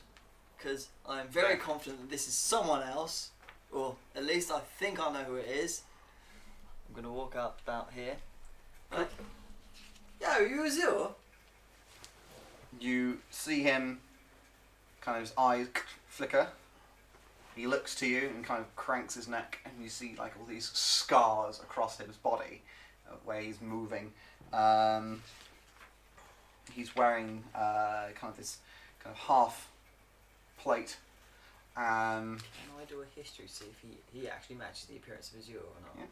because I'm very confident that this is someone else, or at least I think I know who it is. I'm gonna walk up about here. Like, yo, you Azure? You see him, kind of his eyes flicker. He looks to you and kind of cranks his neck, and you see like all these scars across his body where he's moving. He's wearing kind of this kind of half plate. Can I do a history to see if he actually matches the appearance of Azure or not? Yeah.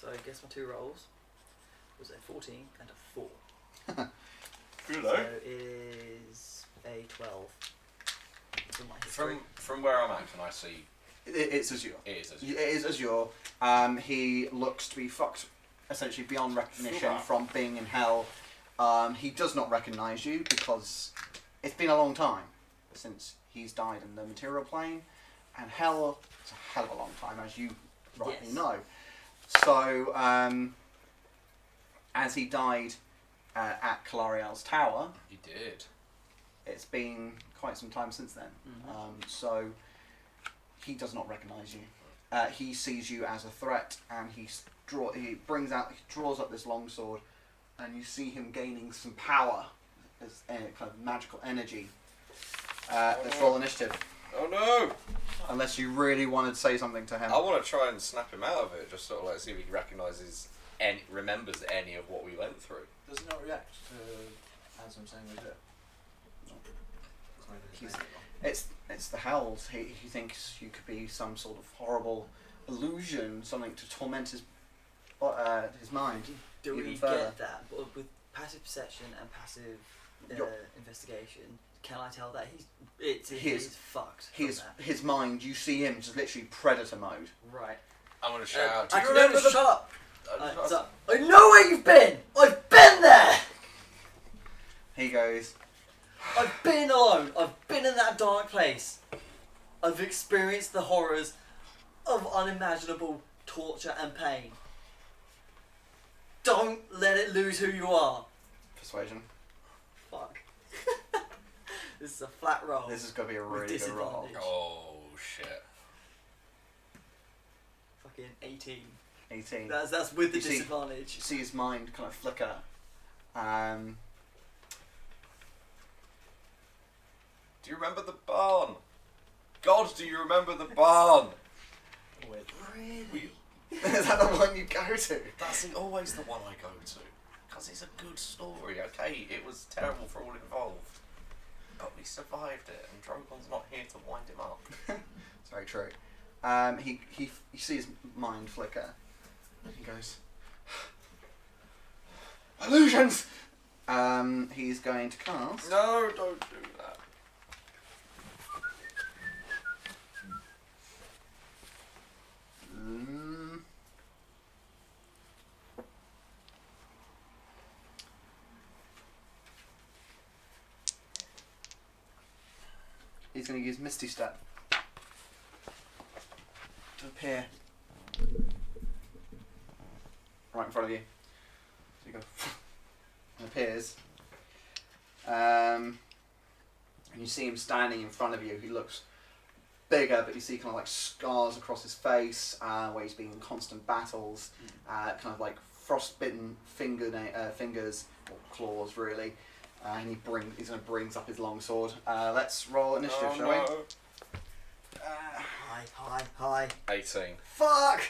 So I guess my two rolls was a 14 and a 4. Good, So it is a 12. For my history. From where I'm at, can I see? It's Azure. It is as It is Azure. He looks to be fucked essentially beyond recognition Sure. from being in hell. He does not recognise you because it's been a long time since he's died in the material plane, and hell is a hell of a long time, as you rightly Yes. know. So, as he died at Calariel's tower, You did. it's been quite some time since then. Mhm. So he does not recognise you. He sees you as a threat, and he draws up this long sword, and you see him gaining some power, as kind of magical energy. Let's roll initiative. Oh no! Unless you really wanted to say something to him. I want to try and snap him out of it, just sort of like see if he recognises remembers any of what we went through. Does it not react to as I'm saying we do? It's the howls. He thinks you could be some sort of horrible illusion, something to torment his mind. Do we even further. get that? But with passive perception and passive investigation, can I tell that he's fucked? His mind. You see him just literally predator mode. Right. I'm going to shout out. I can never shut up. I know where you've been. I've been there. He goes. I've been alone. I've been in that dark place. I've experienced the horrors of unimaginable torture and pain. Don't let it lose who you are. Persuasion. Fuck. This is a flat roll. This is gonna be a really good roll. disadvantage. Oh shit. Fucking 18. 18. That's with the You see- disadvantage. You see his mind kind of flicker. Do you remember the barn? God, do you remember the barn? Really? Is that the one you go to? That's always the one I go to. Because it's a good story, okay? It was terrible for all involved. But we survived it, and Drogon's not here to wind him up. It's very true. You see his mind flicker. He goes, illusions! He's going to cast. No, don't do that. He's going to use Misty Step to appear right in front of you. So you go and appears. And you see him standing in front of you. He looks bigger, but you see kind of like scars across his face, where he's been in constant battles, kind of like frostbitten fingers, or claws really. And he's going to brings up his longsword. Let's roll initiative, shall we? Hi. 18. Fuck!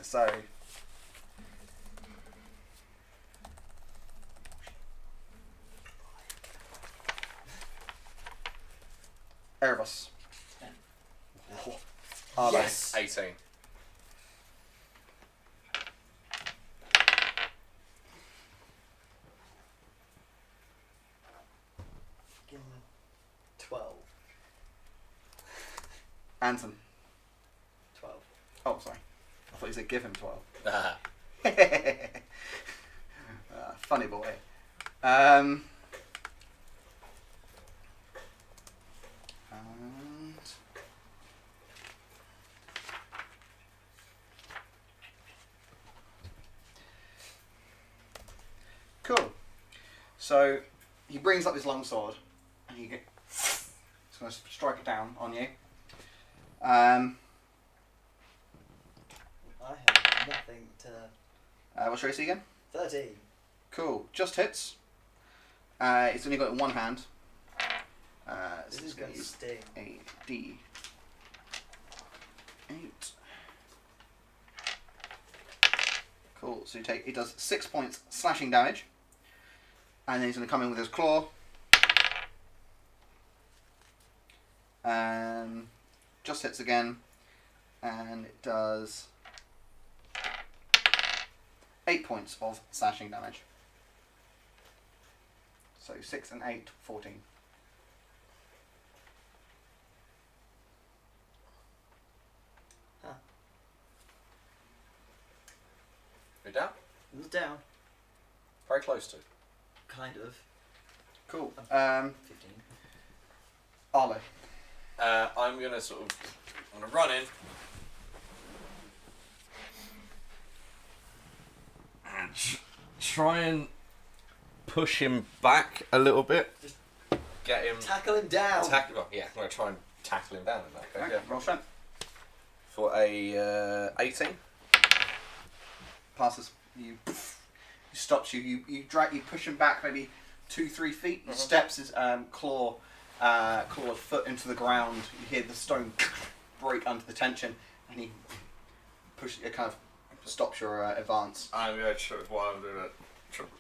So Erebus. Yes! 18. Give him 12. Anton. 12. Oh, sorry. I thought you said give him 12. Ah. Funny boy. Cool. So he brings up his longsword and he's going to strike it down on you. I have nothing to... What's your AC again? 13. Cool. Just hits. It's only got it in one hand. This So is it's going going to to use sting. a D8. Cool. So it does 6 points slashing damage. And then he's going to come in with his claw. Just hits again. And it does 8 points of slashing damage. So 6 and 8, 14. You're down? It's down. Very close to. Kind of. Cool. 15. Arlo. I'm going to sort of... I'm going to run in. And try and push him back a little bit. Just get him... Tackle him down. Well, yeah, I'm going to try and tackle him down in that case. Okay, Yeah. roll strength. For a 18. Passes. He stops you. You push him back maybe 2-3 feet. He steps his claw clawed foot into the ground. You hear the stone break under the tension, and he it kind of stops your advance. I'm going to try. While I'm doing it,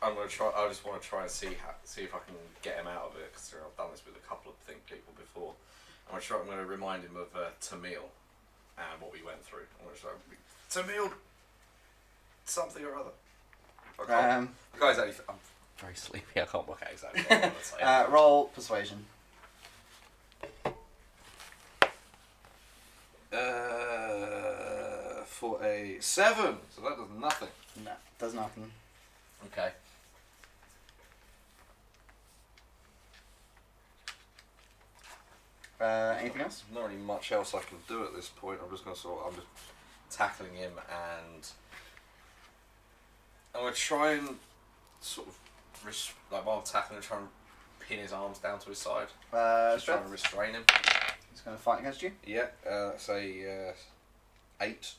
I'm going to try. I just want to try and see if I can get him out of it, because I've done this with a couple of people before. I'm going to remind him of Tamil and what we went through. I'm going to try. Tamil, something or other. Guys, I'm very sleepy. I can't work out exactly what I'm going to say. Roll persuasion. For a 7, so that does nothing. No, does nothing. Okay. Anything else? Not really much else I can do at this point. I'm just tackling him, and I'm going to try and sort of while tackling him, try and pin his arms down to his side. Just trying to restrain him. He's going to fight against you? Yeah, say 8.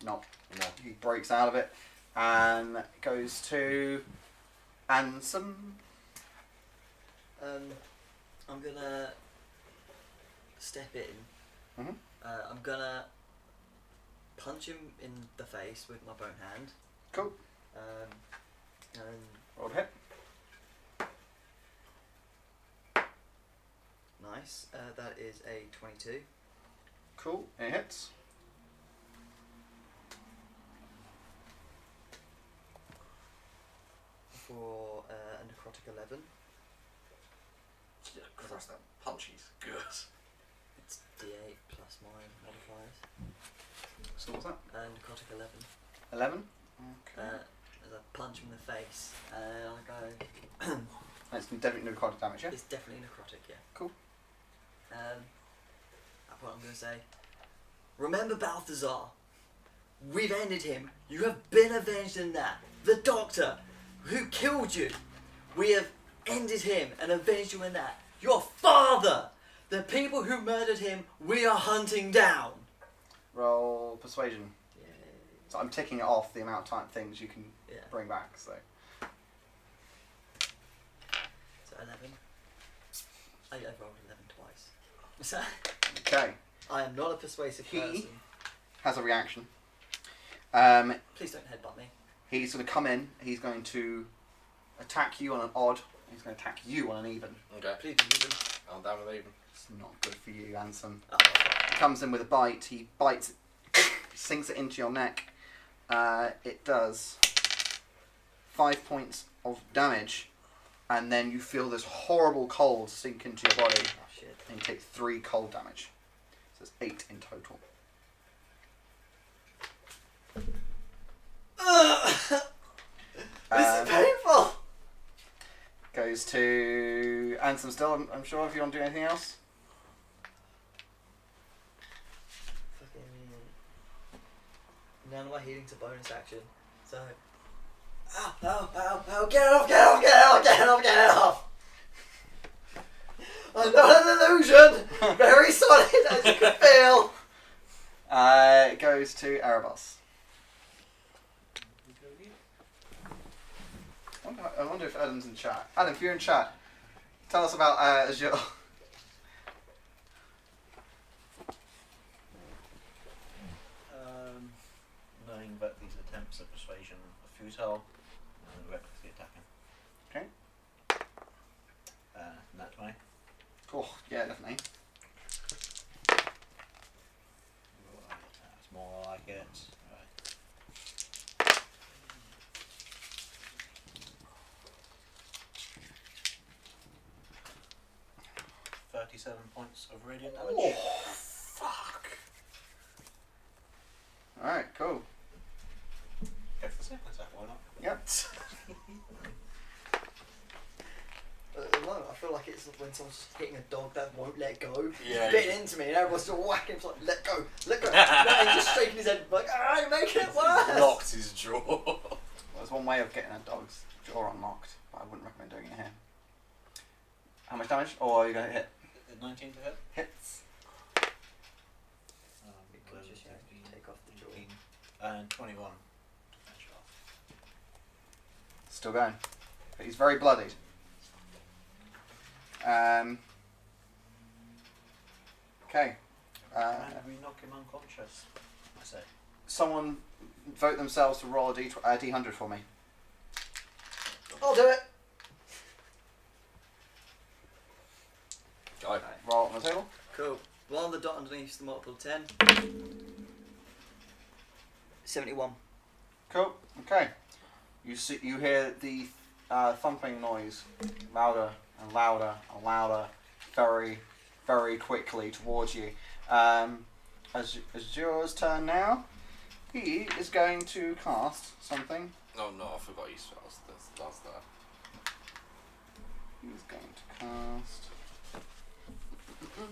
No. No. He breaks out of it and goes to Ansem. I'm gonna step in. Mhm. I'm gonna punch him in the face with my bone hand. Cool. And Roll to hit. nice. That is a 22. Cool. It hits. For a necrotic 11. Christ, that punch is good. It's D8 plus my modifiers. So what's that? Necrotic 11. 11. Okay. As I punch him in the face, and I go. It's definitely necrotic damage, yeah? It's definitely necrotic, yeah. Cool. At what I'm going to say. Remember Balthazar. We've ended him. You have been avenged in that. The Doctor, who killed you. We have ended him and avenged you in that. Your father. The people who murdered him, we are hunting down. Roll persuasion. Yay. So I'm ticking it off the amount of time things you can Yeah. bring back. So So 11. I've rolled 11 twice. So okay, I am not a persuasive He- person. has a reaction. Please don't headbutt me. He's going to come in. He's going to attack you on an odd. He's going to attack you on an even. Okay. Please be even. I'm down with even. It's not good for you, Ansem. Oh, He comes in with a bite. He bites, sinks it into your neck. It does 5 points of damage, and then you feel this horrible cold sink into your body, oh shit. and you take 3 cold damage. So it's 8 in total. This is painful. Goes to Ansem still, I'm sure, if you want to do anything else. Fucking. None of my healing to bonus action. So. Ow, ow, ow, ow, get off, get off, get off, get off, get off! I'm not an illusion! Very solid, as you can feel! It goes to Erebos. I wonder if Adam's in chat. Adam, if you're in chat, tell us about Azure. Knowing that these attempts at persuasion are futile, and recklessly attacking. Okay. Nat 20. Oh, yeah, definitely. That's more like it. Right. 37 points of radiant damage. Oh, fuck. Alright, cool. Go for the second attack, why not? Yep. At the moment, I feel like it's when someone's hitting a dog that won't let go. Yeah, He's getting into me, and everyone's still whacking him. It's like, let go, let go. And he's just shaking his head, like, ah, you're making it worse. Knocked his jaw. Well, there's one way of getting a dog's jaw unlocked, but I wouldn't recommend doing it here. How much damage? Or are you going to hit? 19 to hit. Hits. Because just, take off the jaw. 19, and 21 to finish off. Still going. But he's very bloodied. Okay. And we knock him unconscious. I say. Someone vote themselves to roll a D100 for me. I'll do it. Go. Roll on the table. Cool. One on the dot underneath the multiple of 10. 71. Cool. Okay. You hear the thumping noise louder and louder and louder, very, very quickly towards you. As yours turn now, he is going to cast something. Oh no, I forgot you spells. That's that. He's going to cast. It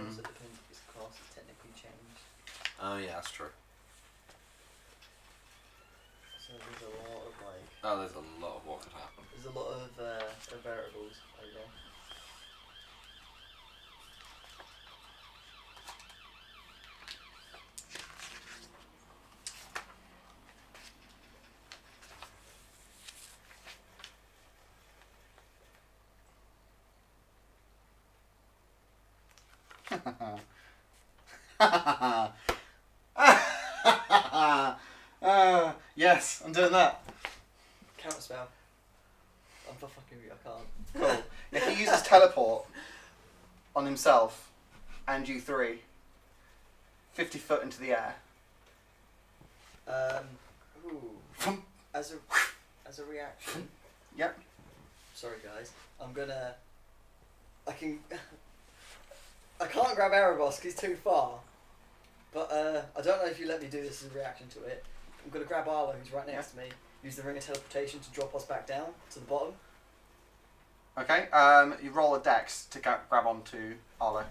also depends if his class is technically changed. Oh yeah, that's true. So there's a lot of like. Oh, there's a lot of what could happen. There's a lot of variables over there. Yes, I'm doing that. Counter spell. I'm for fucking you, I can't. Cool. If he uses teleport on himself and you three, 50 foot into the air. Ooh. As a reaction. Yep. Sorry guys. I can't grab Erebos because he's too far. But I don't know if you let me do this as a reaction to it. I'm gonna grab Arlo, who's right next to me. Use the ring of teleportation to drop us back down to the bottom. Okay. You roll a dex to grab onto Arlo.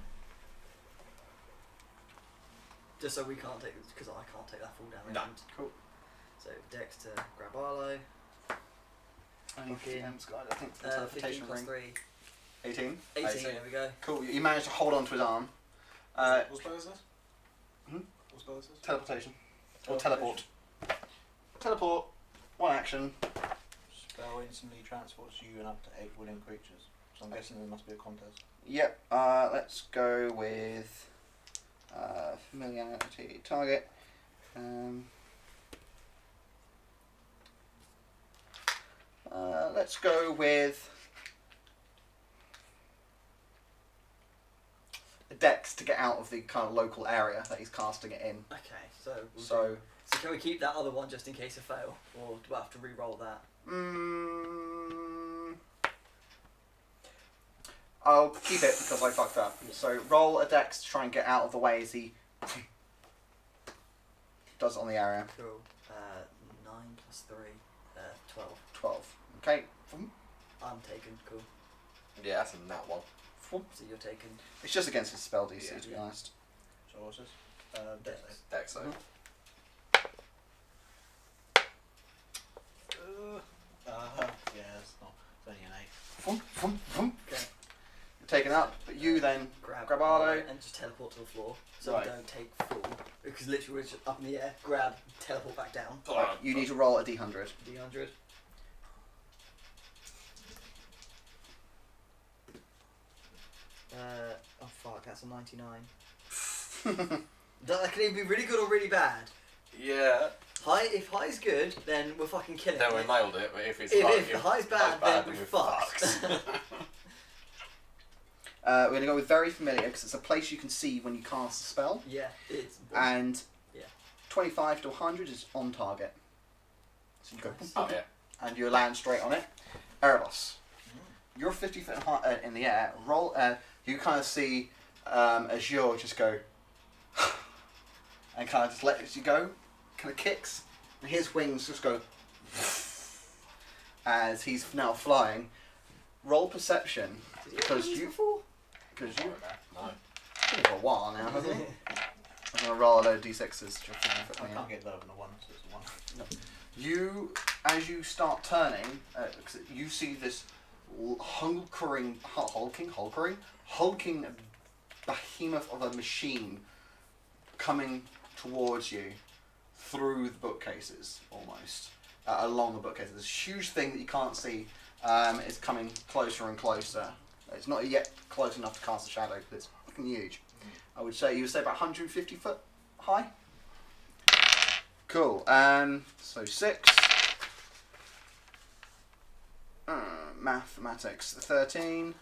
Just so we can't take, because I can't take that full damage. No. Cool. So Dex to grab Arlo. Okay. I think the 15 teleportation plus ring. 3. 18. 18, there we go. Cool. You managed to hold onto his arm. What spell is this? Hmm? What spell is this? Teleportation. Or teleport. Teleport. One action. Spell instantly transports you and up to 8 willing creatures. So I'm guessing there must be a contest. Yep. Let's go with familiarity target. Let's go with a dex to get out of the kind of local area that he's casting it in. Okay, so So can we keep that other one just in case I fail, or do I have to re-roll that? I'll keep it because I fucked up. So roll a dex to try and get out of the way as he does it on the area. Cool. 9 plus 3, 12. 12. Okay. I'm taken. Cool. Yeah, that's a nat one. So you're taken. It's just against his spell DC, Yeah. to be honest. So what's this? Dex. Dex save. Mhm. Yeah, it's not. It's only an 8. Okay. You're taken up, but you then Grab Arlo. and just teleport to the floor, so Right. we don't take full. Because literally we're just up in the air, grab, teleport back down. you need to roll a d100. D100. Oh fuck, that's a 99. That can either be really good or really bad. Yeah. If high's good, then we're fucking killing Then it. we nailed it, but if it's If high's bad, then we're fucked. We're going to go with very familiar because it's a place you can see when you cast a spell. Yeah, it's. And Yeah. 25 to 100 is on target. So you go Nice. Oh yeah. and you land straight on it. Erebos, you're 50 foot in the air. Roll. You kind of see Azure just go and kind of just lets you go, kind of kicks, and his wings just go as he's now flying. Roll perception Did he because have these you before? because you No. been for a while now, hasn't he? I'm gonna roll a load of d6s. Just I can't get lower than a 1, so it's a 1. You, as you start turning, 'cause you see this hulking behemoth of a machine coming towards you through the bookcases, almost along the bookcases. This huge thing that you can't see is coming closer and closer. It's not yet close enough to cast a shadow, but it's fucking huge. I would say you would say about 150 foot high. Cool. So 6. Mathematics 13.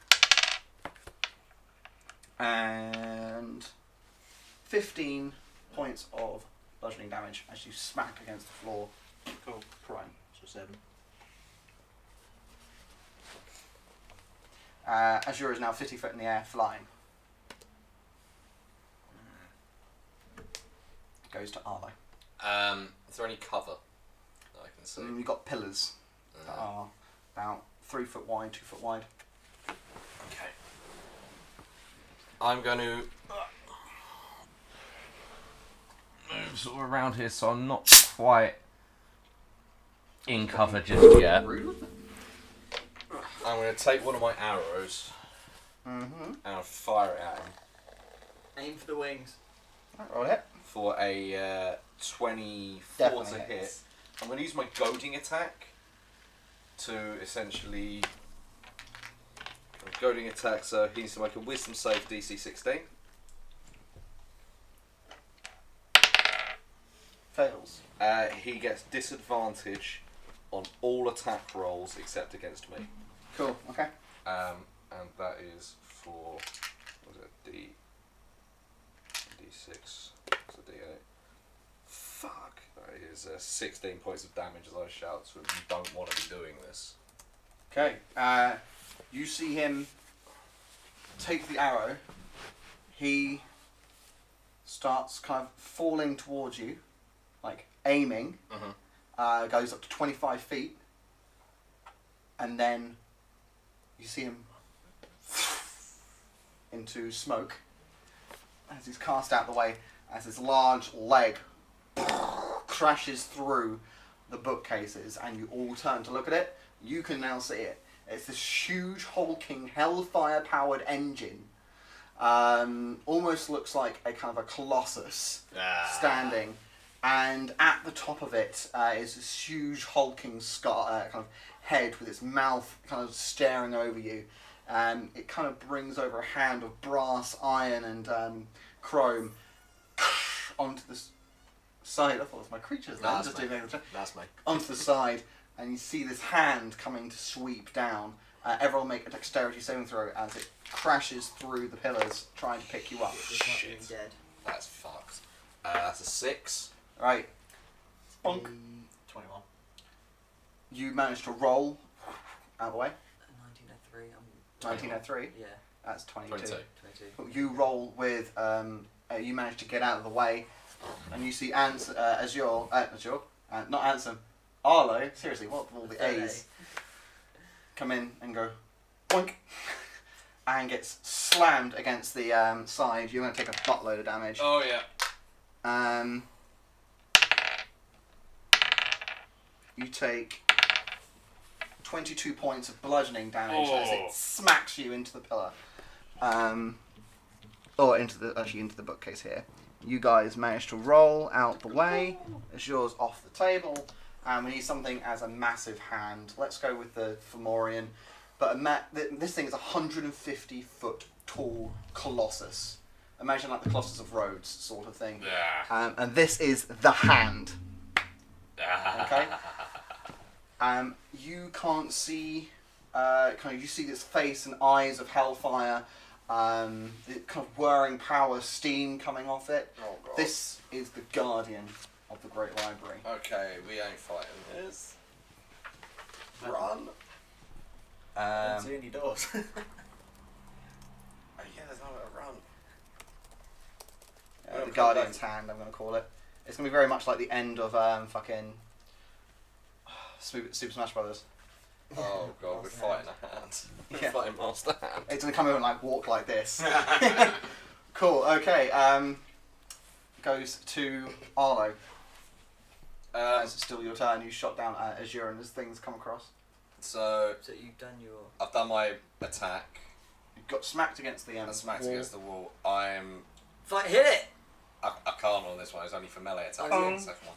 And 15 points of bludgeoning damage as you smack against the floor. Cool. Prone. So 7. Azure is now 50 foot in the air, flying. Goes to Arlo. Is there any cover that I can see? You've got pillars that are about 3 foot wide, 2 foot wide. Okay. I'm going to move sort of around here, so I'm not quite in cover just yet. I'm going to take one of my arrows and I'll fire it at him. Aim for the wings. Roll it. For a 24 Definitely to hit. hits. I'm going to use my goading attack to essentially... Goading attack, so he needs to make a wisdom save DC 16. Fails. He gets disadvantage on all attack rolls except against me. Cool, okay. And that is for... What was it? D6. It's a D8. Fuck. That is 16 points of damage as I shout to him, you don't want to be doing this. Okay. You see him take the arrow. He starts kind of falling towards you, like aiming. Goes up to 25 feet. And then you see him into smoke as he's cast out the way, as his large leg crashes through the bookcases, and you all turn to look at it. You can now see it. It's this huge, hulking, hellfire-powered engine. Almost looks like a kind of a colossus standing. And at the top of it is this huge, hulking kind of head with its mouth kind of staring over you. It kind of brings over a hand of brass, iron, and chrome onto the side. I thought it was my creatures. No, that's me. Onto the side, and you see this hand coming to sweep down. Everyone make a dexterity saving throw as it crashes through the pillars, trying to pick you up. It's not even dead. That's fucked. That's a 6. Right. Bonk. 21. You managed to roll out of the way. 1903. 1903. Yeah. That's 22. 22. You roll with. You manage to get out of the way, and you see Azure. Not Ansem. Arlo. Seriously, what all the A's? Come in and go, boink, and gets slammed against the side. You're going to take a buttload of damage. Oh yeah. You take 22 points of bludgeoning damage as it smacks you into the pillar. Or into the bookcase here. You guys managed to roll out the way. Azure's off the table. We need something as a massive hand. Let's go with the Fomorian. But this thing is a 150 foot tall colossus. Imagine like the Colossus of Rhodes sort of thing. Yeah. And this is the hand. Okay? You can't see, you see this face and eyes of hellfire, kind of whirring power, steam coming off it. Oh god. This is the guardian of the Great Library. Okay, we ain't fighting this. Run. I don't see any doors. Yeah, there's nowhere to run. The Guardian's hand, I'm going to call it. It's going to be very much like the end of fucking Super Smash Brothers. Oh god, we're fighting a hand. We're Yeah. fighting Master Hand. It's going to come over and like walk like this. Cool, okay. Goes to Arlo. It's still your turn. You shot down Azure and as things come across. So you've done your... I've done my attack. You got smacked against the And smacked wall. against the wall. I'm... Fight, hit it! I can't on this one, it's only for melee attack. Oh. The second one.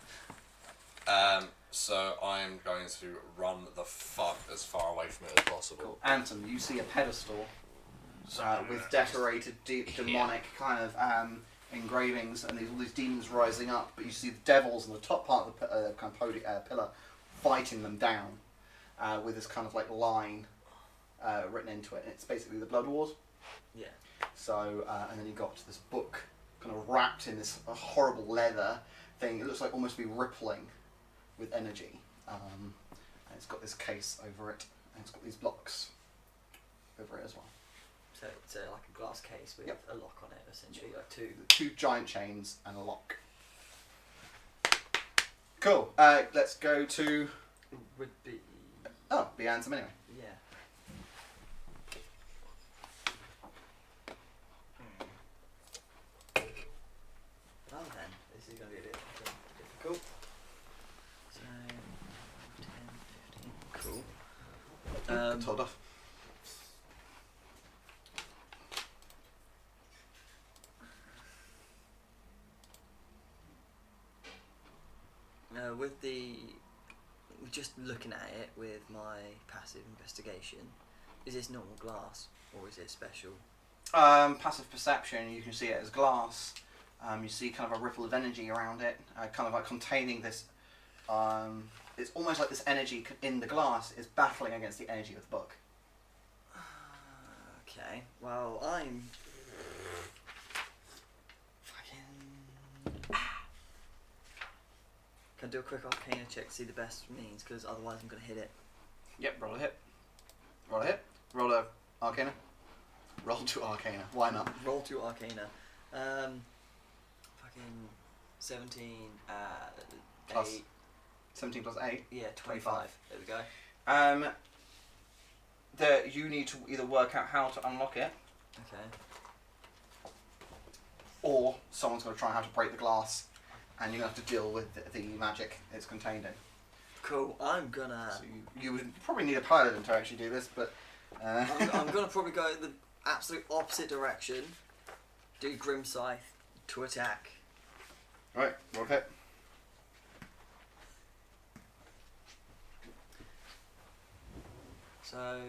So I'm going to run the fuck as far away from it as possible. Cool. Anton, you see a pedestal with decorated, deep, demonic kind of engravings, and all these demons rising up. But you see the devils in the top part of the kind of pillar fighting them down with this kind of like line written into it. And it's basically the Blood Wars. Yeah. So, and then you got this book kind of wrapped in this horrible leather thing. It looks like almost to be rippling with energy. And it's got this case over it, and it's got these blocks over it as well. So it's like a glass case with a lock on it, essentially, like two giant chains and a lock. Cool. Let's go to. Would be. Oh, be Ansem anyway. Yeah. Well then, this is going to be a bit difficult. So, 10, 15, cool. Hold off. Just looking at it with my passive investigation, is this normal glass or is it special? Passive perception, you can see it as glass. You see kind of a ripple of energy around it, kind of like containing this. It's almost like this energy in the glass is battling against the energy of the book. Okay, well, I'm fucking. Can I do a quick arcana check to see the best means? Because otherwise I'm going to hit it. Yep, roll a hit. Roll a hit. Roll a arcana. Roll 2 arcana. Why not? Roll 2 arcana. Fucking 17 Plus 8. 17 plus 8. Yeah, 25. There we go. You need to either work out how to unlock it, Okay. or someone's going to try how to break the glass, and you're going to have to deal with the magic it's contained in. Cool. I'm gonna. So you would probably need a paladin to actually do this, but. I'm gonna probably go in the absolute opposite direction. Do Grim Scythe to attack. Right, roll a hit. So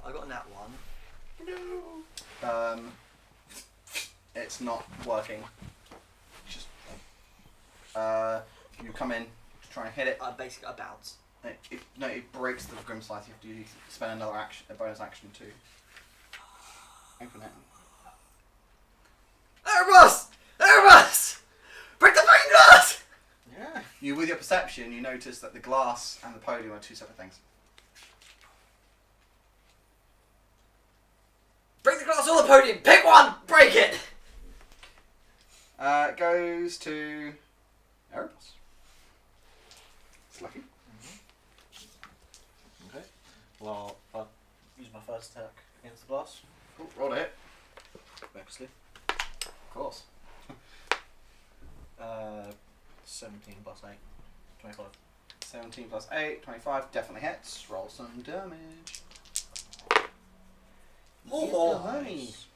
I got a nat 1. No. It's not working. Just. You come in to try and hit it. I bounce. It breaks the Grim Slice. You have to spend another action, a bonus action to open it. Erebus! Erebus! Break the fucking glass! Yeah. You, with your perception, you notice that the glass and the podium are 2 separate things. Break the glass or the podium. Pick one. Break it. It goes to Erebus. It's lucky. Okay. Well, I'll use my first attack against the glass. Cool. Roll a hit. Recklessly. Of course. 17 plus 8. 25. 17 plus 8, 25. Definitely hits. Roll some damage. Oh, Yeah, nice.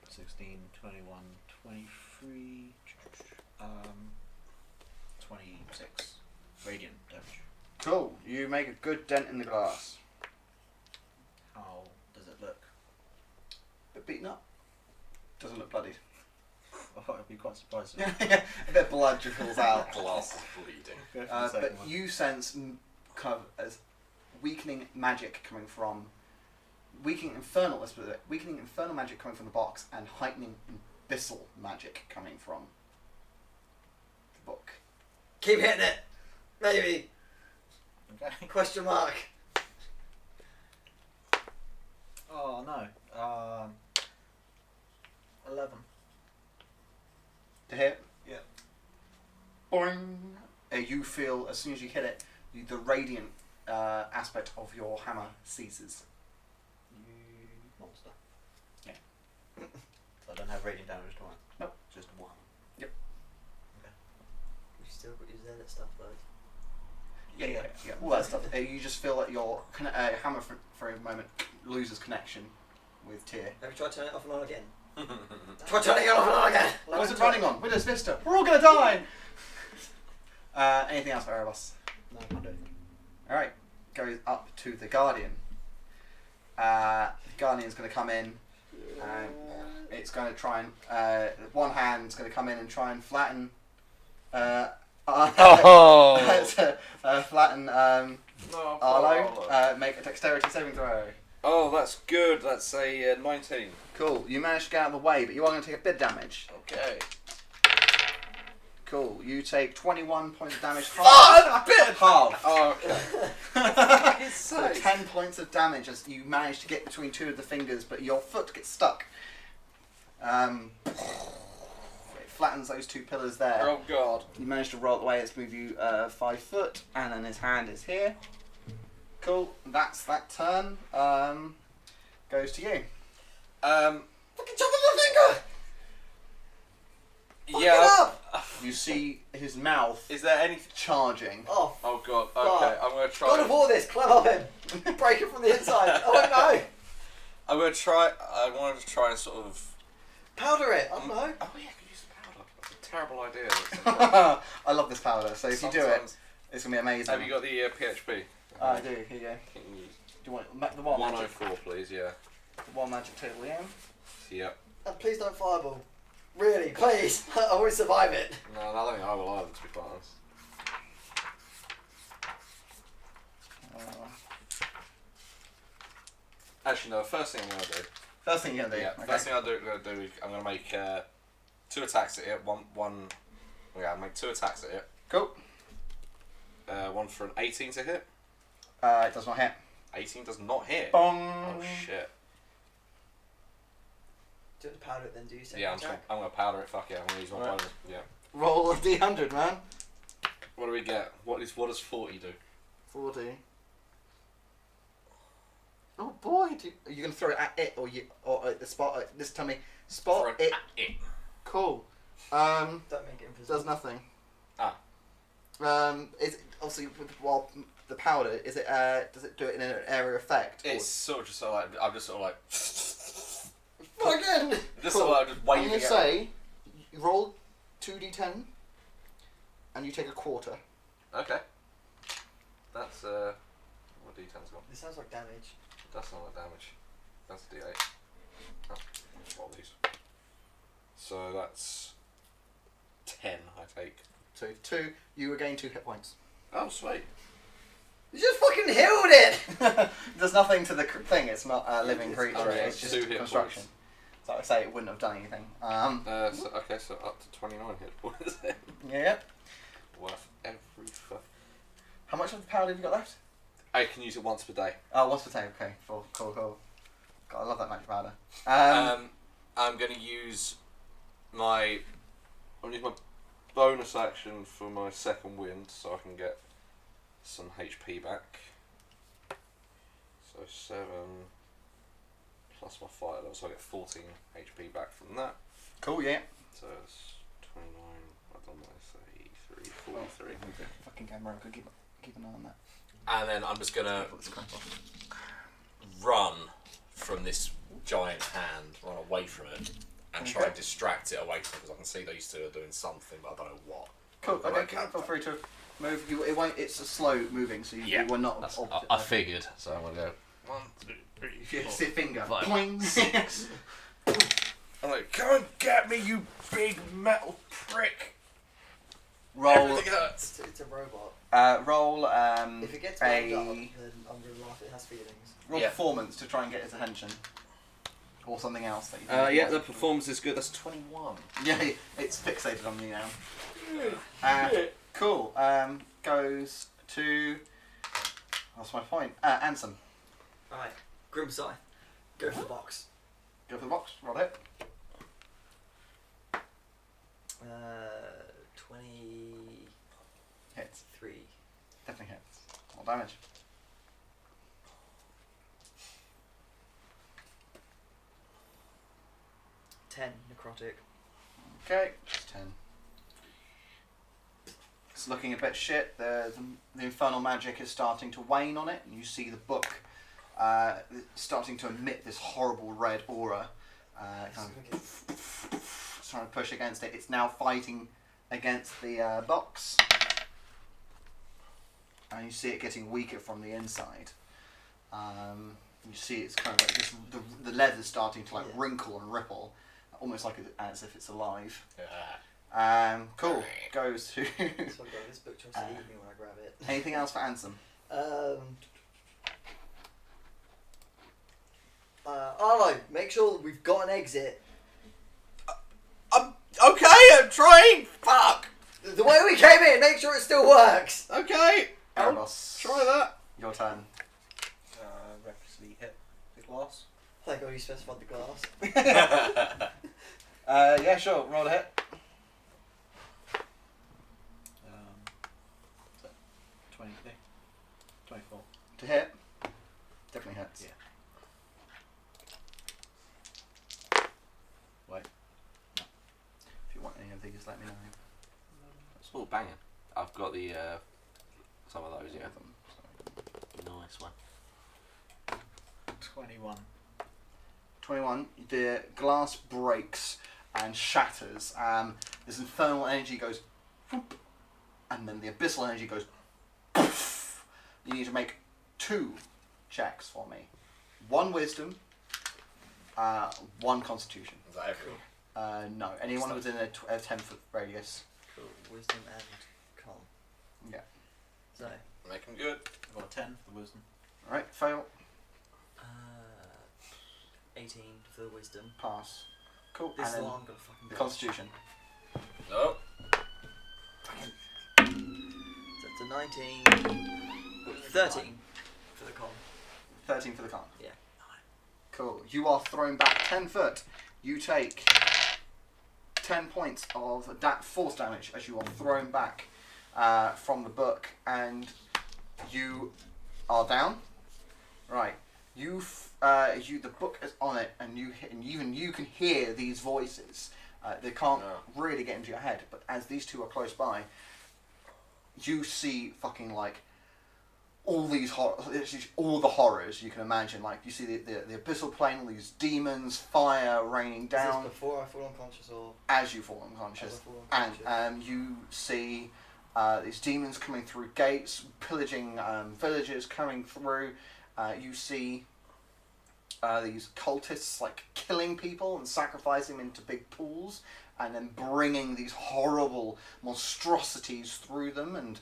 16, 21, 23, 26 radiant damage. Cool. You make a good dent in the glass. How does it look? A bit beaten up. Doesn't look bloodied. I thought I'd be quite surprised. A bit of blood trickles out. Glass is bleeding. Go for the second But one. you sense kind of as weakening magic coming from weakening infernal magic coming from the box, and heightening abyssal magic coming from the book. Keep hitting it. Maybe. Okay. Question mark. Oh no. 11. To hit? Yeah. Boing! You feel, as soon as you hit it, the radiant aspect of your hammer ceases. You monster. Yeah. So I don't have radiant damage, do I? Nope. Just 1. We've still got your zealot stuff though. Yeah. All that stuff. You just feel that your hammer for a moment loses connection with Tyr. Have you tried turning it off and on again? Try turning it off and on again. What's it running on? Widow's Vista. We're all gonna die! Anything else for Erebus? No, I can't do it. Alright. Goes up to the Guardian. Guardian's going to come in. And it's going to try and one hand's going to come in and try and flatten. Flatten No, Arlo. Make a dexterity saving throw. Oh, that's good. That's a 19. Cool. You managed to get out of the way, but you are going to take a bit of damage. Okay. Cool. You take 21 points of damage. A bit Half. Oh, okay. So 10 points of damage as you manage to get between two of the fingers, but your foot gets stuck. It flattens those two pillars there. Oh god. You manage to roll it away. Let's move you 5 foot, and then his hand is here. Cool. That's that turn. Goes to you. Fucking chop off my finger! Fuck Yeah. it up! You see his mouth Is there anything? charging. Oh, Oh god. Okay, I'm gonna try. God of all this, climb up him! Break it from the inside! Oh no! I'm gonna try. I wanted to try and sort of. Powder it! I don't know. Oh yeah, I could use the powder. That's a terrible idea. I love this powder. So if you do it, Sometimes- it's gonna be amazing. Have you got the PHP? I do. Here you go. Can you use Do you want the one magic? 104, please? Yeah. The one magic table, yeah. Yep. And please don't fireball. Really, please. I won't survive it. No, I don't think I will either, to be quite honest. Actually, no. First thing I'm gonna do. First thing you're gonna do. Yeah. Okay. First thing I'm gonna do is I'm gonna make 2 attacks at it. One. Yeah, I'll make 2 attacks at it. Cool. One for an 18 to hit. It does not hit. 18 does not hit. Bong. Oh shit. Do you want to powder it then do you second Yeah, I'm gonna powder it. Fuck yeah, I'm gonna use my Right. bonus. Yeah. Roll a d100, man. What do we get? What does 40 do? 40. Oh boy, are you gonna throw it at it or at the spot? Just tell me, spot Throw it. at it. Cool. Don't make it invisible. Does nothing. Ah. Is it, obviously while the powder is it? Does it do it in an area effect? or- It's sort of just sort of like I'm just sort of like Fucking! just Cool. sort of like just I'm waving gonna it. say, you roll 2d10, and you take a quarter. Okay. That's what d10's got. This sounds like damage. That's not like damage. That's a d8. Oh, let's roll these. So that's 10. I take. So 2, you regain 2 hit points. Oh sweet. You just fucking healed it! There's nothing to the thing. It's not a living It's creature. alright. It's just 2 hit construction. points. So I say it wouldn't have done anything. Okay, so up to 29 hit points. Yeah. Worth every fuck. How much of the powder have you got left? I can use it once per day. Oh, what's the take? Okay, cool. God, I love that magic powder. I'm going to use my bonus action for my second wind, so I can get some HP back. So 7 plus my fire level, so I get 14 HP back from that. Cool, yeah. So it's 29. I don't know, say 43. Fucking camera, I could keep an eye on that. And then I'm just gonna Put this crap off. run from this giant hand, run away from it, and try Okay. and distract it away from it because I can see these two are doing something, but I don't know what. Cool. I Okay, can't- feel free to move. It won't. It's a slow moving, so you will not. I figured, so I'm gonna go 1, 2, 3, It's your finger. 5, Boing. 6. I'm like, come and get me, you big metal prick! Roll. Everything hurts. It's a robot. Roll. If it gets wound up, a then I'm gonna laugh. It has feelings. roll Yeah. performance to try and get his attention, or something else that you. Yeah, the performance is good. That's 21. Yeah, it's fixated on you now. Cool. Goes to. What's my point? Ansem. Alright, Grim Scythe. Go for the box. Go for the box. Roll it. 23. Hits. Definitely hits. All damage. Ten necrotic. Okay. Just 10. It's looking a bit shit. The infernal magic is starting to wane on it. You see the book starting to emit this horrible red aura. Kind of trying to push against it. It's now fighting against the box. And you see it getting weaker from the inside. You see it's kind of like this, the leather's starting to like Yeah. wrinkle and ripple, almost like as if it's alive. Yeah. Cool. Goes to. That's what I got. This book tries to eat me when I grab it. Anything else for Ansem? Arlo, make sure we've got an exit. I'm trying. Fuck. The way we came in, make sure it still works. Okay. I'll Erebos, try that. your turn. Recklessly hit the glass. Thank God you specified the glass. Yeah, sure. Roll a hit. 23. 24. To hit. Definitely hits. Yeah. Wait. No. If you want any of these, let me know. It's all banging. I've got the some of those. Yeah. Nice one. 21. 21. The glass breaks and shatters. This infernal energy goes, whoop, and then the abyssal energy goes. Poof. You need to make 2 checks for me. 1 wisdom, 1 constitution. Is that everyone? No, anyone within a 10-foot radius. Cool. Wisdom and calm. Yeah. So, Make them good. I've got a 10 for the wisdom. Alright, fail, 18 for the wisdom. pass. Cool. This is and the then one I'm gonna fucking the do. constitution. No. So it's a 19, 13 for the con. 13 for the con. Yeah. Cool. You are thrown back 10 foot. You take 10 points of that force damage as you are thrown back from the book, and you are down. Right. The book is on it, and even you can hear these voices. They can't really get into your head, but as these two are close by, you see fucking like all these all the horrors you can imagine. Like you see the abyssal plane, all these demons, fire raining down. Is this before I fall unconscious or As you fall as unconscious, I fall and unconscious? you see these demons coming through gates, pillaging villages, coming through. You see these cultists like killing people and sacrificing them into big pools, and then bringing these horrible monstrosities through them, and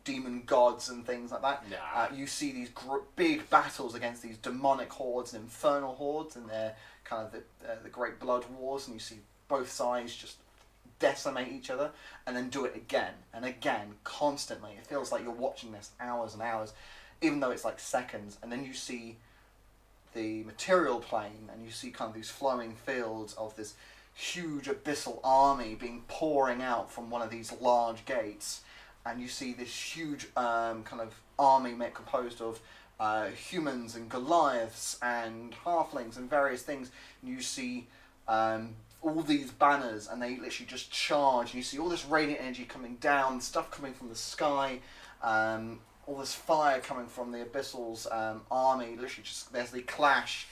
demon gods and things like that. You see these big battles against these demonic hordes and infernal hordes, and they're kind of the great blood wars, and you see both sides just decimate each other, and then do it again and again, constantly. It feels like you're watching this hours and hours, even though it's like seconds. And then you see the material plane, and you see kind of these flowing fields of this huge abyssal army pouring out from one of these large gates, and you see this huge kind of army composed of humans and Goliaths and halflings and various things. And you see all these banners, and they literally just charge, and you see all this radiant energy coming down, stuff coming from the sky, all this fire coming from the Abyssal's army. Literally just, there's the clash.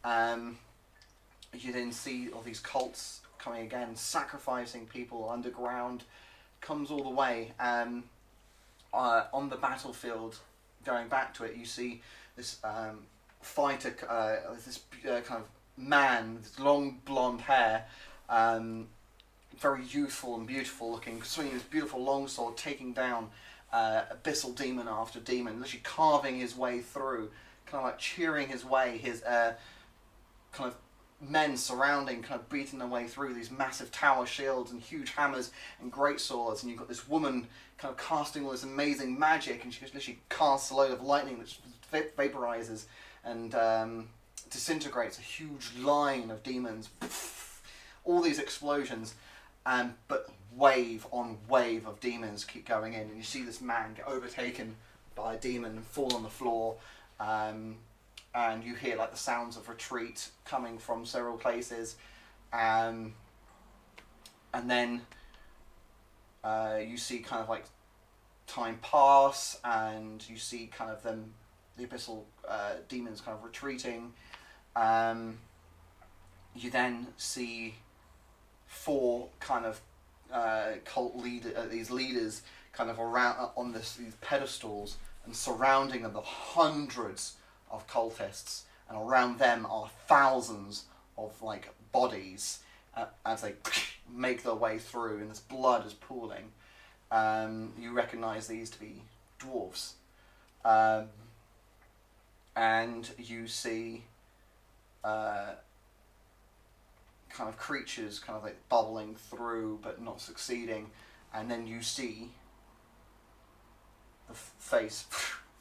You then see all these cults coming again, sacrificing people underground. Comes all the way. On the battlefield, going back to it, you see this fighter, this kind of man with this long blonde hair, very youthful and beautiful looking, swinging this beautiful longsword, taking down abyssal demon after demon, literally carving his way through, kind of like cheering his way, his kind of men surrounding, kind of beating their way through these massive tower shields and huge hammers and great swords. And you've got this woman kind of casting all this amazing magic, and she just literally casts a load of lightning that vaporizes and disintegrates a huge line of demons. All these explosions, but wave on wave of demons keep going in, and you see this man get overtaken by a demon and fall on the floor, and you hear like the sounds of retreat coming from several places, and then you see kind of like time pass, and you see kind of them, the abyssal demons kind of retreating. You then see 4 kind of cult these leaders kind of around on these pedestals, and surrounding them the hundreds of cultists, and around them are thousands of like bodies as they make their way through, and this blood is pooling. You recognise these to be dwarves, and you see kind of creatures kind of like bubbling through but not succeeding, and then you see the face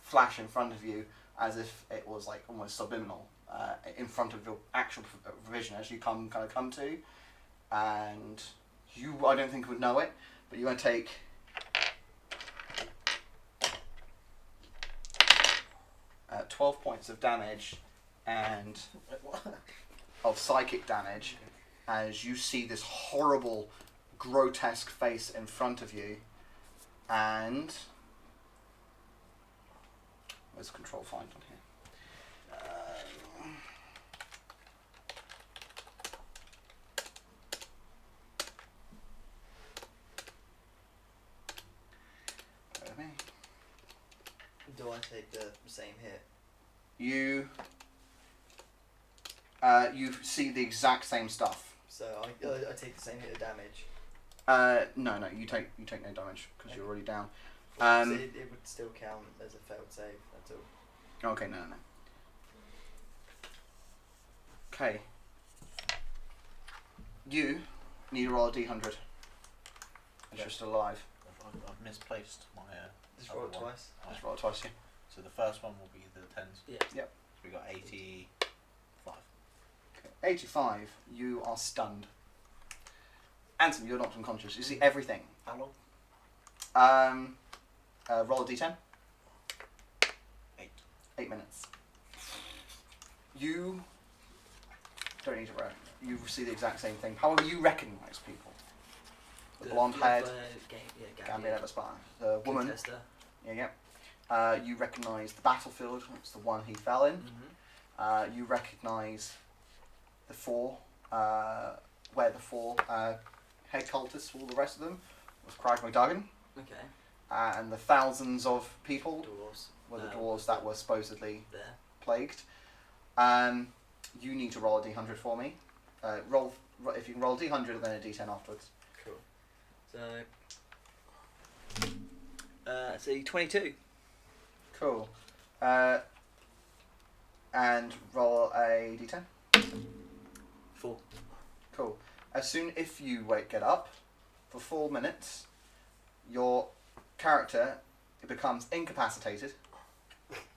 flash in front of you as if it was like almost subliminal in front of your actual vision as you come to, and you I don't think would know it, but you're going to take 12 points of damage and of psychic damage as you see this horrible, grotesque face in front of you, and where's control find on here? Bear with me. Do I take the same hit? You see the exact same stuff. So I take the same hit of damage. No, you take no damage because you're already down. So it would still count as a failed save. That's all. Okay, no. Okay. You need to roll a d100. If you're still alive. I've misplaced my. Just roll it other one. twice. Just roll it twice, yeah. So the first one will be the 10s. Yeah. Yep. So we got 85. Okay. 85. You are stunned. Anthony, you're knocked unconscious. You see everything. How long? Roll a d10. 8. 8 minutes. You don't need to roll. You see the exact same thing. However, you recognise people. The blonde haired, Gambia Leatherspine. The woman. Contester. Yeah. You recognise the battlefield. It's the one he fell in. Mm-hmm. You recognise the four, where the four head cultists, all the rest of them, was Craig McDuggan. Okay. And the thousands of people Dwarves. were the dwarves that were supposedly There. plagued. You need to roll a d100 for me. If you can roll a d100 and then a d10 afterwards. Cool. So. So 22. Cool. And roll a d10. 4. Cool. If you get up for 4 minutes, your character becomes incapacitated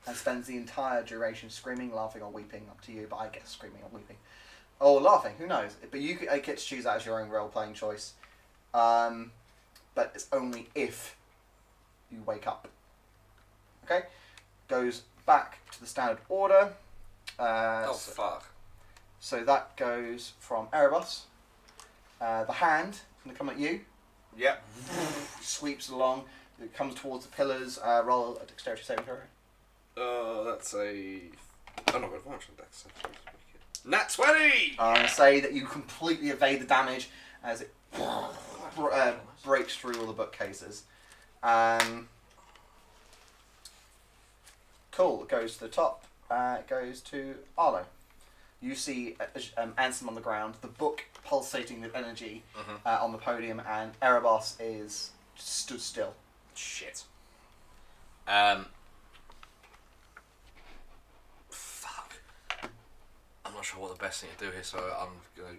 and spends the entire duration screaming, laughing, or weeping. Up to you, but I guess screaming or weeping, or laughing. Who knows? But you get to choose that as your own role-playing choice. But it's only if you wake up. Okay. Goes back to the standard order. Fuck. So that goes from Erebus. The hand is going to come at you. Yep. Sweeps along. It comes towards the pillars. Roll a dexterity saving throw. That's a. Oh no, advantage on dex. Nat 20! I'm going to say that you completely evade the damage as it breaks through all the bookcases. Cool. It goes to the top. It goes to Arlo. You see Ansem on the ground, the book pulsating with energy on the podium, and Erebos is stood still. Shit. Fuck. I'm not sure what the best thing to do here, so I'm gonna.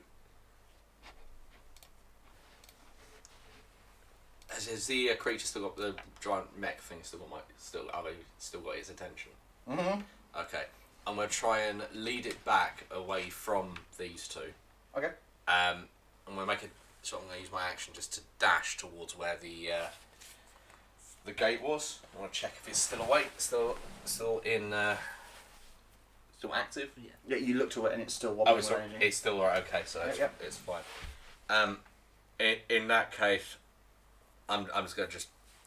Has the creature still got the giant mech thing? Have they still got his attention? Mm-hmm. Okay. I'm gonna try and lead it back away from these two. Okay. I'm gonna make it. So I'm gonna use my action just to dash towards where the gate was. I want to check if it's still awake, still in, still active. Yeah, you look to it and it's still wobbling with energy. It's still alright. Okay, so it's fine. In that case, I'm just gonna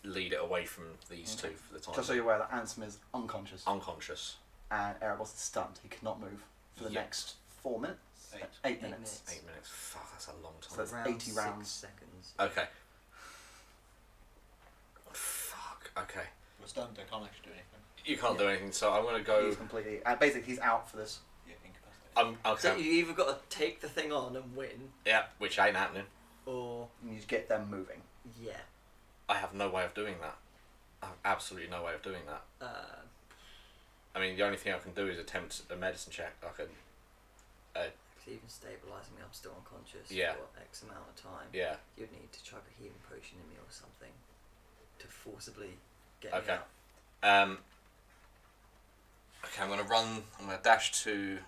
lead it away from these two for the time. Just so you're aware that Ansem is unconscious. Unconscious. And Erebos is stunned. He cannot move for the next 4 minutes. 8 minutes. 8 minutes. Fuck, that's a long time. So that's Round 80 rounds. 6 seconds. Okay. Fuck. Okay. You're stunned, I can't actually do anything. You can't do anything, so I'm gonna He's go. completely. Basically, he's out for this. Yeah, incapacitated. I'm So okay. you either got to take the thing on and win, Yeah, which ain't happening. or You need to get them moving. yeah. I have no way of doing that. I have absolutely no way of doing that. I mean, the only thing I can do is attempt a medicine check. I can. Because even stabilising me, I'm still unconscious Yeah. for X amount of time. Yeah. You'd need to chug a healing potion in me or something to forcibly get me Okay. out. Okay, I'm gonna dash to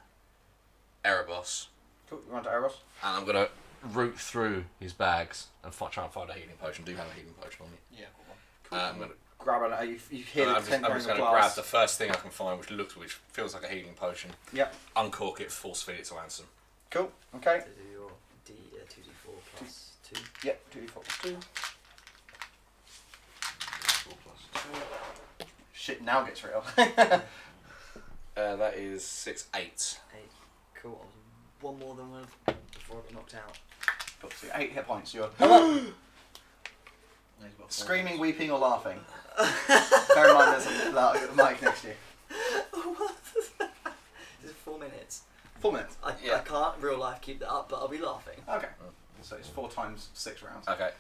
Erebos, Cool. You want to Eros? and I'm gonna root through his bags and try and find a healing potion. Do you have a healing potion on you? Yeah, got one. I'm gonna. Grab it. You hear the I'm just tent going going to in grab glass. the first thing I can find, which feels like a healing potion. Yep. Uncork it, force feed it to Ansem. Cool. Okay. To do your 2d4 plus 2. Yep. 2d4 plus 2. 4 plus 2. Shit now gets real. That is 6, 8. 8. Cool. I was one more than one before I got knocked out. Cool. So 8 hit points. You're No, he's got 4 screaming, hits. weeping, or laughing. Bear in mind there's a mic next to you. This is 4 minutes. 4 minutes. I Yeah. can't real life keep that up, but I'll be laughing. Okay. So it's 4 times 6 rounds. Okay.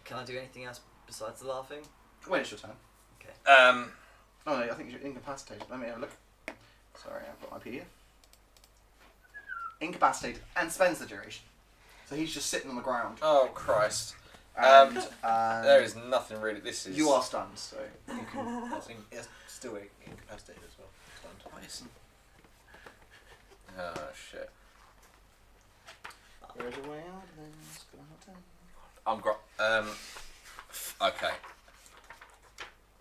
Can I do anything else besides the laughing? When it's your turn. Um, Oh no, I think you're incapacitated. Let me have a look. Sorry, I've got my PDF. Incapacitated and spends the duration. So he's just sitting on the ground. oh, Christ. And There is nothing really. This is. you are stunned, so you can. I think it's still incapacitated as well. Stunned. Oh, shit. There's a way out. There's gonna happen. Okay.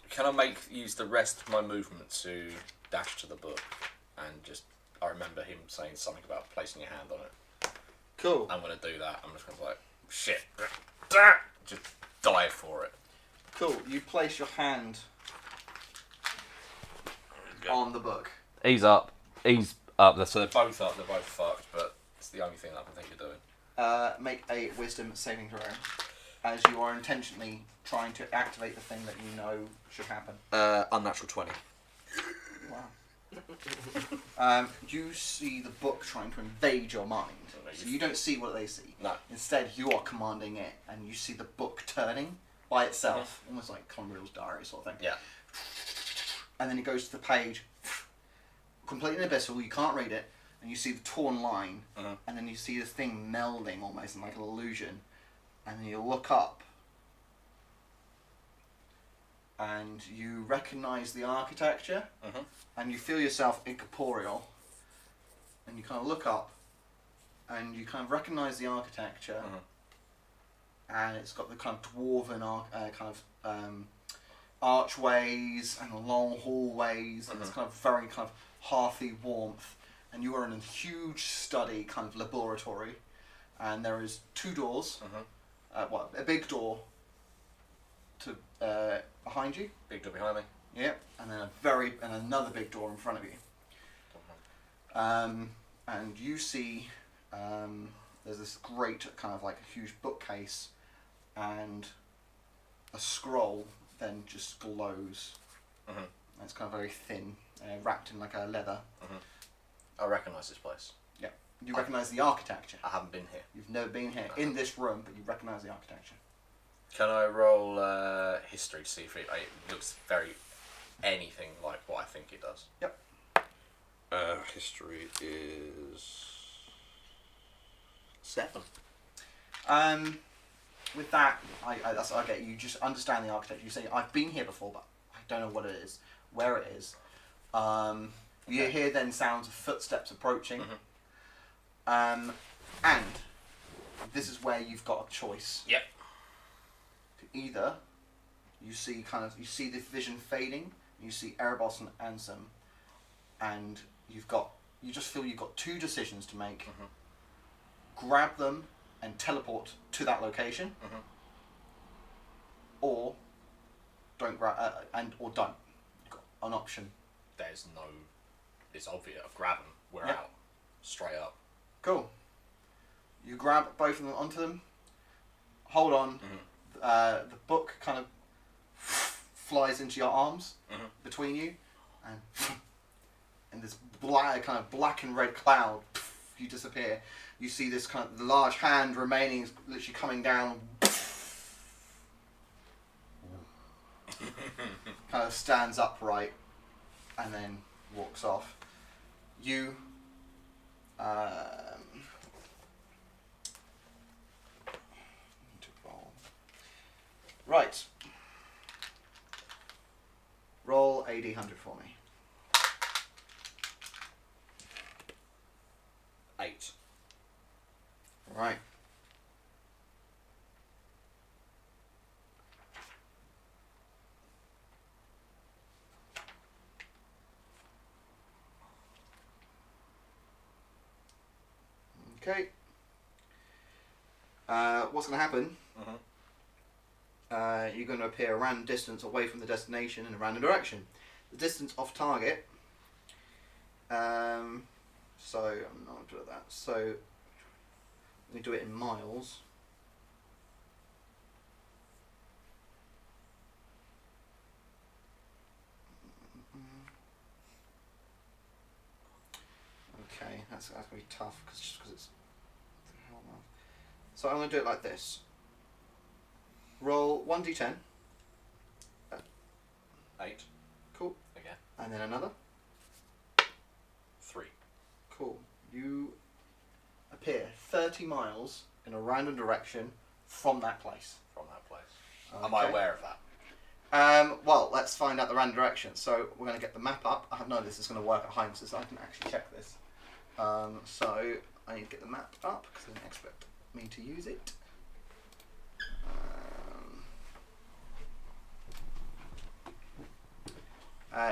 Can I use the rest of my movement to dash to the book and just? I remember him saying something about placing your hand on it. Cool. I'm gonna do that. I'm just gonna be like, shit, just dive for it. Cool. You place your hand on the book. He's up. He's up. So they're both up. They're both fucked. But it's the only thing that I can think of doing. Make a wisdom saving throw, as you are intentionally trying to activate the thing that you know should happen. Unnatural 20. Wow. You see the book trying to invade your mind. So you don't see what they see. No. Instead, you are commanding it, and you see the book turning by itself, almost like Conrail's diary sort of thing. Yeah. And then it goes to the page, completely abyssal, you can't read it, and you see the torn line, and then you see this thing melding almost in like an illusion, and then you look up, and you recognise the architecture, and you feel yourself incorporeal, and you kind of look up, and you kind of recognise the architecture, and it's got the kind of dwarven archways and long hallways, and it's kind of very kind of hearthy warmth, and you are in a huge study kind of laboratory, and there is 2 doors, a big door to behind you, Big door behind me. yeah, and then another big door in front of you, and you see there's this great kind of like a huge bookcase, and a scroll then just glows. And it's kind of very thin, wrapped in like a leather. I recognise this place. Yeah. You recognise the architecture. I haven't been here. You've never been here in this room, but you recognise the architecture. Can I roll history to see if it looks very anything like what I think it does? Yep. History is 7. With that, that's what I get. You just understand the architecture. You say, I've been here before, but I don't know what it is, where it is. You hear then sounds of footsteps approaching. And this is where you've got a choice. Yep. Either you see the vision fading, you see Erebos and Ansem, and you just feel you've got 2 decisions to make. Grab them and teleport to that location, or don't grab or don't. You've got an option. There's no. It's obvious. Grab them. We're Yep. out. Straight up. Cool. You grab both of them onto them. Hold on. The book kind of flies into your arms Mhm. between you, and in this black, kind of black and red cloud, you disappear. You see this kind of large hand remaining, literally coming down. Kind of stands upright and then walks off. You need to roll. Right. Roll a d100 for me. 8. Right. Okay. What's going to happen? Mhm. You're going to appear a random distance away from the destination in a random direction. The distance off target. So I'm not going to do that. So let me do it in miles. Okay, that's going to be tough because it's. So I'm going to do it like this. Roll 1d10. 8. Cool. Again. And then another. 3. Cool. You appear 30 miles in a random direction from that place. From that place. Am I aware of that? Well, let's find out the random direction. So we're going to get the map up. I have no idea this is going to work at home, so I can actually check this. So I need to get the map up because they didn't expect me to use it.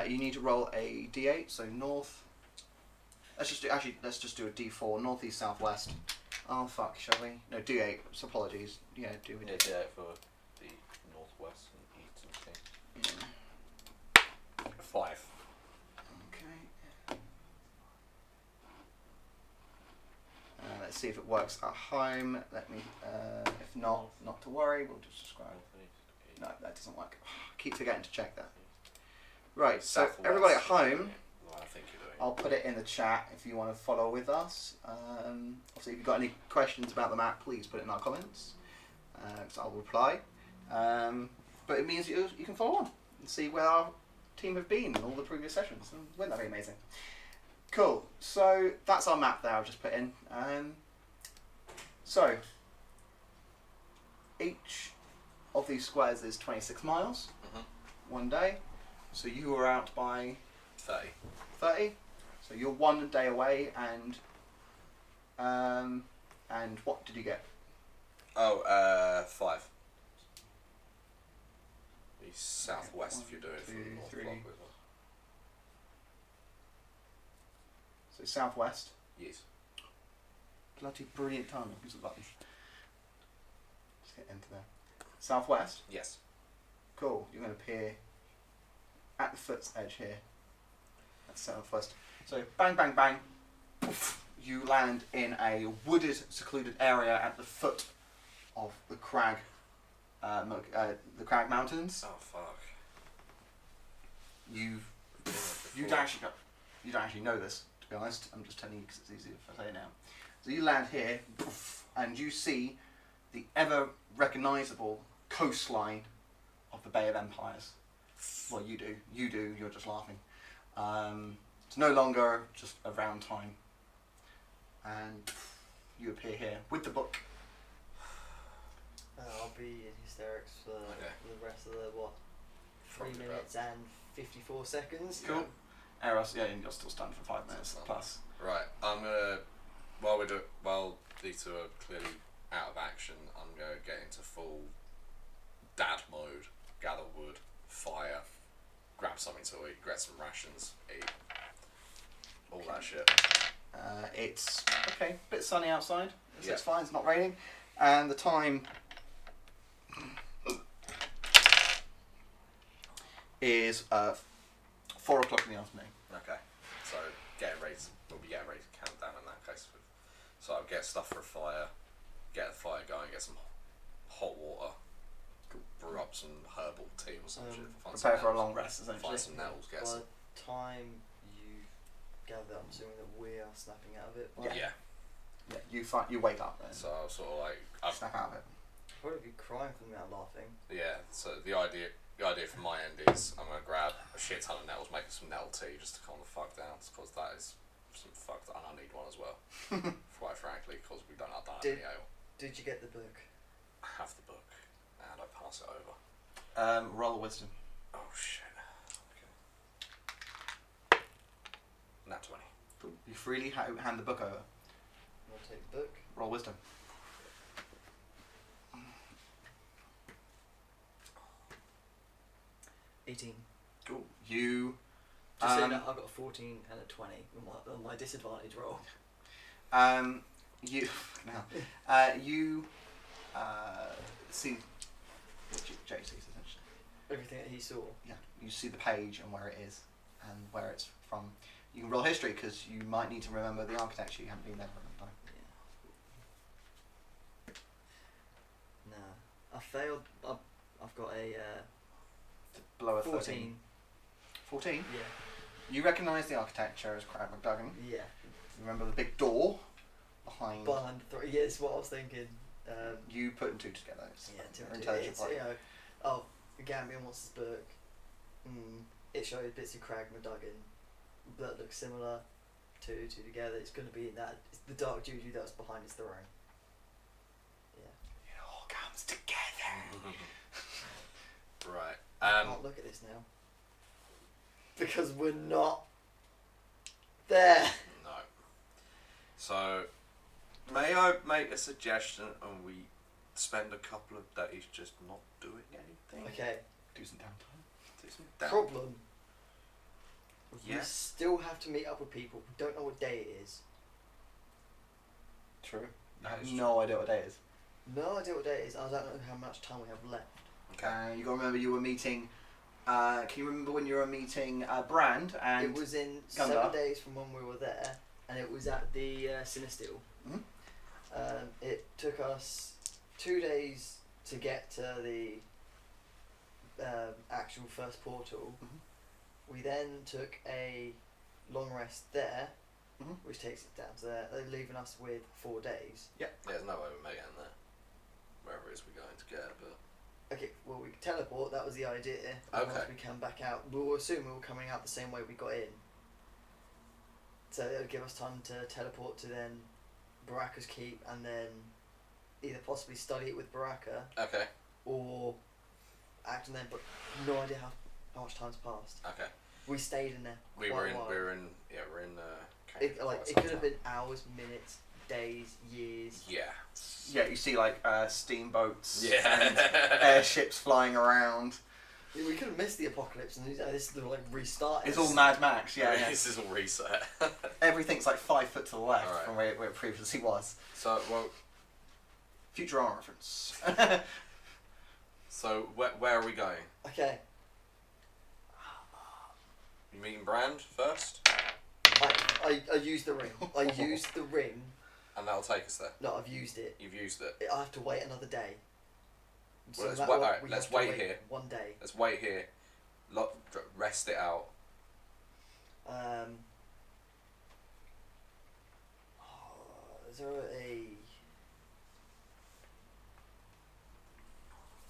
You need to roll a d8. So north. Let's just do a d4. Northeast, southwest. Oh fuck, shall we? No, d8. So apologies. Yeah, do we? Yeah, d8 for the northwest and east and thing. Yeah. 5. Okay. Let's see if it works at home. Let me. If not to worry. We'll just describe. No, that doesn't work. Keep forgetting to check that. Right. So Southwest. everybody at home. What I think you're doing. I'll put it in the chat if you want to follow with us. Obviously, if you've got any questions about the map, please put it in our comments. So I'll reply. But it means you can follow on and see where our team have been in all the previous sessions. And wouldn't that be amazing? Cool. So that's our map there I've just put in. So each of these squares is 26 miles. One day. So you were out by 30. 30. So you're 1 day away, and what did you get? Oh, 5. The southwest if you're doing it from the north 3. block with So southwest. Yes. Bloody brilliant timing. Use the buttons. Just hit enter there. Southwest. Yes. Cool. You're going to appear at the foot's edge here. That's southwest. So bang, bang, bang. Poof, you land in a wooded, secluded area at the foot of the crag, the crag mountains. Oh fuck. You don't actually know this, to be honest. I'm just telling you because it's easier if I say it now. So you land here, poof, and you see the ever recognisable coastline of the Bay of Empires. Well, you do. You're just laughing. It's no longer just a round time. And you appear here with the book. I'll be in hysterics for the rest of the, 3 Probably minutes and 54 seconds. Cool. Eros, yeah, and you're still stunned for 5 minutes plus. Right, I'm gonna while these two are clearly out of action, I'm gonna get into full dad mode, gather wood, fire, grab something to eat, grab some rations, eat. All that shit. It's okay, a bit sunny outside, so Yeah. it's fine, it's not raining. And the time is 4 o'clock in the afternoon. Okay. So we'll be getting ready to count down in that case. So I'll get stuff for a fire, get the fire going, get some hot water, brew up some herbal tea or some shit. Find Prepare some for a nettles. long rest, essentially. Find some nettles, get By some. the time you gather, I'm assuming that we are snapping out of it. Yeah. Yeah, you wake up and So I was sort of like, I've snap out of it. Probably be crying from the amount of laughing. Yeah, so the idea from my end is I'm going to grab a shit ton of nettles, make some nettle tea just to calm the fuck down, because that is some fucked, and I need one as well, quite frankly, because we don't have that any ale. Did you get the book? I have the book, and I pass it over. Roll a wisdom. Oh shit. Okay. Nat 20. Cool. You freely hand the book over. You want to take the book? Roll wisdom. 18. Cool. You. Just saying that I've got a 14 and a 20 on my disadvantage roll. You you see what Jay sees essentially. Everything that he saw. Yeah, you see the page and where it is and where it's from. You can roll history because you might need to remember the architecture. You haven't been there for a long time. Yeah. Nah. I failed. I've got a Below a 14. 13. 14? Yeah. You recognise the architecture as Crab McDuggan. Yeah. You remember the big door behind. Behind the three. Yeah, it's what I was thinking. You put two together. Yeah, two You're and two. intelligent It's, party. you know, oh, Gambian wants this book. It shows bits of Crag McDuggan that look similar. Two together. It's going to be that. It's the dark juju that's behind his throne. Yeah. It all comes together. Right. I can't look at this now. Because we're not there. No. So, may I make a suggestion and we spend a couple of days just not doing anything? Okay. Do some downtime. Do some down. Problem. We Yeah. still have to meet up with people. We don't know what day it is. True. I That have is no idea what day it is. No idea what day it is. I don't know how much time we have left. Okay. You got to remember you were meeting. Can you remember when you were meeting Brand and? It was in Gundar. 7 days from when we were there, and it was at the Cinestill. Mhm. It took us 2 days to get to the actual first portal. Mhm. We then took a long rest there, Mhm. which takes it down to there, leaving us with 4 days. There's no way we're making it there. Wherever it is we're going to get, but. Okay, well, we could teleport, that was the idea. And Okay. once we come back out, we'll assume we were coming out the same way we got in. So it would give us time to teleport to then Baraka's Keep and then either possibly study it with Baraka Okay. or act on them, but no idea how much time's passed. Okay. We stayed in there We quite were a in. while. We're in. Yeah, we're in. It, for like, quite it some could have time. been hours, minutes, days, years. Yeah. Yeah, you see like steamboats. Yeah. And airships flying around. Yeah, we could have missed the apocalypse and this is the like restart. It's all Mad Max. Yeah, yeah. This is all reset. Everything's like 5 foot to the left Alright. from where it previously was. So well. Futurama reference. So where are we going? Okay, You meeting Brand first, I used the ring. I used the ring. and that'll take us there. No, I've used it. You've used it. I have to wait another day. Well, let's no matter wait- what, alright, we let's have to wait here. 1 day. Let's wait here. Rest it out. Is there a?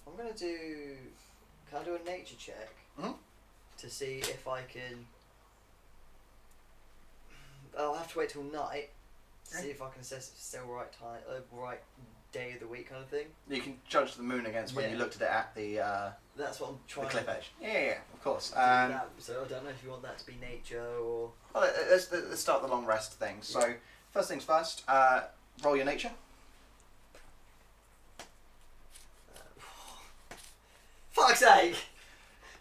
I'm gonna do. Can I do a nature check Mhm. to see if I can? I'll have to wait till night to see if I can assess if it's still right time, right day of the week kind of thing. You can judge the moon against when you Yeah. looked at it at the That's what I'm trying cliff to edge. Yeah, of course. do that. So I don't know if you want that to be nature or. Well, let's start the long rest thing. So, first things first, roll your nature. Fuck's sake!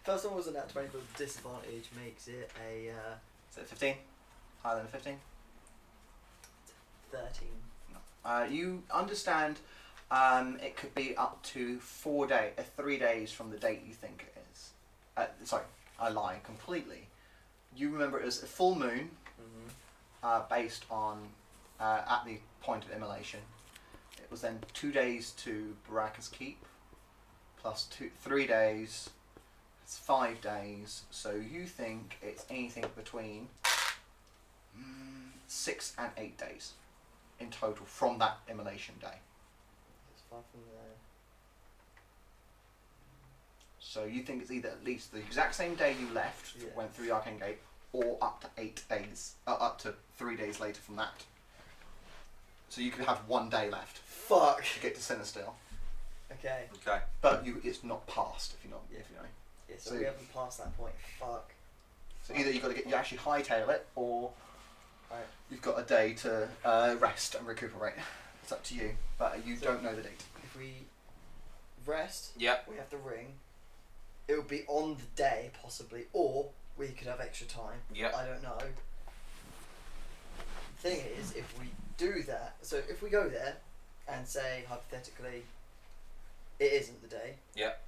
First one was a nat 20, but the disadvantage makes it a Is it 15? Higher than a 15? 13. You understand it could be up to 3 days from the date you think it is. Sorry, I lie completely. You remember it was a full moon based on at the point of immolation. It was then 2 days to Baraka's Keep, plus 3 days. It's 5 days. So you think it's anything between 6 and 8 days in total from that immolation day. It's far from there. So you think it's either at least the exact same day you left, Yeah. went through the Arcane Gate, or up to 8 days, up to 3 days later from that. So you could have 1 day left Fuck. to get to Sinisteel, Okay. Okay. but it's not passed if you know. Yeah. If you know. Yeah, so So- we haven't passed that point. Fuck. So either you actually hightail it, or Right. you've got a day to rest and recuperate. It's up to you, but you So- don't know the date. If we rest, Yep. we have the ring. It would be on the day, possibly, or we could have extra time. Yep. I don't know. The thing is, if we do that, so if we go there and say, hypothetically, it isn't the day, Yep.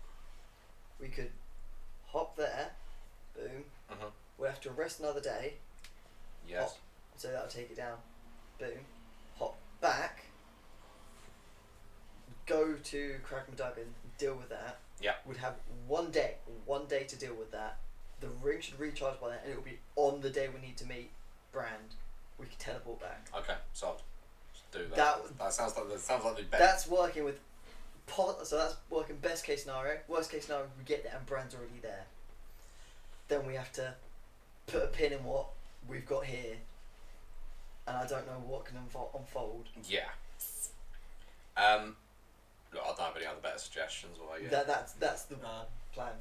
we could hop there, boom, Mhm. we'll have to rest another day, Yes. hop, so that'll take it down, boom, hop back, go to Cragmaduggan, deal with that. Yeah. We'd have 1 day to deal with that. The ring should recharge by then, and it will be on the day we need to meet Brand. We can teleport back. Okay. Sold. Just do that. That- That sounds like the best. That's working with, so that's working best case scenario. Worst case scenario, we get there and Brand's already there. Then we have to put a pin in what we've got here, and I don't know what can unfold. Yeah. Look, I don't have any other better suggestions, or yeah. That's the plan.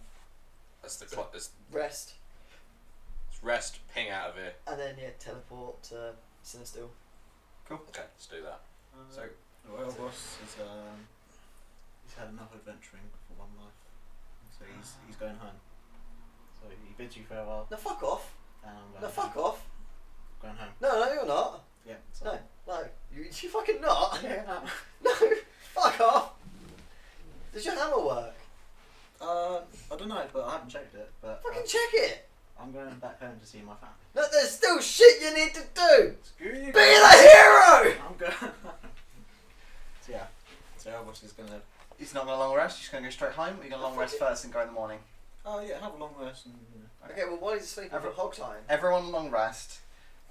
That's the so- let's Rest, rest, ping out of here. and then teleport to Sinisteel. Okay, let's do that. So the royal boss is he's had enough adventuring for one life, so he's going home. So he bids you farewell, No, fuck off. and I'm going No, home. fuck off. Going home. No, you're not. Yeah. So No, you fucking not. Yeah. No. No, fuck off. Does your hammer work? I don't know, but I haven't checked it. But Fucking check it. I'm going back home to see my family. No, there's still shit you need to do. Screw you. Be the hero. I'm going. So yeah, so our boss is gonna. he's not going to long rest. He's going to go straight home. Or you're going to long rest first and go in the morning. Oh yeah, have a long rest and. You know. Okay, well, while he's sleeping for hog time. Everyone long rest.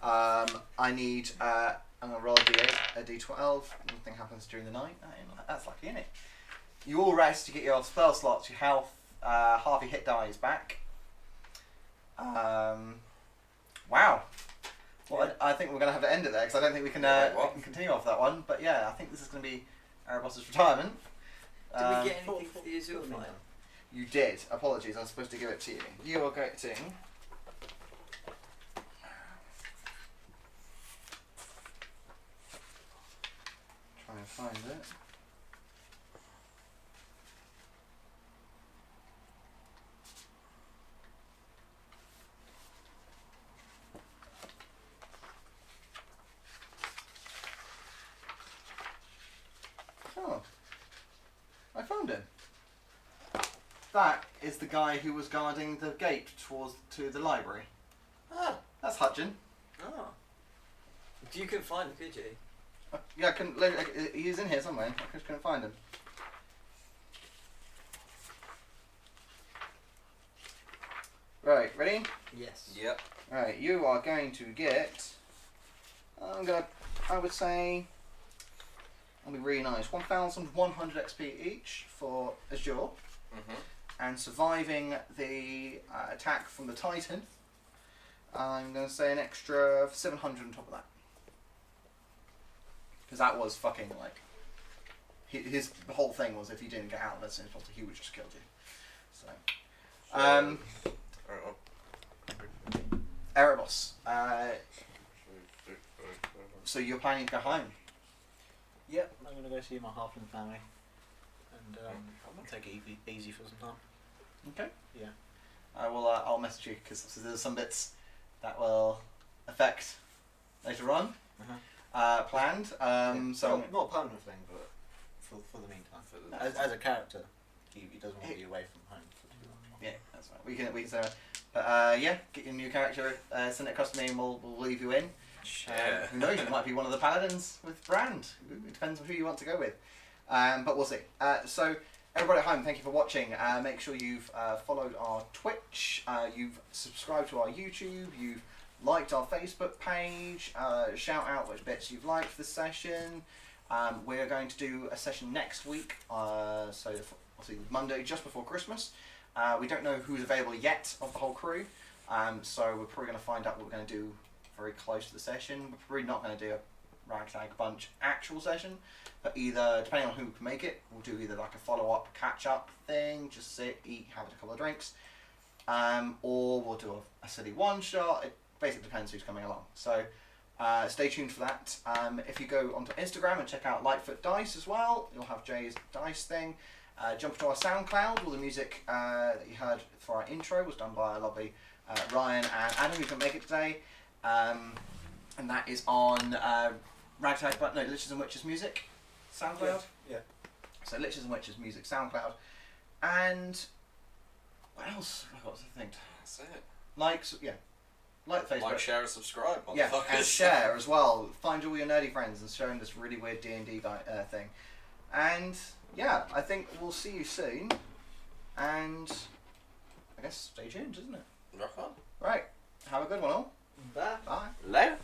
I need. I'm going to roll a d8, a d12. Nothing happens during the night. That's lucky, isn't it? You all rest. You get your spell slots. Your health. Half your hit die is back. Wow. Well, Yeah. I think we're going to have to end it there because I don't think we can, Wait, we what? can continue off that one. But yeah, I think this is going to be Erebos's retirement. Did we get for- anything for the Azure for the fight? meantime. You did. Apologies, I was supposed to give it to you. You are getting. Try and find it. Oh, I found him. That is the guy who was guarding the gate to the library. Ah. That's Hutchin. Oh. You couldn't find him, could you? Yeah, I couldn't. He's in here somewhere. I just couldn't find him. Right, ready? Yes. Yep. Right, you are going to get. I would say. That'll be really nice. 1,100 XP each for Azure, Mhm. and surviving the attack from the Titan. I'm going to say an extra 700 on top of that. Because that was fucking like. His whole thing was if you didn't get out of this, he would just killed you. So. Alright, Erebos. So you're planning to go home? Yep, I'm gonna go see my halfling family, and I'll take it easy for some time. Okay. Yeah. I will. I'll message you because there's some bits that will affect later on. Planned. So not a permanent thing, but for the meantime, as a character, he doesn't want to be away from home for too long. yeah, that's right. We can say that. But yeah, get your new character, send it across to me, and we'll leave you in. Yeah. Who knows? You might be one of the paladins with Brand. It depends on who you want to go with. But we'll see. So everybody at home, thank you for watching. Make sure you've followed our Twitch, you've subscribed to our YouTube, you've liked our Facebook page. Shout out which bits you've liked this session. We're going to do a session next week, so obviously Monday just before Christmas. We don't know who's available yet of the whole crew, so we're probably going to find out what we're going to do very close to the session. We're probably not going to do a Ragtag Bunch actual session, but either, depending on who can make it, we'll do either like a follow-up, catch-up thing, just sit, eat, have a couple of drinks, or we'll do a silly one-shot. It basically depends who's coming along. So stay tuned for that. If you go onto Instagram and check out Lightfoot Dice as well, you'll have Jay's dice thing. Jump to our SoundCloud. All the music that you heard for our intro was done by our lovely Ryan and Adam, who couldn't make it today. And that is on Ragtag, but no, Liches and Witches Music, SoundCloud. Yeah. So Liches and Witches Music, SoundCloud. And what else have I got to think? That's it. Like the Facebook. Like, share, and subscribe. Yeah, motherfuckers. and share as well. Find all your nerdy friends and show them this really weird D&D thing. And yeah, I think we'll see you soon. And I guess stay tuned, isn't it? Rock on. Right. Have a good one all. Bye. Bye. Later.